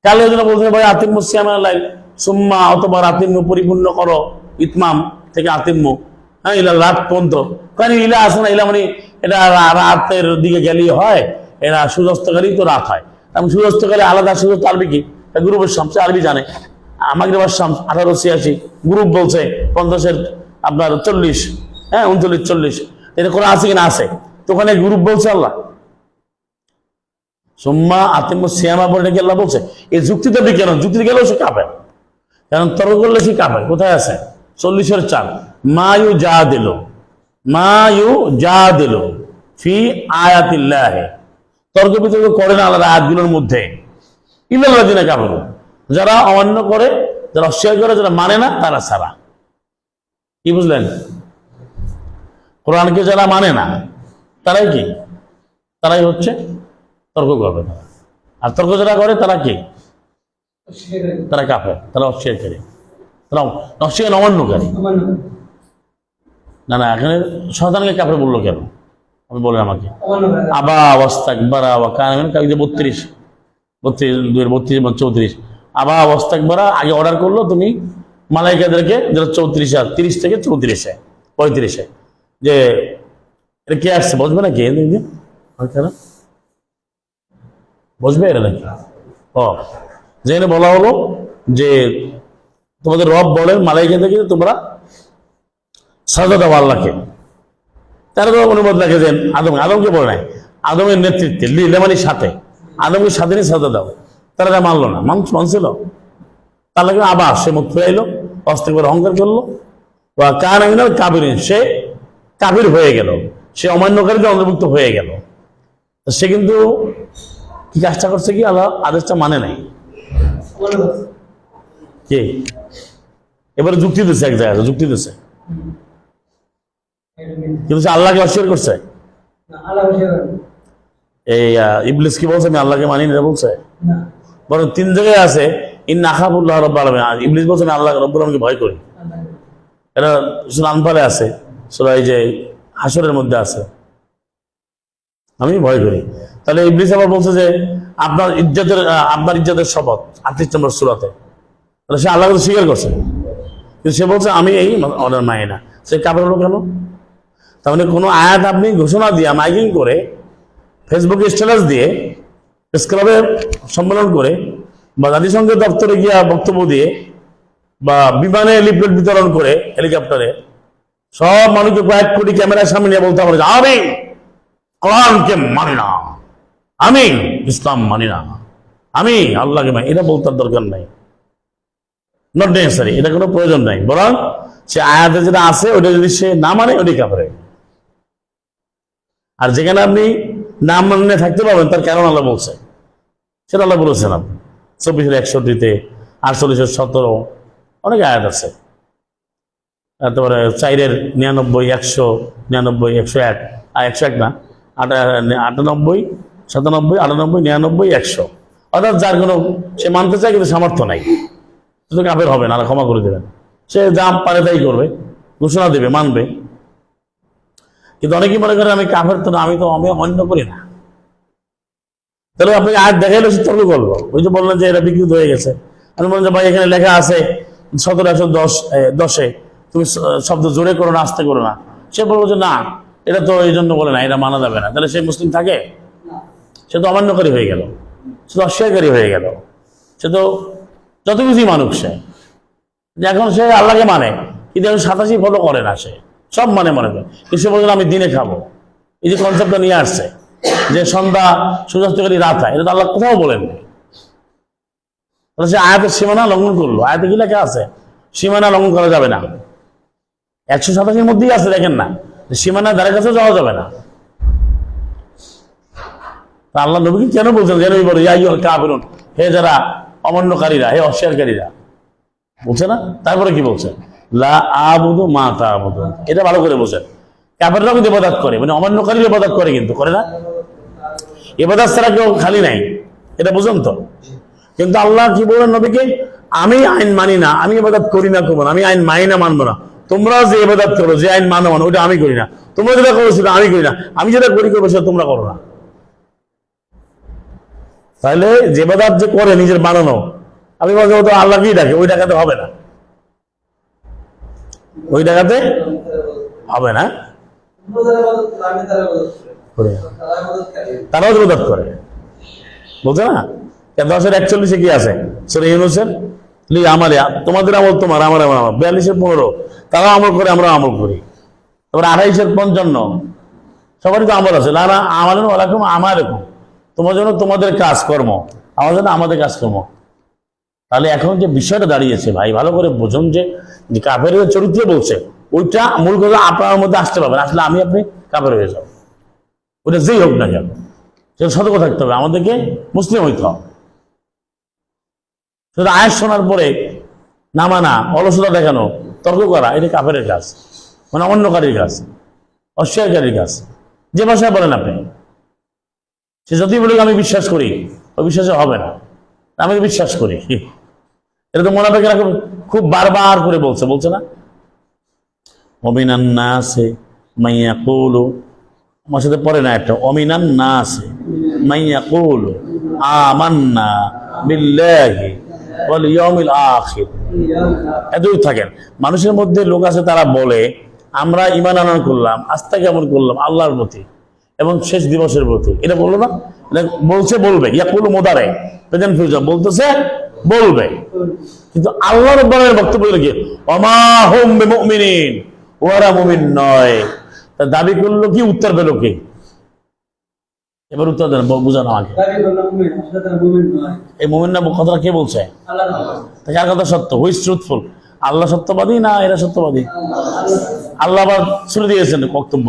কালে ওই জন্য বলতে ভাই আতিম্মু সিয়ামা সুম্মা, অথবা আতিম্মু পরিপূর্ণ করো, ইতমাম থেকে আতিম্মু, হ্যাঁ ইলা রাত পর্যন্ত, কারণ ইলা আছে না, ইলা মানে এটা রাতের দিকে গেলেই হয়, এরা সূর্যাস্তকালেই তো রাত হয়, এবং সূর্যাস্তকালে আলাদা সূর্য আরবি কি গ্রুপের শামস, আরবি জানে, আমাদের শামস 1886, গ্রুপ বলছে 50-এর আপনার 40, হ্যাঁ 39 40, এটা করে আছে কিনা আছে, তো ওখানে গ্রুপ বলছে আল্লাহ সুম্মা আতিম্মু সিয়ামা বলে কি আল্লাহ বলছে? এই যুক্তিতে কেন, যুক্তিতে গেলেও সে কাফের, কারণ তর্ক করলে সে কাফের। কোথায় আছে? 40-4, মায়ু যা দিল ফি আয়াতিল্লাহ, তর্ক বিতর্ক করে না আল্লাহর আয়াতগুলোর মধ্যে, ইল্লাল্লাযিনা কাফারু, যারা অমান্য করে, যারা অস্বীকার করে, যারা মানে না, তারা ছাড়া। কি বুঝলেন? কোরআনকে যারা মানে না তারাই কি? তারাই হচ্ছে তর্ক করবে না। আর তর্ক যারা করে তারা কি? তারা কাফের, তারা অস্বীকারী, তারা অস্বীকার অমান্যকারী। না না, এখানে শয়তানকে কাফের বললো কেন? আমি বলেন আমাকে। আবা ওয়াস্তাকবারা ওয়া কানা মিনাল কাফিরিন, 32 34 আবা ওয়াস্তাকবারা, আগে অর্ডার করলো তুমি মালাইকাদেরকে, যেটা 34 30 থেকে 34 35, যে এটা কে আসছে বুঝবে না, কে বুঝবে এটা নাকি? ও যেখানে বলা হলো যে তোমাদের রব বলেন মালাইকা থেকে তোমরা সাজদা দাও আল্লাহকে, তারা তো অনুমতি রাখে দেন আদমকে বলে নাই, আদমের নেতৃত্বে লেমানির সাথে, আদমের সাথে নিয়ে সাজদা দাও, তারা এটা মানলো না, মানছিল, তার লাগে আবার সে মুখ ফিরে এলো, অস্ত্র করে অহংকার করলো, বা কান আমিনাল কাবিরিন, সে কাবির হয়ে গেল, সে অমান্যকারীদের অন্তর্ভুক্ত হয়ে গেল। সে কিন্তু কি কাজটা করছে, কি আল্লাহ আদেশটা মানে নাই, কে এবারে যুক্তি দিচ্ছে, এক জায়গায় যুক্তি দিচ্ছে, কিন্তু সে আল্লাহকে অস্বীকার করছে। এই ইবলিস কি বলছে, আমি আল্লাহকে মানি না বলছে, বরং 3 জায়গায় আছে ইন্না আখাফুল্লাহ রাব্বুল আলামিন, ইবলিস বলছে আমি আল্লাহ রাব্বুল আলামিনকে ভয় করি। এটা সূরা আনফালে আছে, সূরা এই যে হাসরের মধ্যে আছে, আমি ভয় করি। তাহলে ইবলিস আবার বলছে যে আপনার ইজ্জতের শপথ 38 নম্বর সূরাতে, তাহলে সে আল্লাহকে স্বীকার করছে, কিন্তু সে বলছে আমি এই অর্ডার মানি না, সে কাফের হলো কেন? তার মানে কোনো আয়াত আপনি ঘোষণা দিয়ে, মাইকিং করে, ফেসবুকে স্ট্যাটাস দিয়ে, প্রেস ক্লাবে সম্মেলন করে, বা জাতিসংঘের দপ্তরে গিয়া বক্তব্য দিয়ে, বা বিমানে লিফলেট বিতরণ করে, হেলিকপ্টারে সব মানুষকে কয়েক কোটি ক্যামেরার সামনে নিয়ে বলতে হবে আমি কোরআনকে মানি না, আমি ইসলাম মানি না, আমি আল্লাহকে মানি, এটা বলতে দরকার নাই, নট নেসেসারি, এটা কোনো প্রয়োজন নাই। বরং সে আয়াতে যেটা আছে ওটা যদি সে না মানে ওটাই কাফের। আর যেখানে আপনি নাম মানে থাকতে পারবেন, তার কারণ আল্লাহ বলছে, সেটা আল্লাহ বলেছেন। আপনি 24-61, 48-17 অনেক আয়াত আছে, তারপরে 4-99, 100, 99, 101, 101 না, 98, 97, 98, 99, 100, অর্থাৎ যার কোনো সে মানতে চায় কিন্তু সামর্থ্য নাই, শুধু কাফের হবে না, ক্ষমা করে দেবেন, সে যা পারে তাই করবে, ঘোষণা দেবে, মানবে। কিন্তু অনেকেই মনে করেন আমি কাফের তো না, আমি অমান্য করি না। তাহলে আপনি আয়াত দেখাইলে সে তর্ক করলো, ওই যে বললেন যে এটা বিকৃত হয়ে গেছে, আমি বললাম যে ভাই এখানে লেখা আছে 1710 তুমি শব্দ জোরে করো না, আস্তে করো না, সে বলবো যে না এটা তো এই জন্য বলে না, এটা মানা যাবে না, তাহলে সে মুসলিম থাকে? সে তো অমান্যকারী হয়ে গেল, সে তো অস্বীকারী হয়ে গেল, সে তো যত কিছুই মানুষ। সে এখন সে আল্লাহকে মানে, কিন্তু এখন 87 ফলো করে না, সে সব মানে মনে করে, কিন্তু সে বলছেন আমি দিনে খাবো। এই যে কনসেপ্টটা নিয়ে আসছে যে সন্ধ্যা সূর্যাস্তকারী রাত হয়, এটা তো আল্লাহ কোথাও বলেন না। তাহলে সে আয়াতের সীমানা লঙ্ঘন করলো। আয়াতে কি লেখা আছে? সীমানা লঙ্ঘন করা যাবে না। 187 মধ্যেই আছে, দেখেন না, সীমানার ধারে কাছে যাওয়া যাবে না। আল্লাহ নবীকে কেন বলছেন, যেন বলে কাফিরুন, হে যারা অমান্যকারীরা, হে অস্বীকারীরা, বলছে না? তারপরে কি বলছে, লা আবুদু মা তা'বুদুন, এটা ভালো করে বোঝেন। কাফেররাও কিন্তু ইবাদত করে, মানে অমান্যকারীরা ইবাদত করে, কিন্তু করে না? ইবাদত ছাড়া কেউ খালি নাই, এটা বুঝুন তো। কিন্তু আল্লাহ কি বলেন নবীকে, আমি আইন মানি না, আমি ইবাদত করি না, তোমার আমি আইন মানি না, মানবো না। তোমরা যে ইবাদত করো, যে আইন মানো ওটা আমি করি না, তোমরা যেটা করো সেটা আমি করি না, আমি যেটা করি করবো সেটা তোমরা করো না। তাহলে যে ইবাদত যে করে নিজের বানানো, আমি বলছি তো আল্লাহকেই ডাকে, ওই ডাকাতে হবে না, ওই ডাকাতে হবে না। তারাও ইবাদত করে, বলছে না? 10:41 কি আছে সূরা ইউনূসের, লি আমালে, তোমাদের আমল তোমার, আমার আমল আমার। 42-15 তারা আমল করে, আমরা আমল করি। তারপরে 28-55 সবারই তো আমল আছে, লানা আমালেন ওয়ালাকুম আমালুকুম, তোমার জন্য তোমাদের কাজকর্ম, আমার জন্য আমাদের কাজকর্ম। তাহলে এখন যে বিষয়টা দাঁড়িয়েছে ভাই, ভালো করে বুঝুন যে কাফের চরিত্র বলছে, ওইটা মূল কথা আপনার মধ্যে আসতে পারবেন, আসলে আমি আপনি কাফের হয়ে যাব, ওইটা যেই হোক না কেন, সেটা সতর্ক থাকতে হবে, আমাদেরকে মুসলিম হইতে হবে। সেটা আয়াত শোনার পরে না মানা, অলসতা দেখানো, তর্ক করা, এটা কাফের কাজ, মানে অমান্যকারীর কাজ, অস্বীকারীর কাজ, যে ভাষায় বলেন আপনি। সে যদি বলে আমি বিশ্বাস করি, ওই বিশ্বাসে হবে না, আমি বিশ্বাস করি, এটা তো মুনাফিকরা খুব বারবার করে বলছে না? অমিনান নাসে মাইয়াকুলু, আমার সাথে পড়ে না একটা, অমিনান নাসে মাইয়াকুলু আমান্না বিল্লাহি ওয়াল ইয়াউমিল আখির, এতই থাকেন। মানুষের মধ্যে লোক আছে তারা বলে আমরা ঈমান আনয়ন করলাম, আস্থা জ্ঞাপন করলাম আল্লাহর প্রতি এবং শেষ দিবসের প্রতি। এটা বললো না? বলছে, বলবে, ইয়াকুলু মুদারে প্রেজেন্ট ফিউচার, বলতেছে বলবে। কিন্তু আল্লাহ রাব্বুল আলামিনের বক্তব্য কি, ওমা হুম বিমুমিনিন, ওরা মুমিন নয়। তা দাবি করলো কি, উত্তর পেল কি? এবার উত্তর দেন, বুঝানো আগে। এই মুমিন না কথাটা কে বলছে? কার কথা সত্য? Who's truthful? আল্লাহ সত্যবাদী না এরা সত্যবাদী? আল্লাহ আবার শুরু দিয়েছেন বক্তব্য,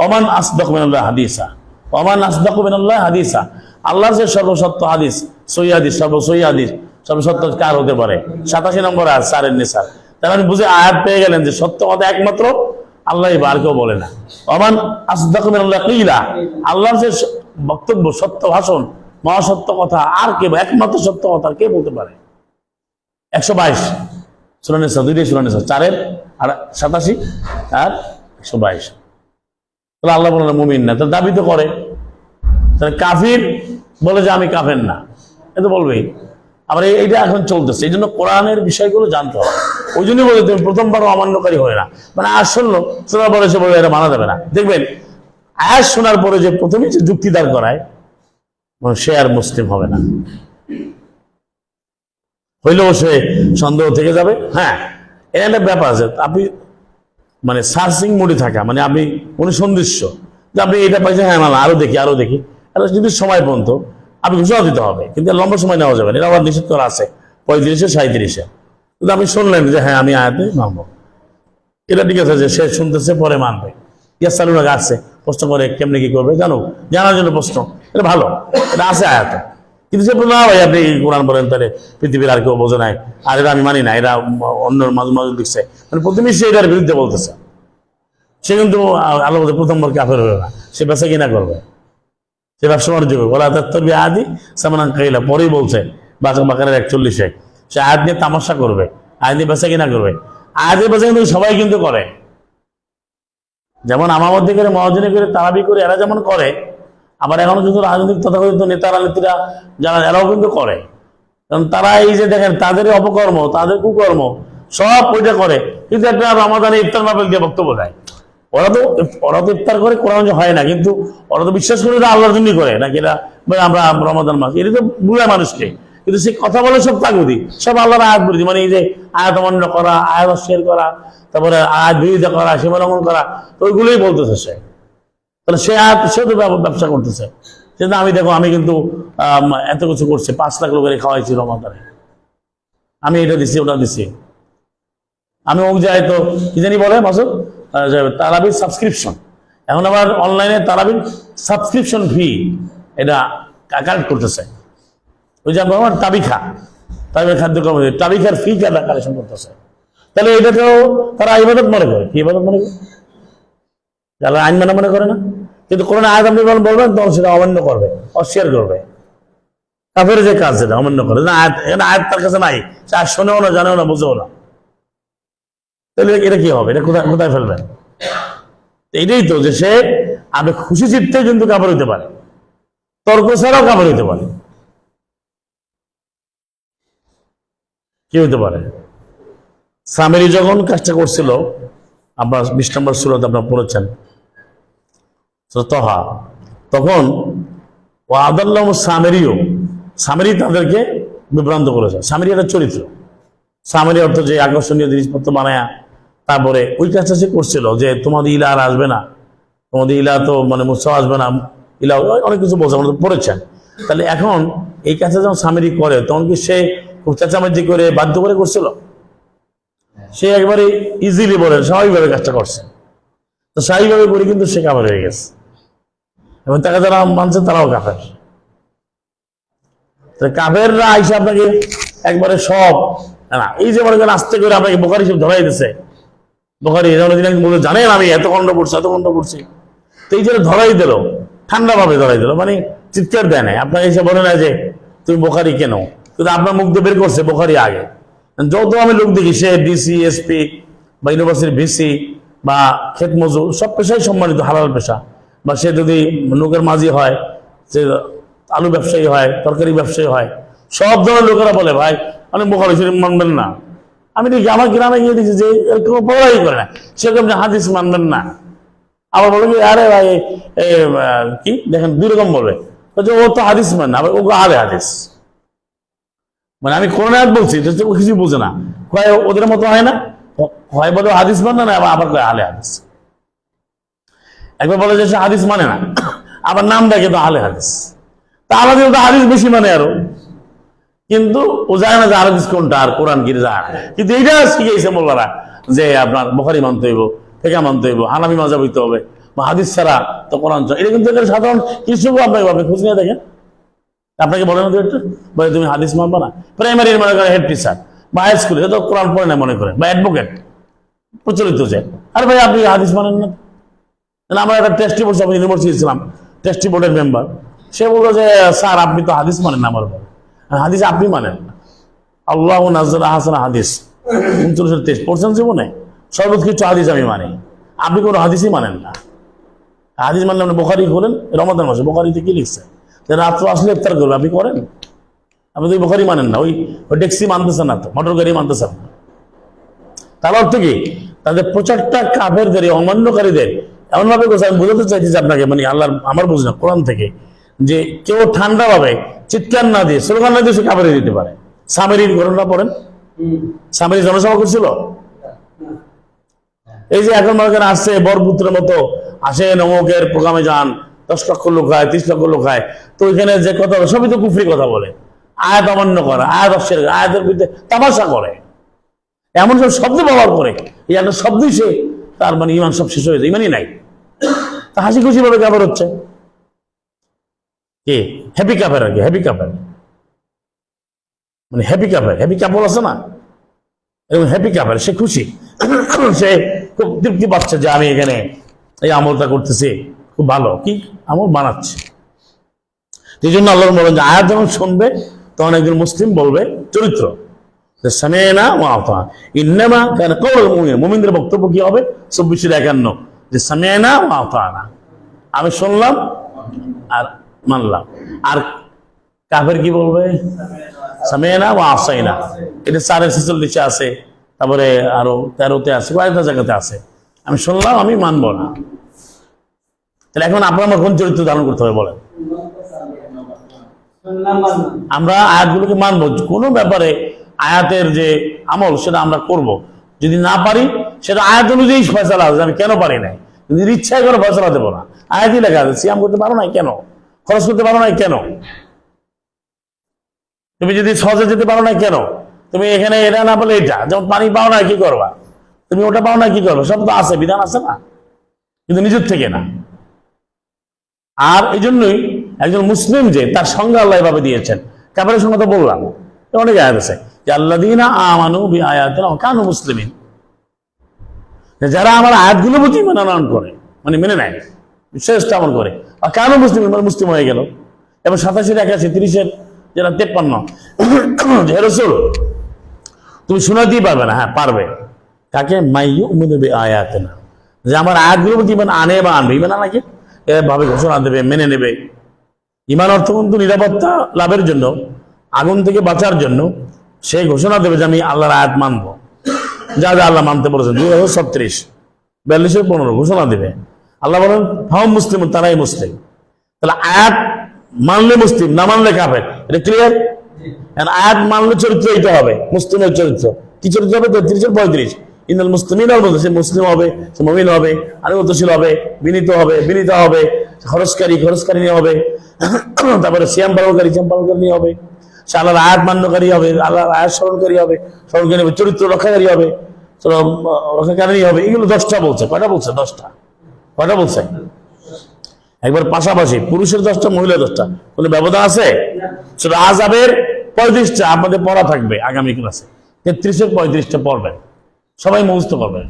ওমান আসদাকু মিনাল্লাহি হাদিসা, ওমান আসদাকু মিনাল্লাহি হাদিসা, আল্লাহর যে সর্বসত্য হাদিস, সহিহ হাদিস, সর্বসহিহ হাদিস, সর্বসত্য কার হতে পারে? 87 নম্বর আয়াত সূরা নিসা। তাহলে আপনি বুঝে আয়াত পেয়ে গেলেন যে সত্য কথা একমাত্র আল্লাহই, আর কেউ বলে না। ওমান আসদাকু মিনাল্লাহি কিলা, আল্লাহর যে বক্তব্য, সত্য ভাষণ, মহাসত্য কথা, আর কে একমাত্র সত্য কথা কে বলতে পারে? 122 সূরা নিসা, 2 সূরা নিসা, 4-87 আর 122। তাহলে আল্লাহ বলেন মুমিন না, তার দাবি তো করে। তাহলে কাফির বলে যে আমি কাফের না, এ তো বলবেই। আবার এইটা এখন চলতেছে, এই জন্য কোরআনের বিষয়গুলো জানতে হবে। ওই জন্যই বলে তুমি প্রথমবারও অমান্যকারী হয় না, মানে আয়াত শুনলো, শোনার পরে সে বলে এটা মানা যাবে না। দেখবেন আয়াত শোনার পরে যে প্রথমেই যে যুক্তি দাঁড় করায়, সে আর মুসলিম হবে না, হইলেও সে সন্দেহ থেকে যাবে। হ্যাঁ, এর একটা ব্যাপার আছে, আপনি মানে সার্চিং মোডে থাকা, মানে আপনি অনুসন্ধিৎস, যে আপনি এটা পাইছেন, হ্যাঁ না আরো দেখি আরো দেখি, এটা যদি সময় পর্যন্ত আপনি ঘোষণা দিতে হবে, কিন্তু লম্বা সময় নেওয়া যাবে না, এটা আবার নিষেধ করা আছে 35-37। কিন্তু আপনি শুনলেন যে হ্যাঁ আমি আয়াতে মানবো, এটা ঠিক আছে, যে সে শুনতেছে পরে মানবে। ইয়াসালুনা আসছে, প্রশ্ন করে কেমনে কি করবে জানো, জানার জন্য প্রশ্ন, এটা ভালো, এটা আছে আয়াতে। কিন্তু সে বলে না ভাই আপনি কোরআন বলেন, তাহলে পৃথিবীর আর কেউ বোঝে নাই, আর এটা আমি মানি না, এটা অন্য মাঝে মাঝে দিচ্ছে, মানে প্রথমে সে এটার বিরুদ্ধে বলতেছে। সে কিন্তু আল্লাহ প্রথমবার কাফের হলো না, সে বেচা কিনা করবে, সে ব্যবসা বাণিজ্য করবে। ওলা তাত্তরবি আদি সামানান কাইলা, পরেই বলছে বাকারের 41, সে আয়াত নিয়ে তামাশা করবে, আয়াত নিয়ে বেচা কিনা করবে। আয়াতের বেচা কিন্তু সবাই কিন্তু করে, যেমন আমার মধ্যে করে মহাজনী করে তারাবি করে এরা যেমন করে, আবার এখনো কিন্তু রাজনৈতিক তথাকথিত নেতারা নেত্রীরা যারা, এরাও কিন্তু করে। কারণ তারা এই যে দেখেন তাদের অপকর্ম, তাদের কুকর্ম সব ওইটা করে, কিন্তু একটা রমাদানে ইফতার মাহফিল দিয়ে বক্তব্য দেয়। ওরা তো ইফতার করে, কোরআন হয় না, কিন্তু ওরা তো বিশ্বাস করে এটা আল্লাহর জন্যই করে নাকি, এটা আমরা রমাদান মাস, এটা তো বুঝায় মানুষকে, কিন্তু সে কথা বলে সব তাগুদি, সব আল্লাহর আয়াত বিরোধী, মানে এই যে আয়াত অমান্য করা, আয়াত অস্বীকার করা, তারপরে আয়াত বিরোধিতা করা, সীমা লঙ্ঘন করা, তো ওইগুলোই বলতেছে সে। তাহলে সে তো ব্যবসা করতেছে, সেটা আমি দেখো, আমি কিন্তু এত কিছু করছি, 5 লাখ লোকের খাওয়াইছি রমাদানে, আমি এটা দিছি ওটা দিছি, আমি ও যাই তো কি জানি বলে মাসুদ, তারাবির সাবস্ক্রিপশন, এখন আবার অনলাইনে তারাবির সাবস্ক্রিপশন ফি এটা কালেক্ট করতেছে। ওই যে আমার তাবিখা, তাবির খাদ্য কর্মী তাবিখার ফি কালেকশন করতেছে। তাহলে এটা তো তারা ইবাদত মনে করে, কি ইবাদত মনে করে? যারা আইন মানা মনে করে না, কিন্তু কোরআন আয়াত আপনি বলবেন তখন সেটা অমান্য করবে, অস্বীকার করবে। কাফের যে কাজ সেটা অমান্য করে না, আয়াত তার কাছে নাই, সে আর শোনেও না, জানেও না, বুঝেও না। তাহলে এটা কি হবে? এটা কোথায় কোথায় ফেলবেন? এইটাই তো যে সে আপনি খুশি চিত্তে কিন্তু কাপড় হইতে পারে, তর্ক ছাড়াও কাপড় হইতে পারে। কি হইতে পারে? সামেরি যখন কাজটা করছিল, আপনার 20 নম্বর সূরাতে আপনার পড়েছেন তহা, তখন ও আদাল্লাহ সামেরি তাদেরকে বিভ্রান্ত করেছে। সামেরি একটা চরিত্র, সামেরি অর্থ যে আকর্ষণীয় জিনিসপত্র বানায়া, তারপরে ওই কাজটা সে করছিল যে তোমাদের ইলা আর আসবে না, তোমাদের ইলা তো মানে মুসা আসবে না, ইলা অনেক কিছু বলছে, আমরা তো পড়েছেন। তাহলে এখন এই কাজটা যখন সামেরি করে, তখন কি সে খুব চেঁচামেচি করে বাধ্য করে করছিল? সে একবারে ইজিলি বলে স্বাভাবিকভাবে কাজটা করছে, তো স্বাভাবিকভাবে করে কিন্তু সে কাফের হয়ে গেছে, এবং তাকে যারা মানছে তারাও কাফের। কাফেররা আইসে আপনাকে একবারে সব না, এই যে মনে করেন আস্তে করে আপনাকে বোখারি সব ধরাই দিচ্ছে, বোখারি জানেন আমি এত খণ্ড পড়ছি, এত খণ্ড পড়ছি, তো এই যে ধরাই দিল, ঠান্ডা ভাবে ধরাই দিল, মানে চিৎকার দেয় নাই, আপনাকে এসে বলে না যে তুমি বোখারি কেন, কিন্তু আপনার মুখ দিয়ে বের করছে বোখারি আগে। যত আমি লোক দেখি, সে ডিসি, এসপি বা ইউনিভার্সিটির ভিসি বা ক্ষেত মজুর, সব পেশাই সম্মানিত, হালাল পেশা, বা সে যদি লোকের মাঝি হয়, সে আলু ব্যবসায়ী হয়, তরকারি ব্যবসায়ী হয়, সব ধরনের লোকেরা বলে ভাই আমি বোখারি শরীফ মানবেন না। আমি দেখি আমার গ্রামে গিয়ে দেখছি যে কোনো পড়াই করে না, সেরকম হাদিস মানবেন না। আবার বলে কি আরে ভাই কি দেখেন দুই রকম বলবে, ও তো হাদিস মানে না, আবার ও আলে হাদিস, মানে আমি কোন আয়াত বলছি ও কিছু বুঝে না, কয় ওদের মতো হয় না, হয় বলে হাদিস মানে না, আবার কয় আলে হাদিস। একবার বলে যে সে হাদিস মানে না, আবার নাম দেখে তো আলে হাদিস, তা আমাদের তো হাদিস বেশি মানে আরো, কিন্তু ও জানে না যে হাদিস কোনটা আর কোরআন কি জানে, কিন্তু এইটা শিখেছে মোল্লারা যে আপনার বুখারী মানতে হইব, ফিকহ মানতে হইব, হানাফি মাযহাব হইতে হবে, বা হাদিস ছাড়া তো কোরআন, এটা কিন্তু সাধারণ কিছু আপনাকে খোঁজ নিয়ে দেখেন, আপনাকে বলে না একটু বলে তুমি হাদিস মানবা না, প্রাইমারির মনে করেন হেড টিচার বা হাই স্কুলে তো কোরআন পড়ে না মনে করেন, বা অ্যাডভোকেট প্রচলিত যে, আরে ভাই আপনি হাদিস মানেন না। আমরা একটা টেস্টি বোর্ড ইউনিভার্সিটি ছিলাম, টেস্টি বোর্ডের মেম্বার, সে বললো যে স্যার আপনি তো হাদিস মানেন না, আমার বলে হাদিস আপনি মানেন না, আল্লাহ নায্যালা হাসানা হাদিস 39 পড়ছেন জীবনে, সর্বোচ্চ কিছু হাদিস আমি মানি, আপনি কোনো হাদিসই মানেন না। হাদিস মানলে আপনি বুখারী খোলেন, রমাদান মাসে বুখারীতে কি লিখছে যে রাত্র আসলে ইফতার করবে, আপনি করেন? আপনি তো বুখারী মানেন না, ওই ট্যাক্সি মানতেছেন না, তো মোটর গাড়ি মানতেছেন না। তার অর্থ কি? তাদের প্রচারটা কাফেরদের, অমান্যকারীদের এমন ভাবে করছে, আমি বোঝাতে চাইছি যে আপনাকে, মানে আল্লাহর আমার বুঝ না কোরআন থেকে, যে কেউ ঠান্ডা ভাবে চিৎকার না দিয়ে স্লোগান না দিয়ে সে কাফের দিতে পারে। সামেরির ঘটনা পড়েন, সামেরি জনসভা করছিল, এই যে এখন মনে করেন আসছে বরপুত্রের মতো আসে, অমুকের প্রোগ্রামে যান, 10 লক্ষ লোক হয়, 30 লক্ষ লোক হয়, তো ওইখানে যে কথা সবই তো কুফরি কথা বলে, আয়াত অমান্য করে, আয়াত অস্বীকার, আয়াতের বিরুদ্ধে তামাশা করে, এমন সব শব্দ ব্যবহার করে, এই একটা শব্দই সে তার মানে ইমান সব শেষ হয়ে যায়, ইমানই নাই, তা হাসি খুশি ভাবে কাফের হচ্ছে, কি হ্যাপি কাফের আর কি, হ্যাপি কাফের মানে হ্যাপি কাফের, হ্যাপি কাপড় আছে না, এরকম হ্যাপি কাফের, সে খুশি, সে খুব তৃপ্তি পাচ্ছে যে আমি এখানে এই আমলটা করতেছি, খুব ভালো কি আমল বানাচ্ছে। এই জন্য আল্লাহ বলেন যে আয়াত যখন শুনবে তখন একজন মুসলিম বলবে, চরিত্র সামি'না ওয়া আতা'না, ইন্নামা কানা কাওলুল মুমিন, মুমিনদের বক্তব্য কি হবে 24-51, যে সামি'না ওয়া আতা'না, আমি শুনলাম আর মানলাম। আর কাফের কি বলবে? সামি'না ওয়া আসাইনা, এটা 446 আছে, তারপরে আরো 13-তে আছে, কয়েকটা জায়গাতে আছে, আমি শুনলাম আমি মানবো না। তাহলে এখন আপনার আমার কোন চরিত্র ধারণ করতে হবে বলেন? আমরা আয়াতগুলোকে মানবো, কোনো ব্যাপারে আয়াতের যে আমল সেটা আমরা করব, যদি না পারি সেটা আয়াত অনুযায়ী ফয়সালা আছে, আমি কেন পারি নাই, যদি ইচ্ছায় করে ফয়সালা দেবো না, আয়াতই লেখা আছে সিয়াম করতে পারো নাই কেন, খরচ করতে পারো নাই কেন, তুমি যদি সহজে যেতে পারো না কেন, তুমি এখানে এটা না বলে এটা, যেমন পানি পাও না কি করবা, তুমি ওটা পাও না কি করবে? সব তো আছে, বিধান আছে না, কিন্তু নিজের থেকে না। আর এই জন্যই একজন মুসলিম যে তার সংজ্ঞা আল্লাহ এভাবে দিয়েছেন। কাফেরের সংজ্ঞা তো বললাম, অনেক আয়াত আছে যে আল্লাযীনা আমানু বিআয়াতিনা ওয়া কানু মুসলিমিন, যারা আমার আয়াতগুলোর প্রতি মানানয়ন করে, মানে মেনে নেয়, বিশ্বাস স্থাপন করে, আর কানু মুসলিমিন মানে মুসলিম হয়ে গেল। এবং 87, 81, 30 যেটা 53 যে রাসূল তুমি শোনাতেই পারবে না। হ্যাঁ পারবে, কাকে? মাইয়ুমিনু বিআয়াতিনা, যে আমার আয়াতগুলোর প্রতি ইমান আনে বা আনবে, ইমান আনাকে এভাবে ঘোষণা দেবে, মেনে নেবে। ইমান অর্থ কিন্তু নিরাপত্তা লাভের জন্য, আগুন থেকে বাঁচার জন্য সে ঘোষণা দেবে যে আমি আল্লাহর আয়াত মানবো, যা যা আল্লাহ মানতে বলেছেন। 2036, 42-15 ঘোষণা দেবে। আল্লাহ বলেন হাম মুসলিম, তারাই মুসলিম। তাহলে আয়াত মানলে মুসলিম, না মানলে কাফের। এটা ক্লিয়ার? আয়াত মানলে চরিত্র এটা হবে, মুসলিমের চরিত্র। কি চরিত্র হবে? 33-35 ইন্নাল মুসলিমিন আল মুসলিম, সে মুসলিম হবে, সে মুমিন হবে, আনুগত্যশীল হবে, বিনীত হবে, বিনীত হবে, খরচকারী হবে, তারপরে সিয়াম পালনকারী হবে, সে আল্লাহর আয়াত মান্যকারী হবে, আল্লাহর আয়াত স্মরণকারী হবে, চরিত্র রক্ষাকারী হবে, রক্ষাকারী হবে। এগুলো 10টা বলছে। কয়টা বলছে? 10টা। কয়টা বলছে? একবার পাশাপাশি, পুরুষের 10টা, মহিলার 10টা। কোনো ব্যবধান আছে? সেটা আযাবের 35টা আপনাদের পড়া থাকবে আগামী ক্লাসে। 33-35টা পড়বেন, সবাই মুখস্থ করবেন।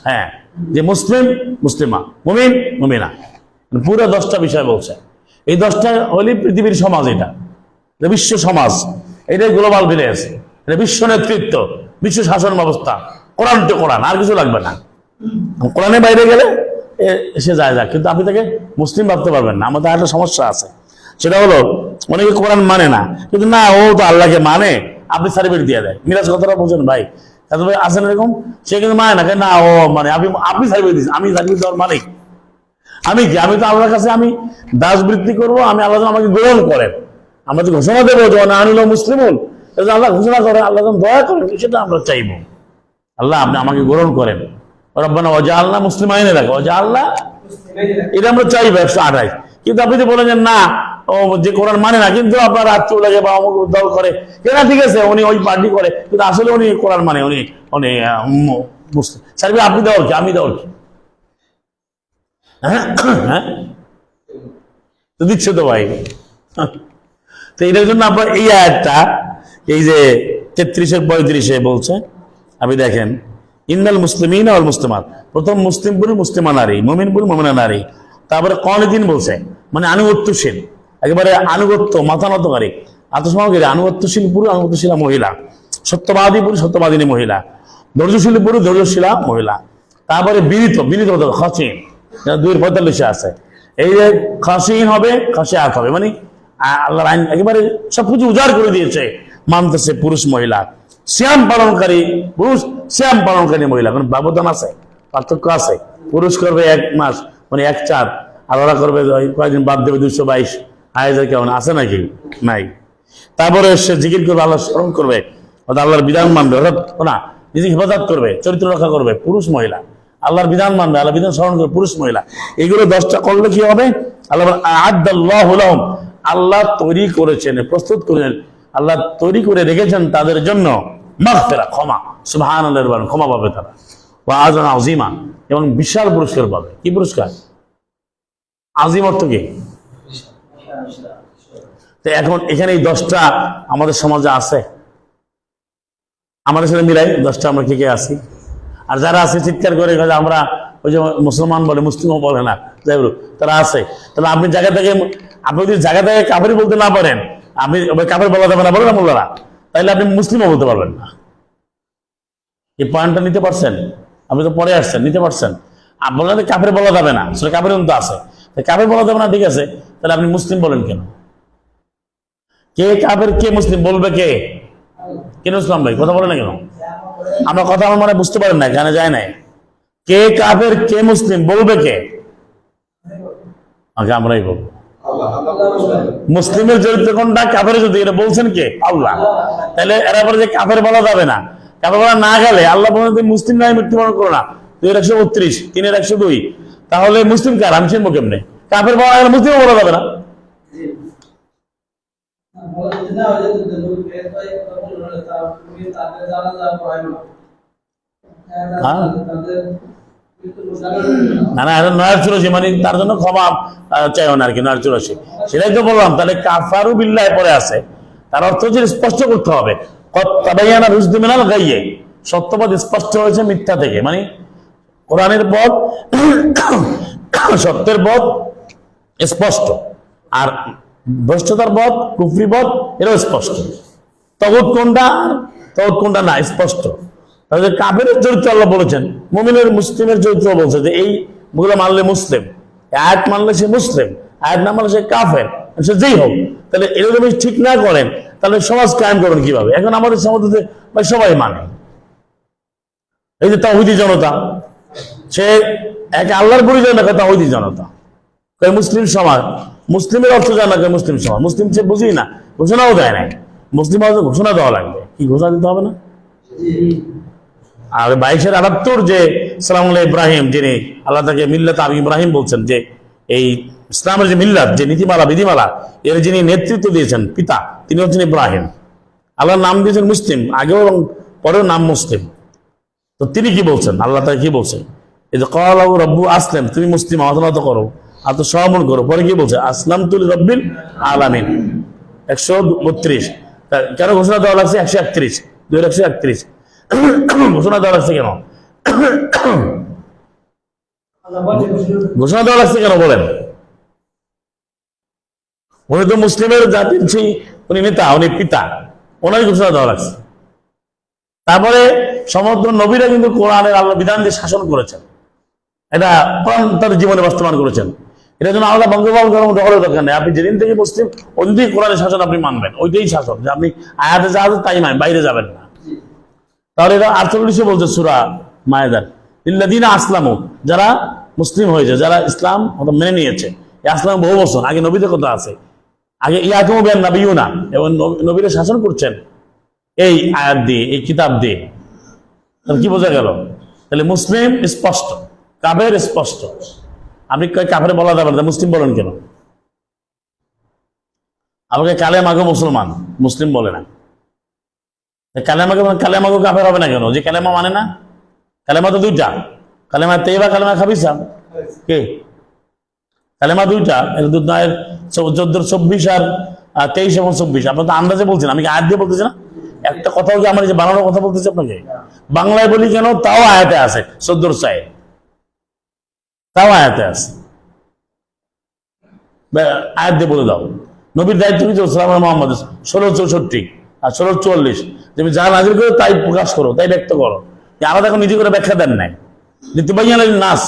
হ্যাঁ, যে মুসলিম, মুসলিমা, মুমিন, মুমিনা, পুরো 10টা বিষয় বলছে। এই 10টা হলি পৃথিবীর সমাজ, এটা বিশ্ব সমাজ, এটাই গ্লোবাল ভিলেজ, এটা বিশ্ব নেতৃত্ব, বিশ্ব শাসন ব্যবস্থা। কোরআন তো কোরআন, আর কিছু লাগবে না। কোরআনের বাইরে গেলে সে যায় যাক, কিন্তু আপনি তাকে মুসলিম ভাবতে পারবেন না। আমাদের একটা সমস্যা আছে, সেটা হলো অনেকে কোরআন মানে না, কিন্তু না ও তো আল্লাহকে মানে, আপনি সার্টিফিকেট দিয়ে দেয়। মিরাজ কথাটা বলছেন ভাই, আছেন এরকম, সে কিন্তু মানে না, না ও মানে আপনি সার্টিফিকেট দিচ্ছেন, আমি সার্টিফিকেট দেওয়ার মানে আমি কি? আমি তো আল্লাহর কাছে আমি দাসবৃত্তি করবো, আমি আল্লাহ আমাকে গ্রহণ করেন, আমরা তো ঘোষণা দেবো যে আনিল মুসলিমুন, আল্লাহ ঘোষণা করেন, আল্লাহ দয়া করেন, সেটা আমরা চাইবো। আল্লাহ আপনি আমাকে গ্রহণ করেন, রব্বানা ওয়াজআলনা মুসলিমাইন রাখো, ওয়াজআলনা, এটা আমরা চাইবো 128। কিন্তু আপনি যে বলেন যে না ও যে কোরআন মানে না, কিন্তু আপনার রাত্রি লাগে বা অমুক দল করে, কেনা ঠিক আছে, উনি ওই পার্টি করে, কিন্তু আসলে উনি কোরআন মানে, উনি উনি মুসলিম। স্যার আপনি দেওয়ার কি, আমি দেওয়ার কি? হ্যাঁ তো দিচ্ছে তো ভাই। তো এটার জন্য আপনার এই আয়াতটা, এই যে 33-35 বলছে, আপনি দেখেন ইন্নাল মুসলিমিন ওয়াল মুসলিমাত, প্রথম মুসলিম পুরুষ, মুসলিমা নারী, মুমিন পুরুষ, মুমিনা নারী। তারপরে কনিতিন বলছে, মানে আনুগত্যশীল, একেবারে আনুগত্য, মাথা নতকারী, আত্মসমর্পণকারী, আনুগত্যশীল পুরুষ, আনুগত্যশীলা মহিলা, সত্যবাদী পুরুষ, সত্যবাদিনী মহিলা, ধৈর্যশীল পুরুষ, ধৈর্যশীলা মহিলা। তারপরে বিনীত, খাসিন, 2:45 আছে। এই যে খাসিন হবে, খাসিয়াত হবে, মানে আল্লাহর আইন একেবারে সবকিছু উজাড় করে দিয়েছে, মানতেছে পুরুষ মহিলা। সিয়াম পালনকারী পুরুষ, সিয়াম পালনকারী মহিলা, কোন ব্যবধান আছে? পার্থক্য আছে? পুরুষ করবে 1 মাস, মানে 1/4, আর ওরা করবে কয়েকদিন বাদ দেবে 222। আয়াতের কেমন আছে নাকি? নাই। তারপরে সে জিকির করবে, আল্লাহ স্মরণ করবে, অর্থাৎ আল্লাহর বিধান মানবে, অর্থাৎ না নিজেকে হেফাজত করবে, চরিত্র রক্ষা করবে, পুরুষ মহিলা, আল্লাহর বিধান মানবে, আল্লাহ বিধান স্মরণ করবে, পুরুষ মহিলা। এইগুলো 10টা করলে কি হবে? আল্লাহ আ'আদাল্লাহু লাহুম, আল্লাহ তৈরি করেছেন, প্রস্তুত করেছেন, আল্লাহ তৈরি করে রেখেছেন তাদের জন্য মাগফিরা, ক্ষমা, সুবহানাল্লাহ, ক্ষমা পাবে তারা, ওয়া আজরান আযীমা, এবং বিশাল পুরস্কার পাবে। কি পুরস্কার? আযীম অর্থ কি? তো এখন এখানে এই 10টা আমাদের সমাজে আছে, আমাদের সাথে মিলাই 10টা আমরা কে কে আছি? আর যারা আছে চিৎকার করে আমরা ওই যে মুসলমান বলে, মুসলিমও বলে না, যাই বলুক, তারা আছে। তাহলে আপনি যদি জায়গা থেকে কাফের বলতে না পারেন, আপনি কাফের বলা যাবে না বলে না মোল্লারা, তাহলে আপনি মুসলিমও বলতে পারবেন না। এই পয়েন্টটা নিতে পারছেন? আপনি তো পরে আসছেন, নিতে পারছেন? বললেন কাফের বলা যাবে না, সেটা কাফের কিন্তু আছে, কাফের বলা যাবে না, ঠিক আছে, তাহলে আপনি মুসলিম বলেন কেন? কে কাফের, কে মুসলিম বলবে কে? কেন ইসলাম ভাই কথা বলে না কেন? আমরা কথা আমার মনে বুঝতে পারেন না, এখানে যায় নাই। কে কাফের, কে মুসলিম বলবে কে? আগে আমরাই বলবো। মুসলিমের চরিত্র কোনটা, কাফের যদি, এটা বলছেন কে? আল্লাহ। তাহলে এরা বলে যে কাফের বলা যাবে না, কাফের বলা না গেলে আল্লাহ বলেন মুসলিম নাই মৃত্যুবরণ করো না, 2:132, 3:102, তাহলে মুসলিম কার? আমি চিনবো কেমনে? কাফের বলা গেলে মুসলিমও বলা যাবে না। হ্যাঁ না না, এটা 984 মানে তার জন্য ক্ষমা চাইও না আর কি, 984। সেটাই তো বললাম। তাহলে কাফারু বিল্লাহ পরে আছে, তার অর্থ হচ্ছে স্পষ্ট করতে হবে কত তাবায়ানা রুশদু মিনাল গাইয়ে, সত্যপথ স্পষ্ট হয়েছে মিথ্যা থেকে, মানে কোরআনের পথ সত্যের পথ স্পষ্ট, আর ভ্রষ্টতার পথ কুফরি পথ এটাও স্পষ্ট। তগুত কোনটা না স্পষ্ট। তাহলে কাফেরের চরিত্র আল্লাহ বলেছেন, মুমিনের মুসলিমের চরিত্র বলছে যে এই গুলো মানলে মুসলিম, আয়াত মানলে সে মুসলিম, আয়াত না মানলে সে কাফের, সে যেই হোক। তাহলে এটা যদি ঠিক না করেন তাহলে সমাজ কায়েম করবেন কিভাবে? এখন আমাদের সমাজে সবাই মানে, এই যে তাওহীদি জনতা, সে এক আল্লাহর পরিচয় না তাওহীদি জনতা, মুসলিম সমাজ, মুসলিমের অর্থ জানা মুসলিম সমাজ, মুসলিম সে বুঝি না, ঘোষণাও দেয় না। মুসলিম সমাজে ঘোষণা দেওয়া লাগবে, কি ঘোষণা দিতে হবে না? আর 2278 যে সালামুল্লাহ ইব্রাহিম, যিনি আল্লাহ তাকে মিল্লাত আবি ইব্রাহিম বলছেন, যে এই ইসলামের যে মিল্লাত, যে নীতিমালা বিধিমালা, এর যিনি নেতৃত্ব দিয়েছেন পিতা, তিনি হচ্ছেন ইব্রাহিম। আল্লাহর নাম দিয়েছেন মুসলিম, আগেও এবং পরেও নাম মুসলিম। তো তিনি কি বলছেন, আল্লাহ তাকে কি বলছেন, এই যে ক্বালা রাব্বু আসলাম, তুমি মুসলিম আত্মনাত করো, আত্মসমর্পণ করো। পরে কি বলছে, আসলামতু লিরাব্বিল আলামিন, 132। কেন ঘোষণা দেওয়া লাগছে? 131, 2131 ঘোষণা দেওয়া লাগছে কেন? ঘোষণা দেওয়া লাগছে কেন বলেন? উনি তো মুসলিমের জাতির সেই উনি নেতা, উনি পিতা, ওনারই ঘোষণা দেওয়া লাগছে। তারপরে সমগ্র নবীরা কিন্তু কোরআনের আল্লাহ বিধান দিয়ে শাসন করেছেন, এটা তার জীবনে বাস্তবায়ন করেছেন। এটার জন্য আলাদা বঙ্গবন্ধু দখলের দরকার নেই। আপনি যেদিন থেকে মুসলিম ওই দিন কোরআনের শাসন আপনি মানবেন, ওইটাই শাসন, যে আপনি আয়াতে যা আছে তাই মানবেন, বাইরে যাবেন না। তাহলে এটা 48 বলছে সূরা মায়েদার, লিল্লাযীনা আসলামু, যারা মুসলিম হয়েছে, যারা ইসলাম মেনে নিয়েছে। এই আসলাম বহু বছর আগে নবীদের কথা আছে, আগে ইয়াকুমু বিন নাবিয়ুনা, এবং নবীরা শাসন করছেন এই আয়াত দিয়ে, এই কিতাব দিয়ে। তাহলে কি বোঝা গেল? তাহলে মুসলিম স্পষ্ট, কাফের স্পষ্ট। আপনি কাফের বলা যাবে না, মুসলিম বলেন কেন? আমাকে কালেমাগো মুসলমান, মুসলিম বলে না। কালেমাগো কাফের হবে না কেন? যে কালেমা মানে না। কালেমা তো দুইটা, কালেমা তাইয়্যিবা, কালেমা খাবিসা। কে কালেমা দুইটা, 14, 24 আর 23 এবং 24। আপনার তো আন্দাজে বলছেন, আমি কি আয়াত দিয়ে বলতেছি না? একটা কথাও কি আমার যে বানানোর কথা বলতেছি আপনাকে? বাংলায় বলি কেন, তাও আয়াতে আছে, 14 তাও আয়াতে আছে, আয়াত দিয়ে বলে দাও। নবীর দায়িত্ব কি? মোহাম্মদ 1664 আর 1644, তুমি যা নাজিল করো তাই প্রকাশ করো, তাই ব্যক্ত করো। আলাদা এখন নিজে করে ব্যাখ্যা দেন নাই। লিতুবাইয়ানা লিন-নাস,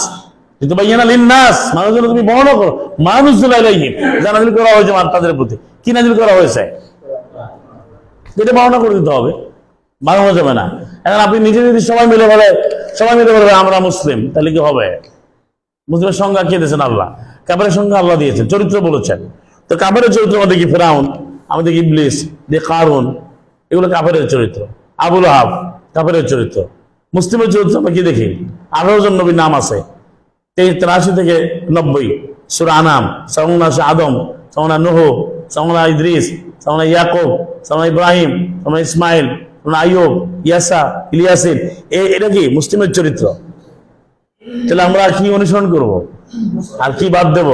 লিতুবাইয়ানা লিন-নাস, মানুষের তুমি বর্ণনা করো, মানুষ ইলাইহিম, যা নাজিল করা হয়েছে তাদের প্রতি। কি নাজিল করা হয়েছে এটা বর্ণনা করে দিতে হবে, বানানো যাবে না। এখন আপনি নিজে যদি সবাই মিলে বলে আমরা মুসলিম, তাহলে কি হবে? মুসলিমের সংজ্ঞা কে দিয়েছেন? আল্লাহ। কাফেরের সংজ্ঞা আল্লাহ দিয়েছেন, চরিত্র বলেছেন। তো কাফেরের চরিত্র আমাদের কি ফিরআউন, আমাদের কি ইবলিস, কারুন, এগুলো কাফেরের চরিত্র। আবু লাহাব কাফেরের চরিত্র। মুসলিমের চরিত্র আমরা কি দেখি? 18 জন নবীর নাম আছে, 83 থেকে 90। সূরা আনাম, সামুনা আদম, সামুনা নূহ, সামুনা ইদ্রিস, সামুনা ইয়াকুব, সামুনা ইব্রাহিম, সামুনা ইসমাইল, সামুনা আইয়ুব, ইয়াসা, ইলিয়াসিন। এটা কি মুসলিমের চরিত্র? তাহলে আমরা কি অনুসরণ করব আর কি বাদ দেব?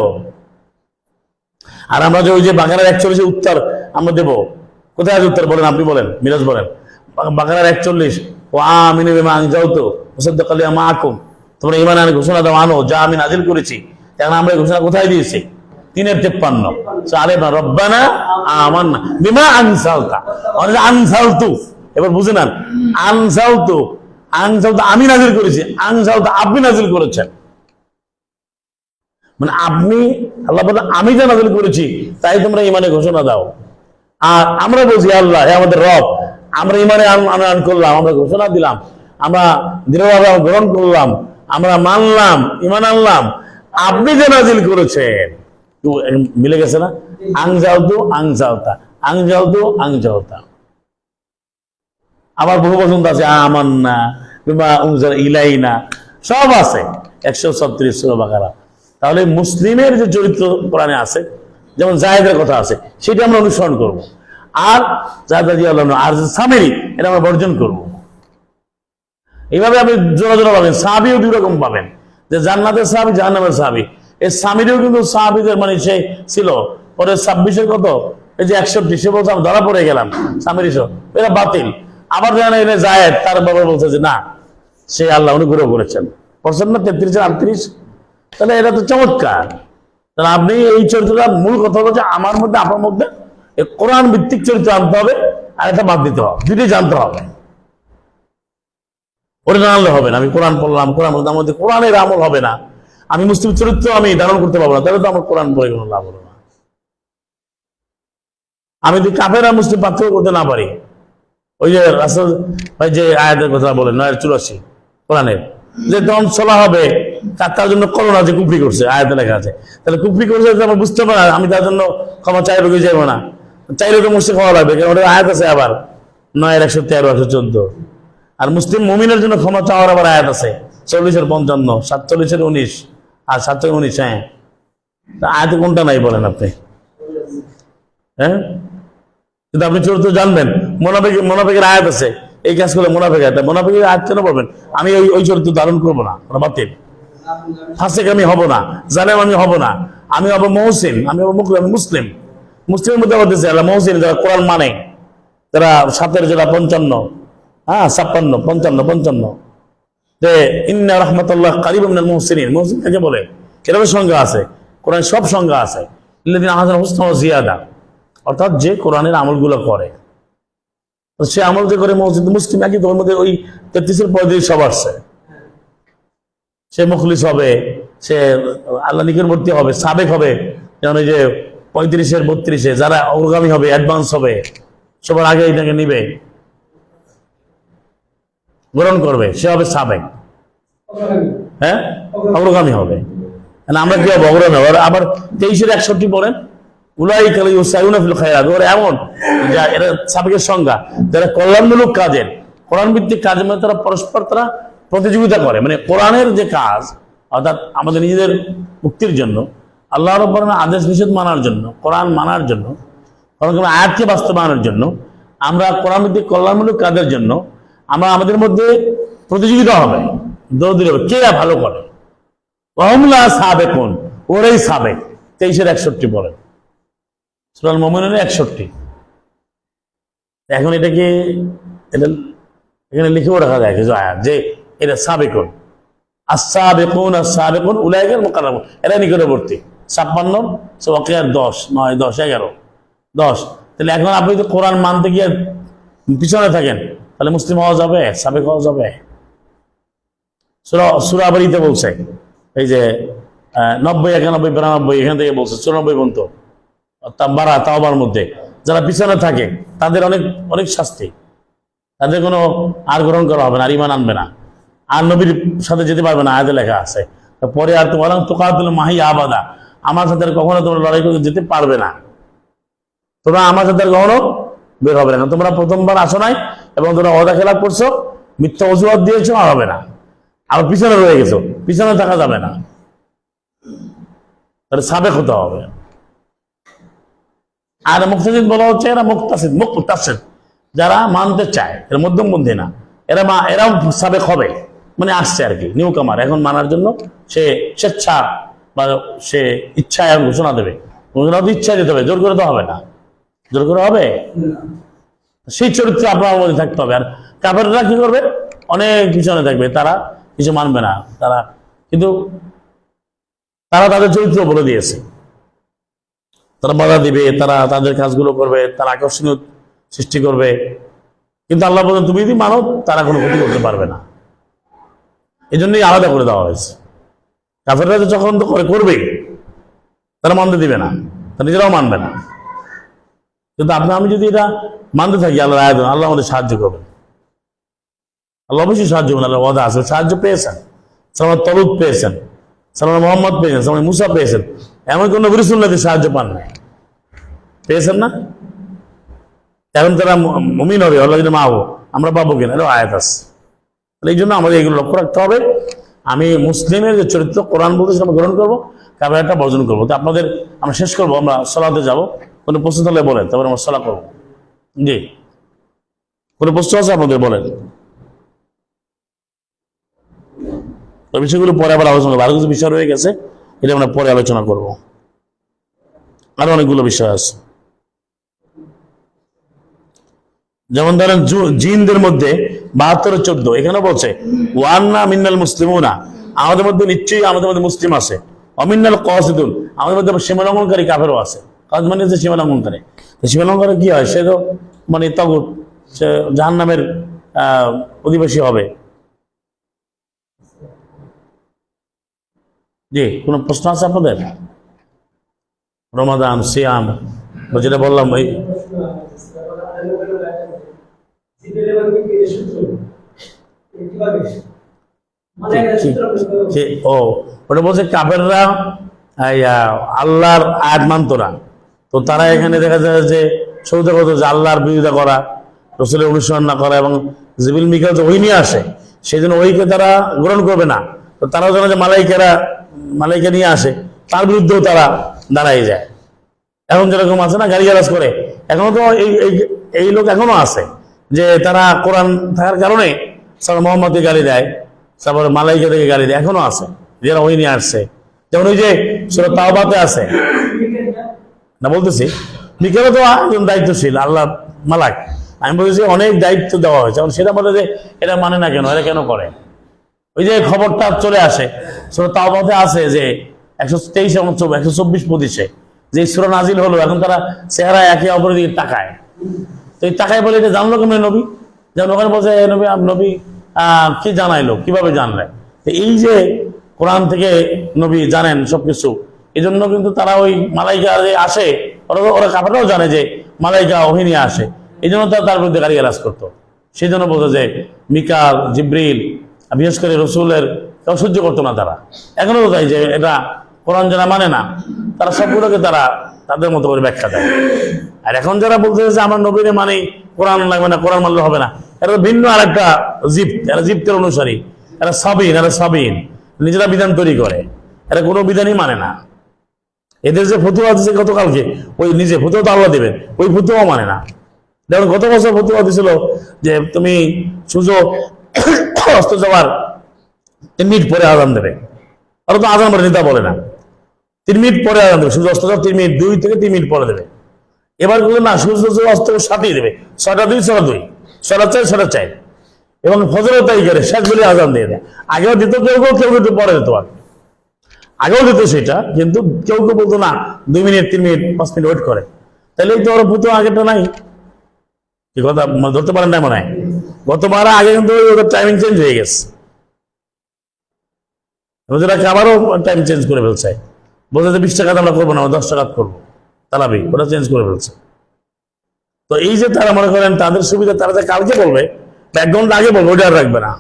আর আমরা যে ওই যে বাকারার 41 উত্তর আমরা দেব, কোথায় আছে উত্তর বলেন? আপনি বলেন, মিরাজ বলেন। বাকারার 41, ও আমিনু বিমা আনজালতু মুসাদ্দিকাল লিমা মাআকুম, তোমরা ঈমান আনার ঘোষণা দাও, আনো যা আমি নাজিল করেছি। এখন আমরা ঘোষণা কোথায় দিয়েছি? 3-53 আলেমা রব্বানা আমান্না বিমা আনজালতা, আনজালতু। এবার বুঝে নেন, আনজালতু, আনজালতু আমি নাজিল করেছি, আনজালতু আপনি নাজিল করেছেন। মানে আপনি, আল্লাহ বলে আমি যা নাজিল করেছি তাই তোমরা ঈমানে ঘোষণা দাও। আর আমরা বলছি আল্লাহ হে আমাদের রব, আমরা ঈমানে আনয়ন করলাম, আমরা ঘোষণা দিলাম, আমরা দৃঢ়ভাবে গ্রহণ করলাম, আমরা মানলাম, ঈমান আনলাম, আপনি যে নাজিল করেছেন। মিলে গেছে না? আনজালতু আনজালতা, আনজালতু আনজালতা। আবার বহু পছন্দ আছে, আমান্না বিমা উনজিলা ইলাইনা, সব আছে 136 সূরা বাকারা। তাহলে মুসলিমের যে চরিত্র কোরআনে আছে, যেমন জায়েদের কথা আছে, সেটা আমরা অনুসরণ করব। আর জায়েদ রাদিয়াল্লাহু আনহু আর সামিরি, এটা আমরা বর্জন করব। এইভাবে আপনি জোড়া জোড়া পাবেন। সাহাবিও দুই রকম পাবেন, যে জান্নাতের সাহাবি, জাহান্নামের সাহাবি। এই স্বামীরও কিন্তু সাহাবিদের মানে সে ছিল পরে 26-এর কত, এই যে 61, সে বলছে আমি ধরা পড়ে গেলাম স্বামীর সব, এটা বাতিল। আবার জানা এনে জায়েদ, তার বাবা বলছে যে না, সে আল্লাহ অনুগ্রহ করেছেন, পড়ছেন না 33-38। তাহলে এটা তো চমৎকার। তাহলে আপনি এই চরিত্রটা, মূল কথা হলো যে আমার মধ্যে আপনার মধ্যে এই কোরআন ভিত্তিক চরিত্র আনতে হবে, আর এটা বাদ দিতে হবে, দুটোই জানতে হবে। ওটা জানলে হবে না, আমি কোরআন পড়লাম, কোরআন আমার মধ্যে কোরআনের আমল হবে না, আমি মুসলিম চরিত্র আমি ধারণ করতে পারবো না, তাহলে তো আমার কোরআন পড়ে কোনো লাভ হলো না। আমি যদি কাফের আর মুসলিম পার্থক্য করতে না পারি, ওই যে রাসূল ভাই যে আয়াতের কথা বলেন 9-84 কোরআনের, যে তখন চলা হবে তার জন্য করোনা, যে কুফরি করছে, আয়াতে লেখা আছে। তাহলে কুফরি করছে আমার বুঝতে পারে, আমি তার জন্য ক্ষমা চাইবে কি যাইবো না, চাইলে তো মুসলিম খাওয়া লাগবে, কারণ ওটা আয়াত আছে আবার 9-113-114। আর মুসলিম মুমিনের জন্য ক্ষমা চাওয়ার আবার আয়াত আছে 40-55, 47-19 আর 7-19। হ্যাঁ, আয়াতে কোনটা নাই বলেন আপনি? হ্যাঁ, কিন্তু আপনি চরিত্র জানবেন। মোনাফিকের আয়াত আছে, এই কাজ করলে মোনাফিক আয়াত, মোনাফিকের আয়াত কেন বলবেন? আমি ওই চরিত্র ধারণ করবো না, বাতিল। ফাসিক আমি হব না, জালেম আমি হব না, আমি হব মুহসিন, আমি হব মুকলিম, আমি মুসলিম। মুসলিমের মধ্যে বলতেছে আল্লাহ মুহসিন, যারা কোরআন মানে, যারা 7-এর যারা 55, হ্যাঁ 56, 55, যে ইন্না রাহমাতুল্লাহ কারিবুম মিনাল মুহসিনিন। মুহসিন কাকে বলে? এরকম সংজ্ঞা আছে, কোরআন সব সংজ্ঞা আছে। ইল্লাযিনা আহসানুল হুসনা ওয়া জিয়াদা, অর্থাৎ যে কোরআনের আমলগুলো করে, সে আমল যে করে মুসলিম, একই তোর মধ্যে ওই 33-35 সব আসছে। সে মুখলিস হবে, সে আল্লাহ নিকটবর্তী হবে, সাবেক হবে, যেমন এই যে 35-32 যারা অগ্রগামী হবে, অ্যাডভান্স হবে, সবার আগে এটাকে নিবে, গ্রহণ করবে, সে হবে সাবেক। হ্যাঁ, অগ্রগামী হবে। আমরা কি হবো? অগ্রগামী। আবার 23-61 পড়েন, উলাইকা ইউসারিউনা ফিল খায়রাত, ওরা এমন, যা এরা সাবেকের সংজ্ঞা, যারা কল্যাণমূলক কাজের, কোরআন ভিত্তিক কাজের মধ্যে তারা পরস্পর তারা প্রতিযোগিতা করে। মানে কোরআনের যে কাজ, অর্থাৎ আমাদের নিজেদের মুক্তির জন্য, আল্লাহ রাব্বুল আলামিনের আদেশ নিষেধ মানার জন্য, কোরআন মানার জন্য, কোরআন আয়াতকে বাস্তবায়নের জন্য, আমরা কোরআন ভিত্তিক কল্যাণমূলক কাজের জন্য আমরা আমাদের মধ্যে প্রতিযোগিতা হবে, দৌড় হবে, কে ভালো করে। ওয়াহুমলা সাবেকুন, ওরাই সাবেক। 23-61 বলেন সূরা আল মুমিনুনের 61। এখন এটাকে এখানে লিখেও রাখা যায় কিছু আয়াত, যে এটা সাবেকুন, আস-সাবিকুন আস-সাবিকুন উলাইকাল মুকাররামুন, এরা নিকটবর্তী। 56 ওয়াকিয়ার 10, 9, 10, 11, 10। তাহলে এখন আপনি তো কোরআন মানতে গিয়ে পিছনে থাকেন, তাহলে মুসলিম হওয়া যাবে, সাবেক হওয়া যাবে? সূরা আবারিতে বলছে, এই যে 90, 91, 92 এখান থেকে বলছে 94 পর্যন্ত, তাওবার মধ্যে যারা পিছনে থাকে তাদের অনেক অনেক শাস্তি, তাদের কোনো আর গ্রহণ করা হবে না, আর ঈমান আনবে না, আর নবীর সাথে যেতে পারবে না, আয়াতে লেখা আছে। পরে আর তোমার তুকাতিলু মাহি আবাদা, আমার সাথে কখনো তোমরা লড়াই করতে যেতে পারবে না, তোমরা আমার সাথে কখনো বের হবে না। তোমরা প্রথমবার আসো নাই এবং তোমরা ওয়াদা খেলাপ করছো, মিথ্যা অজুহাত দিয়েছো, আর হবে না। আবার পিছনে রয়ে গেছো, পিছনে থাকা যাবে না, তাহলে সাবেক হতে হবে। আর মুক্তাসিদ বলা হচ্ছে, এরা মুক্তাসিদ যারা মানতে চায়, এরা মধ্যমপন্থী না, এরাও সাবেক হবে, মানে আসছে আর কি, নিউ কামার। এখন মানার জন্য সে স্বেচ্ছা বা সে ইচ্ছায় ঘোষণা দেবে, ঘোষণা তো ইচ্ছায় দিতে হবে, জোর করে তো হবে না, জোর করে হবে? সেই চরিত্রে আপনার মধ্যে থাকতে হবে। আর কাফেররা কি করবে? অনেক পিছনে থাকবে, তারা কিছু মানবে না, তারা কিন্তু তারা তাদের চরিত্র বলে দিয়েছে, তারা বাধা দিবে, তারা তাদের কাজগুলো করবে, তারা আকর্ষণীয় সৃষ্টি করবে। কিন্তু আল্লাহ বলেন তুমি যদি মানো, তারা কোনো ক্ষতি করতে পারবে না। এই জন্যই আলাদা করে দেওয়া হয়েছে। কাফেররা তো যখন তো করবেই, তারা মানতে দিবে না, তারা নিজেরাও মানবে না। কিন্তু আমি যদি এটা মানতে থাকি, আল্লাহ আয়াত, আল্লাহ আমাদের সাহায্য করবেন, আল্লাহ অবশ্যই সাহায্য করবেন। আল্লাহ ওয়াদা আছে, সাহায্য পেয়েছেন, সালাম তলুদ পেয়েছেন, সালাম মোহাম্মদ পেয়েছেন, সালাম মুসা পেয়েছেন, এমন কোন নবী রাসূলুল্লাহকে সাহায্য পান নাই, পেয়েছেন না? এখন তারা মুমিন হবে, আল্লাহ যদি মাহবো, আমরা পাবো কিনা, এটা আয়াত আছে। এই জন্য আমাদের এগুলো লক্ষ্য রাখতে হবে। আমি মুসলিমের যে চরিত্র কোরআন বলতে সেটা গ্রহণ করবো, কাফেরটা বর্জন করবো। তো আপনাদের আমরা শেষ করবো, আমরা সালাতে যাবো। কোনো প্রশ্ন তাহলে বলেন, তারপরে আমরা সালাত করবো। জি, কোনো প্রশ্ন আছে আপনাদের? বলেন। তো বিষয়গুলো পরে আবার আলোচনা করবো। আরো কিছু বিষয় রয়ে গেছে, এটা আমরা পরে আলোচনা করব। আরো অনেকগুলো বিষয় আছে, যেমন ধরেন জিনদের মধ্যে 72-14 এখানে বলছে ওয়ান্না মিন্নাল মুসলিমুনা, আমাদের মধ্যে নিশ্চয়ই আমাদের মধ্যে মুসলিম আছে, অমিন্নাল কাসিদুন, আমাদের মধ্যে সীমালঙ্ঘনকারী কাফেরও আছে। কাজ মানে যে সীমালঙ্ঘনকারী, সীমালঙ্ঘনে কি হয়, সে তো মানে তাগুত, সে জাহান্নামের অধিবাসী হবে। জি, কোনো প্রশ্ন আছে আপনাদের? রমাদান, সিয়াম, যেটা বললাম ওই ও ওটা বলছে কাফেররা আল্লাহর আয়াত মানত না, তো তারা এখানে দেখা যায় যে সৌদা কত যে আল্লাহর বিরোধিতা করা, রসুলের অনুসরণ না করা, এবং জিবিল মিকাল যে ওই নিয়ে আসে সেই জন্য ওইকে তারা গ্রহণ করবে না। তো তারাও জানে যে মালাইকা নিয়ে আসে, তার বিরুদ্ধেও তারা দাঁড়াই যায়। এখন যেরকম আছে না গালিগালাজ করে, এখনো তো এই লোক এখনো আছে যে তারা কোরআন থাকার কারণে সব মোহাম্মদকে গালি দেয়, তারপরে মালাইকা থেকে গালি দেয়, এখনো আছে যারা ওই নিয়ে আসছে। যেমন ওই যে সূরা তাওবাতে আছে না, বলতেছি বিকেলে তো একজন দায়িত্বশীল আল্লাহ মালাক, আমি বলতেছি অনেক দায়িত্ব দেওয়া হয়েছে, এখন সেটা বলে যে এটা মানে না কেন, এটা কেন করে। ওই যে খবরটা চলে আসে সূরা তাওবাতে আছে যে 123 এবং 124 যে সূরা নাজিল হলো, এখন তারা চেহারা একে অপরের দিকে তাকায়। তো এই তাকায় বলে এটা জানলো কেমন নবী, যেমন ওখানে বলছে নবী কি জানাইলো, কিভাবে জানলেন? তো এই যে কোরআন থেকে নবী জানেন সবকিছু, এই জন্য কিন্তু তারা ওই মালাইকা যে আসে, ওরা কাফেররাও জানে যে মালাইকা ওহিনী আসে, এই জন্য তার বিরুদ্ধে গালিগালাজ করতো। সেই জন্য বলতো যে মিকাল, জিব্রিল, বিশেষ করে রসুলের কেউ সহ্য করতো না তারা। এখনো তো তাই যে এটা কোরআন যারা মানে না, তারা সবগুলোকে তারা তাদের মতো করে ব্যাখ্যা দেয়। আর এখন যারা বলতে যে আমার নবীরে মানে কোরআন লাগবে না, কোরআন মানলে হবে না, এরা ভিন্ন আর একটা জিপ্ত, এরা জিপ্তের অনুসারী, এরা সাবিন নিজেরা বিধান তৈরি করে, এরা কোনো বিধানই মানে না। এদের যে ফতুয়া দিচ্ছে গতকালকে, ওই নিজে ফতুয়া তো আল্লাহ দেবেন, ওই ফতুয়াও মানে না। যেমন গত বছর ফতুয়া দিছিল যে তুমি সূর্য অস্ত যাওয়ার 3 মিনিট পরে আজান দেবে, ওরা তো আজান পরে নেতা বলে না, 3 মিনিট পরে আজান দেবে, সূর্য অস্ত যাওয়ার 3 মিনিট 2 থেকে 3 মিনিট পরে দেবে। এবার বললো না, সূর্য অস্ত সাথেই দেবে, 6টা 2 6টা 2 6টা 4 6টা 4, এবং ফজরের তাই করে শেষ বলে আজান দিয়ে দেয়। আগেও দিত কেউ একটু পরে দিত, আগেও দিত সেটা, কিন্তু কেউ বলতো না 2 মিনিট 3 মিনিট 5 মিনিট ওয়েট করে। তাহলে তো ওরা পুতো আগেটা নাই, কি কথা ধরতে পারেন না মনে হয়। গতবার আগে কিন্তু ওদের টাইমিং চেঞ্জ হয়ে গেছে, আবারও টাইম চেঞ্জ করে ফেলছে, বলছে যে 20 টাকা আমরা করবো না, 10 টাকা করবো, তারাবি ওরা চেঞ্জ করে ফেলছে। তো এই যে তারা মনে করেন তাদের সুবিধা, তারা যে কালকে বলবে 1 ঘন্টা আগে বলবে, ওইটা আর রাখবে না।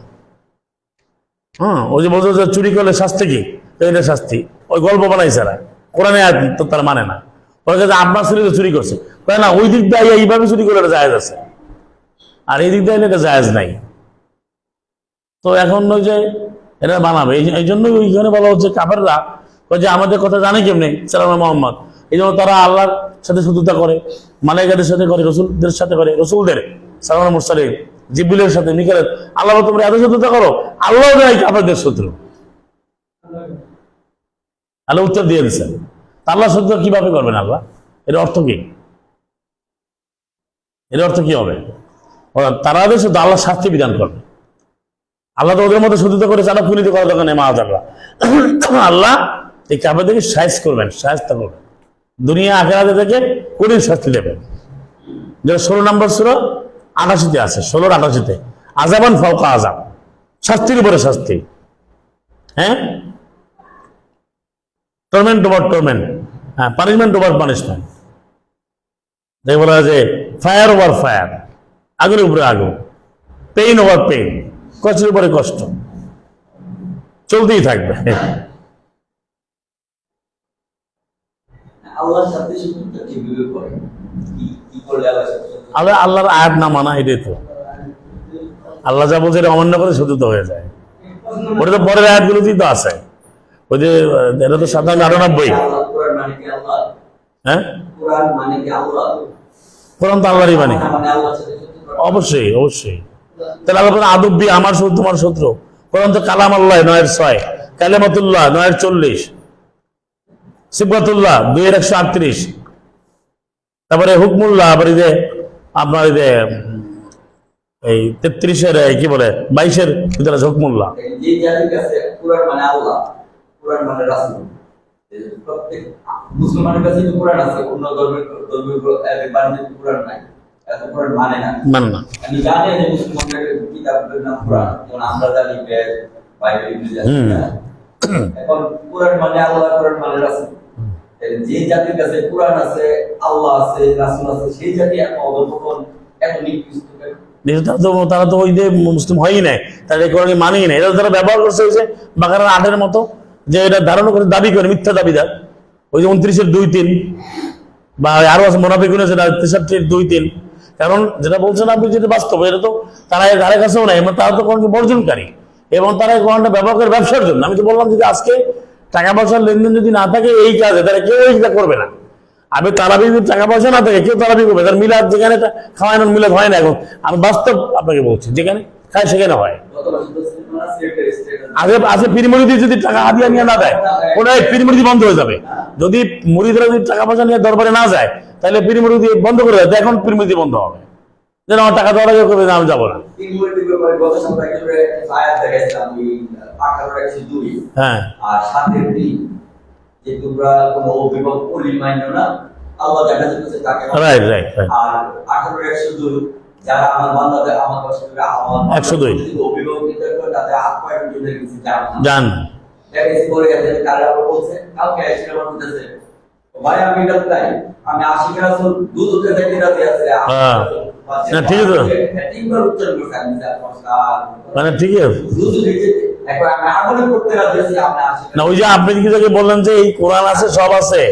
ওই যে বলছে যে চুরি করলে শাস্তি কি, এটা শাস্তি, ওই গল্প বানাইছে এরা, কোরআনে তো তারা মানে না। ওরা কাছে আপনার ছেলে চুরি করছে, না ওই দিক দিয়ে এইভাবে চুরি করে এটা জায়েজ আছে, আর এই দিক দিয়ে এটা জায়েজ নাই। তো এখন ওই যে এরা বানাবে, এই জন্যই ওইখানে বলা হচ্ছে কাফেররা ওই যে আমাদের কথা জানে কেমনে সালামে মোহাম্মদ, এই জন্য তারা আল্লাহর সাথে শত্রুতা করে, মালাইকাদের সাথে করে, রসুলদের সাথে করে, রসুলদের সালামে মুরসালিন, জিব্রিলের সাথে, মিকালের। আল্লাহ তোমরা এত শত্রুতা করো, আল্লাহ দেয় কাফেরদের শত্রু। আল্লাহ উত্তর দিয়ে দিচ্ছেন, আল্লাহ শত্রু কিভাবে করবেন আল্লাহ? এর অর্থ কি? এর অর্থ কি হবে? তারা শুধু আল্লাহ শাস্তি বিধান করবে, আল্লাহ তো ওদের মধ্যে শত্রুতা করে চালা পুনিত করা দরকার নেই। আল্লাহ এই কাফেরদেরকে শায়েস্তা করবেন, শায়েস্তা করবেন, দুনিয়া আখিরাতে থেকে কঠিন শাস্তি দেবেন। যেটা 16 নম্বর সূরা 88-তে আছে, 16-88-তে আযাবান ফাওকা আযাব, শাস্তির উপরে শাস্তি। হ্যাঁ, টর্মেন্ট ওভার টর্মেন্ট, হ্যাঁ, পানিশমেন্ট ওভার পানিশমেন্ট। দেখে বলা যে ফায়ার ওভার ফায়ার, আগুনের উপরে আগুন, পেইন ওভার পেইন, কষ্টের উপরে কষ্ট চলতেই থাকবে। আল্লাহর আয়াত না মানা, এটাই তো আল্লাহ যা বলছে এটা অমান্য করে শুধু তো হয়ে যায়। ওটা তো পরের আয়াতগুলোতেই তো আছে, ওই যে এটা তো 97-98। হ্যাঁ, কোরআন তো আল্লাহরই বাণী, অবশ্যই অবশ্যই। তাহলে আল্লাহ আদব দিয়ে আমার শত্রু তোমার শত্রু, কোরআন তো কালাম আল্লাহ 9-6, কালেমাতুল্লাহ 9-40, সিবগাতুল্লাহ 2-138, তারপরে হুকমুল্লাহ আবার এই যে আপনার এই যে এই 33-এর কি বলে 22-এর ভিতরে হুকমুল্লাহ। যে জাতির কাছে কোরআন মানে আল্লাহ, কোরআন মানে রাসূল, প্রত্যেক মুসলমানের কাছে তো কোরআন আছে, অন্য ধর্মের বাণীতে কোরআন নাই, এত কোরআন মানে না। আমি জানি যে মুসলমানদের কিতাবের নাম কোরআন, যেমন আমরা জানি বেদ, বাইবেল, ইংরেজি। এখন কোরআন মানে আল্লাহ, কোরআন মানে রাসূল। যে জাতির কাছে কোরআন আছে, আল্লাহ আছে, রাসূল আছে, সেই জাতি এত অবলম্বন, এত নিকৃষ্ট। তারা তো ওই যে মুসলিম হয়ই নাই, তারা কোরআন মানেই নাই। এটা তারা ব্যবহার করছে হয়েছে বাকারা 8-এর মতো, যে এটা ধারণা করে দাবি করে, মিথ্যা দাবিদার। ওই যে 29-2-3 বা আরো আছে মোনাফিকুন আছে 63-2-3। কারণ যেটা বলছেন আপনি, যেটা বাস্তব, এটা তো তারা এর ধারে কাছেও নাই, তারা তো কোরআনকে বর্জনকারী, এবং তারা এই কোরআনটা ব্যবহার করে ব্যবসার জন্য। আমি তো বললাম যদি আজকে টাকা পয়সার লেনদেন যদি না থাকে এই কাজে, তারা কেউ এইটা করবে না। আমি তারাবি যদি টাকা পয়সা না থাকে কেউ তারাবি করবে। তার মিলাদ যেখানে খাওয়ায় না, মিলাদ হয় না এখন। আমি বাস্তব আপনাকে বলছি, যেখানে খায় সেখানে হয়। আগে পীর মুরিদি যদি টাকা হাদিয়া নিয়ে না দেয়, ওটাই পীর মুরিদি বন্ধ হয়ে যাবে। যদি মুরিদরা যদি টাকা পয়সা নিয়ে দরবারে না যায়, তাহলে পীর মুরিদি বন্ধ করে দেয়। এখন পীর মুরিদি বন্ধ হবে, যেন আমার টাকা দেওয়ার আগে করবে না, আমি যাবো না। হ্যাঁ, আর 7-3 যে তোমরা কোনো অভিভাবক ওলি মাইনো না, আল্লাহ দেখা যাচ্ছে তাকে। Right right right. আর 18-102 যারা আমার বান্দাদের আমার কষ্টে আমার 102 অভিভাবক নিতে করে তাদের আত্মার জন্য কিছু জান দেখেছি করে গেছে। তারা আবার বলছে কালকে এসে আমার বলতেছে ভাই আমি এটা তাই আমি 80 গ্রাম দুধ উঠে দেখি রাতে আছে। হ্যাঁ না ঠিক আছে, তিনবার উচ্চারণ করছে আমি নমস্কার, মানে ঠিক আছে। দুধ দিতে একবার আমি আমল করতে রাজি আছি। আপনি 80 না ওই যে আপনি কি থেকে বললেন যে এই কোরআন আছে, সব আছে,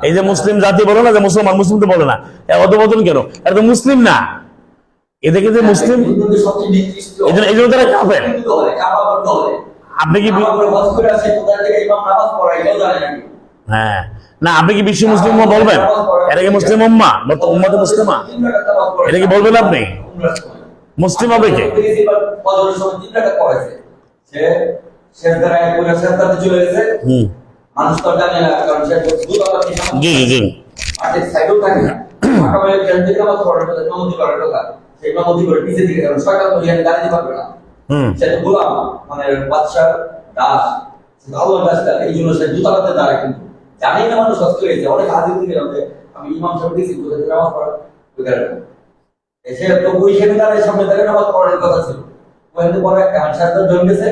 এই যে মুসলিম জাতি বলো না, যে মুসলমান, মুসলিম তো বলে না, অধবতন কেন? এটা তো মুসলিম না, এদেরকে যে মুসলিম, এই জন্য তারা কাফের। আপনি কি হ্যাঁ না, আপনি কি বিশ্ব মুসলিম বলবেন? এটা কি মুসলিম উম্মাহ, উম্মাতে মুসলিমা, এটা কি বলবেন আপনি? মুসলিম হবে কে? জি জি জানি না মানুষ সস্ত হয়েছে। অনেক হাজির থেকে আমি ইমাম সাহেব দিয়েছি নামাজ পড়া এসে তো ওইখানে দাঁড়িয়ে সামনে দাঁড়িয়ে নামাজ পড়ার কথা ছিল। ওখানে পরে সাহেব জল গেছে,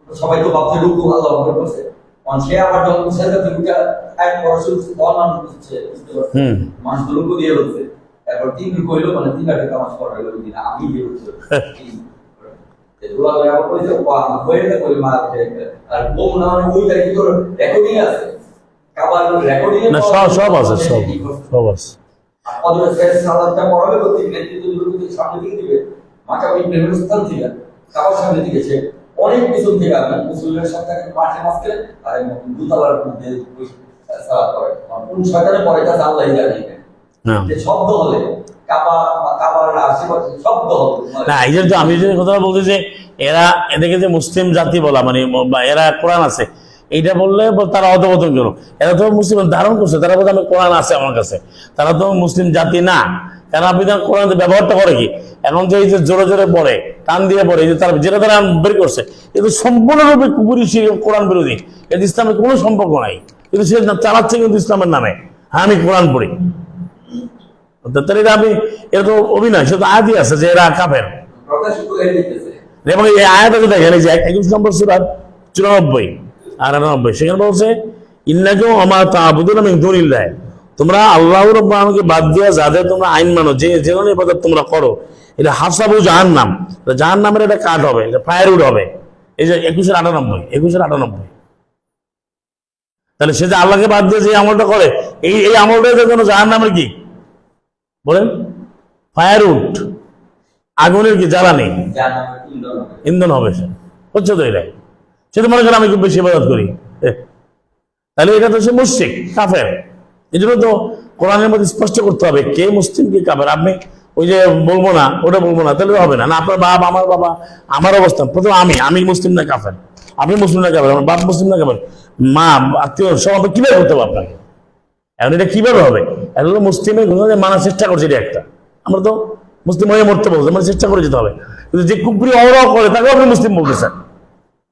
সবাই তো ভাবছে রুকু আল্লাহ করছে, সে আবার যখন এক পড়াশোনা তখন মানুষ বুঝছে, বুঝতে পারছে মানুষ তো রুকু দিয়ে বলছে। তারপর 3 রুকু হইলো, মানে 3 কাটে নামাজ পড়া হইলো কিনা আমি দিয়ে বলছি আর বোম না মানে ওই তারিখ রেকর্ডিং আছে, না সব আছে, সব আছে। অনেক কিছু থেকে মুসলিমের সাথে মাঠে মাঝখানে আর দুতলার মধ্যে করে কোন শয়তানে পরে কাছে আল্লাহ জানে। শব্দ হলে না, এই যে আমি যে কথাটা বলছি যে এরা এদেরকে যে মুসলিম জাতি বলা, মানে এরা কোরআন আছে এইটা বললে তারা অধবতন করো। এরা তো মুসলিম ধারণ করছে, তারা বলছে আমি কোরআন আছে আমার কাছে, তারা তো মুসলিম জাতি না। কারণ আপনি কোরআন ব্যবহারটা করে কি এখন যে এই যে জোরে জোরে পড়ে, টান দিয়ে পড়ে, এই যে তারা যেটা তারা বের করছে, এটা সম্পূর্ণরূপে কুপুরি কোরআন বিরোধী, এর ইসলামের কোনো সম্পর্ক নাই। কিন্তু সে চালাচ্ছে কিন্তু ইসলামের নামে, হ্যাঁ আমি কোরআন পড়ি। আমি এটা তো অভিনয়, সে তো আয়াতই আছে যে এরা কাফের। এবং এই আয়াত আছে দেখেন, এই যে 21 নম্বর সূরা 94 আর 99, সেখানে বলছে ইন্নাকুম ওমা তা'বুদুনা মিন দুনিল্লাহ, তোমরা আল্লাহ রাব্বুল আলামিনকে বাদ দিয়ে যাদের তোমরা আইন মানো, যে ধরনের ইবাদত তোমরা করো, এটা হাসাবু জাহান্নাম, জাহান্নামের এটা কাট হবে, এটা ফায়ারউড হবে। এই যে 21-98 তাহলে সে যে আল্লাহকে বাদ দিয়ে যে আমলটা করে, এই আমলটা কোনো জাহান্নামের কি বলেন, ফায়ারউড, আগুনের কি জ্বালানি, ইন্ধন হবে। সে হচ্ছে তো এটাই, সে তো মনে করেন আমি খুব বেশি ইবাদত করি, তাহলে এটা তো সে মুশরিক কাফের। এই জন্য তো কোরআনের মধ্যে স্পষ্ট করতে হবে কে মুসলিম কে কাফের। আপনি ওই যে বলবো না, ওটা বলবো না, তাহলে হবে না। না আপনার বাপ, আমার বাবা, আমার অবস্থান, প্রথম আমি মুসলিম না কাফের, আপনি মুসলিম না কাফের, আমার বাপ মুসলিম না কাফের, মা আত্মীয় সব আপনি কিভাবে করতে হবে আপনাকে? এখন এটা কিভাবে হবে? এটা হলো মুসলিমের মানার চেষ্টা করছে, এটা একটা। আমরা তো মুসলিম হয়ে মরতে বলছি, আমরা চেষ্টা করে যেতে হবে। কিন্তু যে কুফরি অহরহ করে তাকেও আপনি মুসলিম বলতেছেন,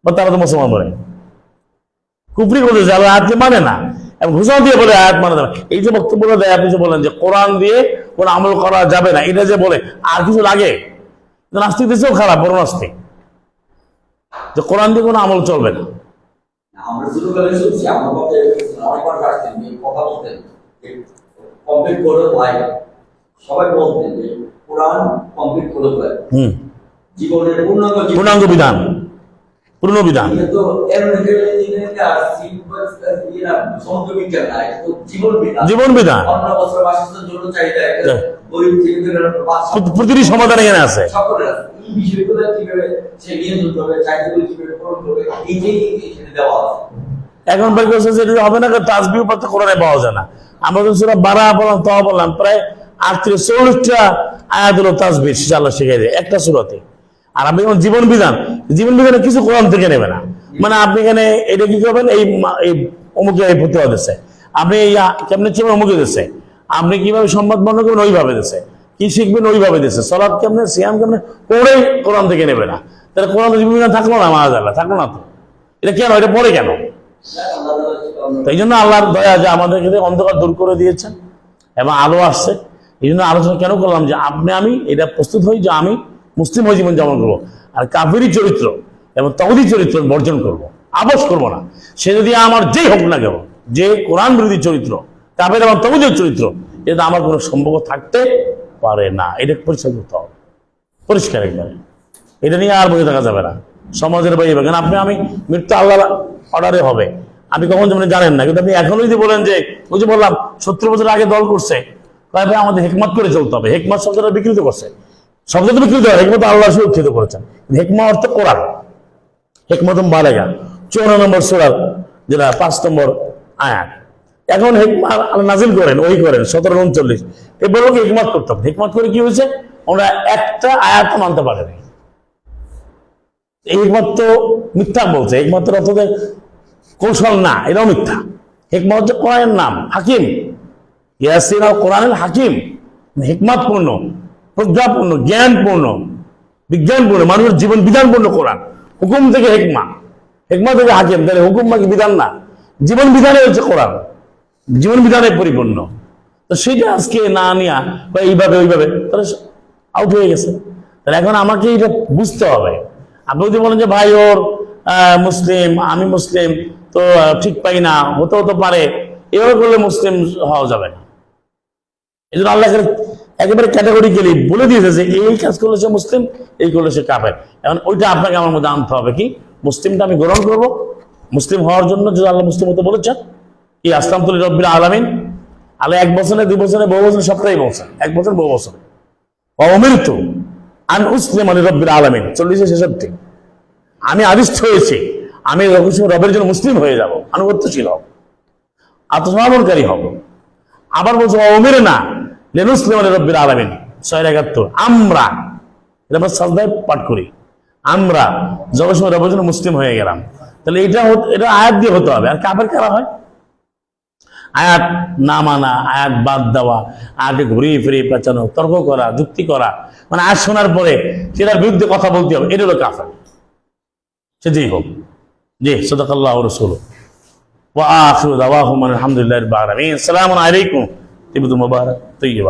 বা তারা তো মুসলমান বলে কুফরি করতেছে, আল্লাহ আয়াতকে মানে না এবং ঘোষণা দিয়ে বলে আয়াত মানে যাবে। এই যে বক্তব্যটা দেয়, আপনি যে বলেন যে কোরআন দিয়ে কোন আমল করা যাবে না, এটা যে বলে আর কিছু লাগে, নাস্তিক দেশেও খারাপ, বড় নাস্তিক, যে কোরআন দিয়ে কোনো আমল চলবে না। আমরা ছোটবেলায় শুনছি, আমার বাবা অনেকবার আসতেন এই কথা বলতেন যে কমপ্লিট করে ভাই, সবাই বলতেন যে কোরআন কমপ্লিট করে ভাই জীবনের পূর্ণাঙ্গ বিধান, পূর্ণ বিধান। কিন্তু জীবন বিধান অন্য বছর বাসস্থানের জন্য চাহিদা গরিব থেকে প্রতিটি সমাধান এখানে আছে। এই বিষয়গুলো কিভাবে সে নিয়ন্ত্রণ করবে, চাহিদাগুলো কিভাবে পূরণ করবে, এইটাই এখানে দেওয়া আছে। এখন বের করছে যে এটা হবে না, তাসবিহ পড়তে কোরআনে পাওয়া যায় না। আমরা তো সূরা বারা বললাম, তাও বললাম, প্রায় 38-40টা আয়াত হলো তাসবিহ আল্লাহ শিখিয়ে দেয় একটা সূরাতে। আর আপনি যেমন জীবন বিধানে কিছু কোরআন থেকে নেবে না। মানে আপনি এখানে এটা কি করবেন, এই অমুকে প্রতি দিচ্ছে, আপনি কেমনে চিনবেন অমুকে দিচ্ছে, আপনি কিভাবে সংবাদ বর্ণনা করবেন ওইভাবে দিচ্ছে, কি শিখবেন ওইভাবে দিচ্ছে, সালাত কেমনে, সিয়াম কেমনে, কোনোটাই কোরআন থেকে নেবে না। তাহলে কোরআন জীবন বিধান থাকলো না, মাআযাল্লাহ থাকলো না তো। এটা কেন, এটা পরে কেন? তাই জন্য আল্লাহর দয়া যে আমাদের ক্ষেত্রে অন্ধকার দূর করে দিয়েছেন এবং আলো আসছে। এই জন্য আলোচনা কেন করলাম যে আমি এটা প্রস্তুত হই যে আমি মুসলিম হয়ে জীবন যাপন করবো, আর কাফেরি চরিত্র এবং তাওহীদি চরিত্র বর্জন করব, আপোষ করবো না। সে যদি আমার যেই হোক না কেন, যে কোরআন বিরোধী চরিত্র, কাফের এবং তাওহীদের চরিত্র, এটা আমার কোনো সম্পর্ক থাকতে পারে না। এটা পরিষ্কার করতে হবে, পরিষ্কার একবারে। এটা নিয়ে আর বসে থাকা যাবে না সমাজের বাইরে। কেন আমি মৃত্যু আল্লাহর অর্ডারে হবে, আপনি কখন যেমন জানেন না। কিন্তু আপনি এখনো যদি বলেন যে ওই যে বললাম 70 বছর আগে দল করছে, ভাই আমাদের হেকমত করে চলতে হবে, হেকমত শব্দটা বিকৃত করছে, শব্দটা বিকৃত হয়, হেকমত আল্লাহ সুরক্ষিত করেছেন। হেকমা অর্থ কোরআন, হেকমত বালেগা 54 নম্বর সূরা, যেটা 5 নম্বর আয়াত। এখন হেকমা নাজিল করেন, ওই করেন 17-39, এই বললো কি হেকমত করতে হবে। হেকমত করে কি হয়েছে, আমরা একটা আয়াত মানতে পারিনি। এই হেকমত তো মিথ্যা বলছে, হেকমতের অর্থ কৌশল না, এটাও মিথ্যা। হেকমত হচ্ছে কোরআনের নাম, হাকিম, ইয়াসিন আল কোরআনের হাকিম, হিকমতপূর্ণ, প্রজ্ঞাপূর্ণ, জ্ঞানপূর্ণ, বিজ্ঞানপূর্ণ, মানুষের জীবন বিধানপূর্ণ কোরআন। হুকুম থেকে হেকমা, হেকমা থেকে হাকিম, তাহলে হুকুম বাকি বিধান না, জীবন বিধানে হচ্ছে কোরআন, জীবন বিধানে পরিপূর্ণ। তো সেটা আজকে না নিয়া এইভাবে ওইভাবে, তাহলে আউট হয়ে গেছে। তাহলে এখন আমাকে এটা বুঝতে হবে। আপনি যদি বলেন যে ভাই ওর মুসলিম, আমি মুসলিম, তো ঠিক পাই না, হতেও তো পারে, এভাবে করলে মুসলিম হওয়া যাবে না। এই জন্য আল্লাহ একেবারে ক্যাটাগরিক্যালি বলে দিয়েছে যে এই কাজ করলে সে মুসলিম, এই করলে সে কাফের। এখন ওইটা আপনাকে আমার মধ্যে আনতে হবে, কি মুসলিমটা আমি গ্রহণ করব, মুসলিম হওয়ার জন্য যে আল্লাহ মুসলিম হতে বলেছেন, কি আসলামতু লিরাব্বিল আলামিন, আল্লাহ 1 বছরে 2 বছরে বহু বছর সবটাই বলছেন, 1 বছর বহু বছরে, উমিরতু আন উসলিমা লিরাব্বিল আলামিন 40-66, আমি আদিষ্ট হয়েছি, আমি রবের জন্য মুসলিম হয়ে যাব, আনুগত্যশীল হব, আত্মসমর্পণকারী হব। আবার বলছো উমির না লিনুসলিমা লিরাব্বিল আলামিন 671, আমরা, এটা আমরা সাজদায় পাঠ করি, আমরা জগৎ রবের জন্য মুসলিম হয়ে গেলাম। তাহলে এটা আয়াত দিয়ে হতে হবে। আর কাফের কারা হয়? আয়াত না মানা, আয়াত বাদ দেওয়া, আয়াতে ঘুরিয়ে ফিরিয়ে পেঁচানো, তর্ক করা, যুক্তি করা, মানে আয়াত শোনার পরে সেটার বিরুদ্ধে কথা বলতে হবে, এটা হলো কাফের। সে যেই হোক। জি, সাদাকাল্লাহু ওয়া রাসূলুহু ওয়া আখিরু দাওয়াহুম আলহামদুলিল্লাহি রাব্বিল আলামিন। আসসালামু আলাইকুম, তিবতুম মুবারাক তাইয়্যিবা।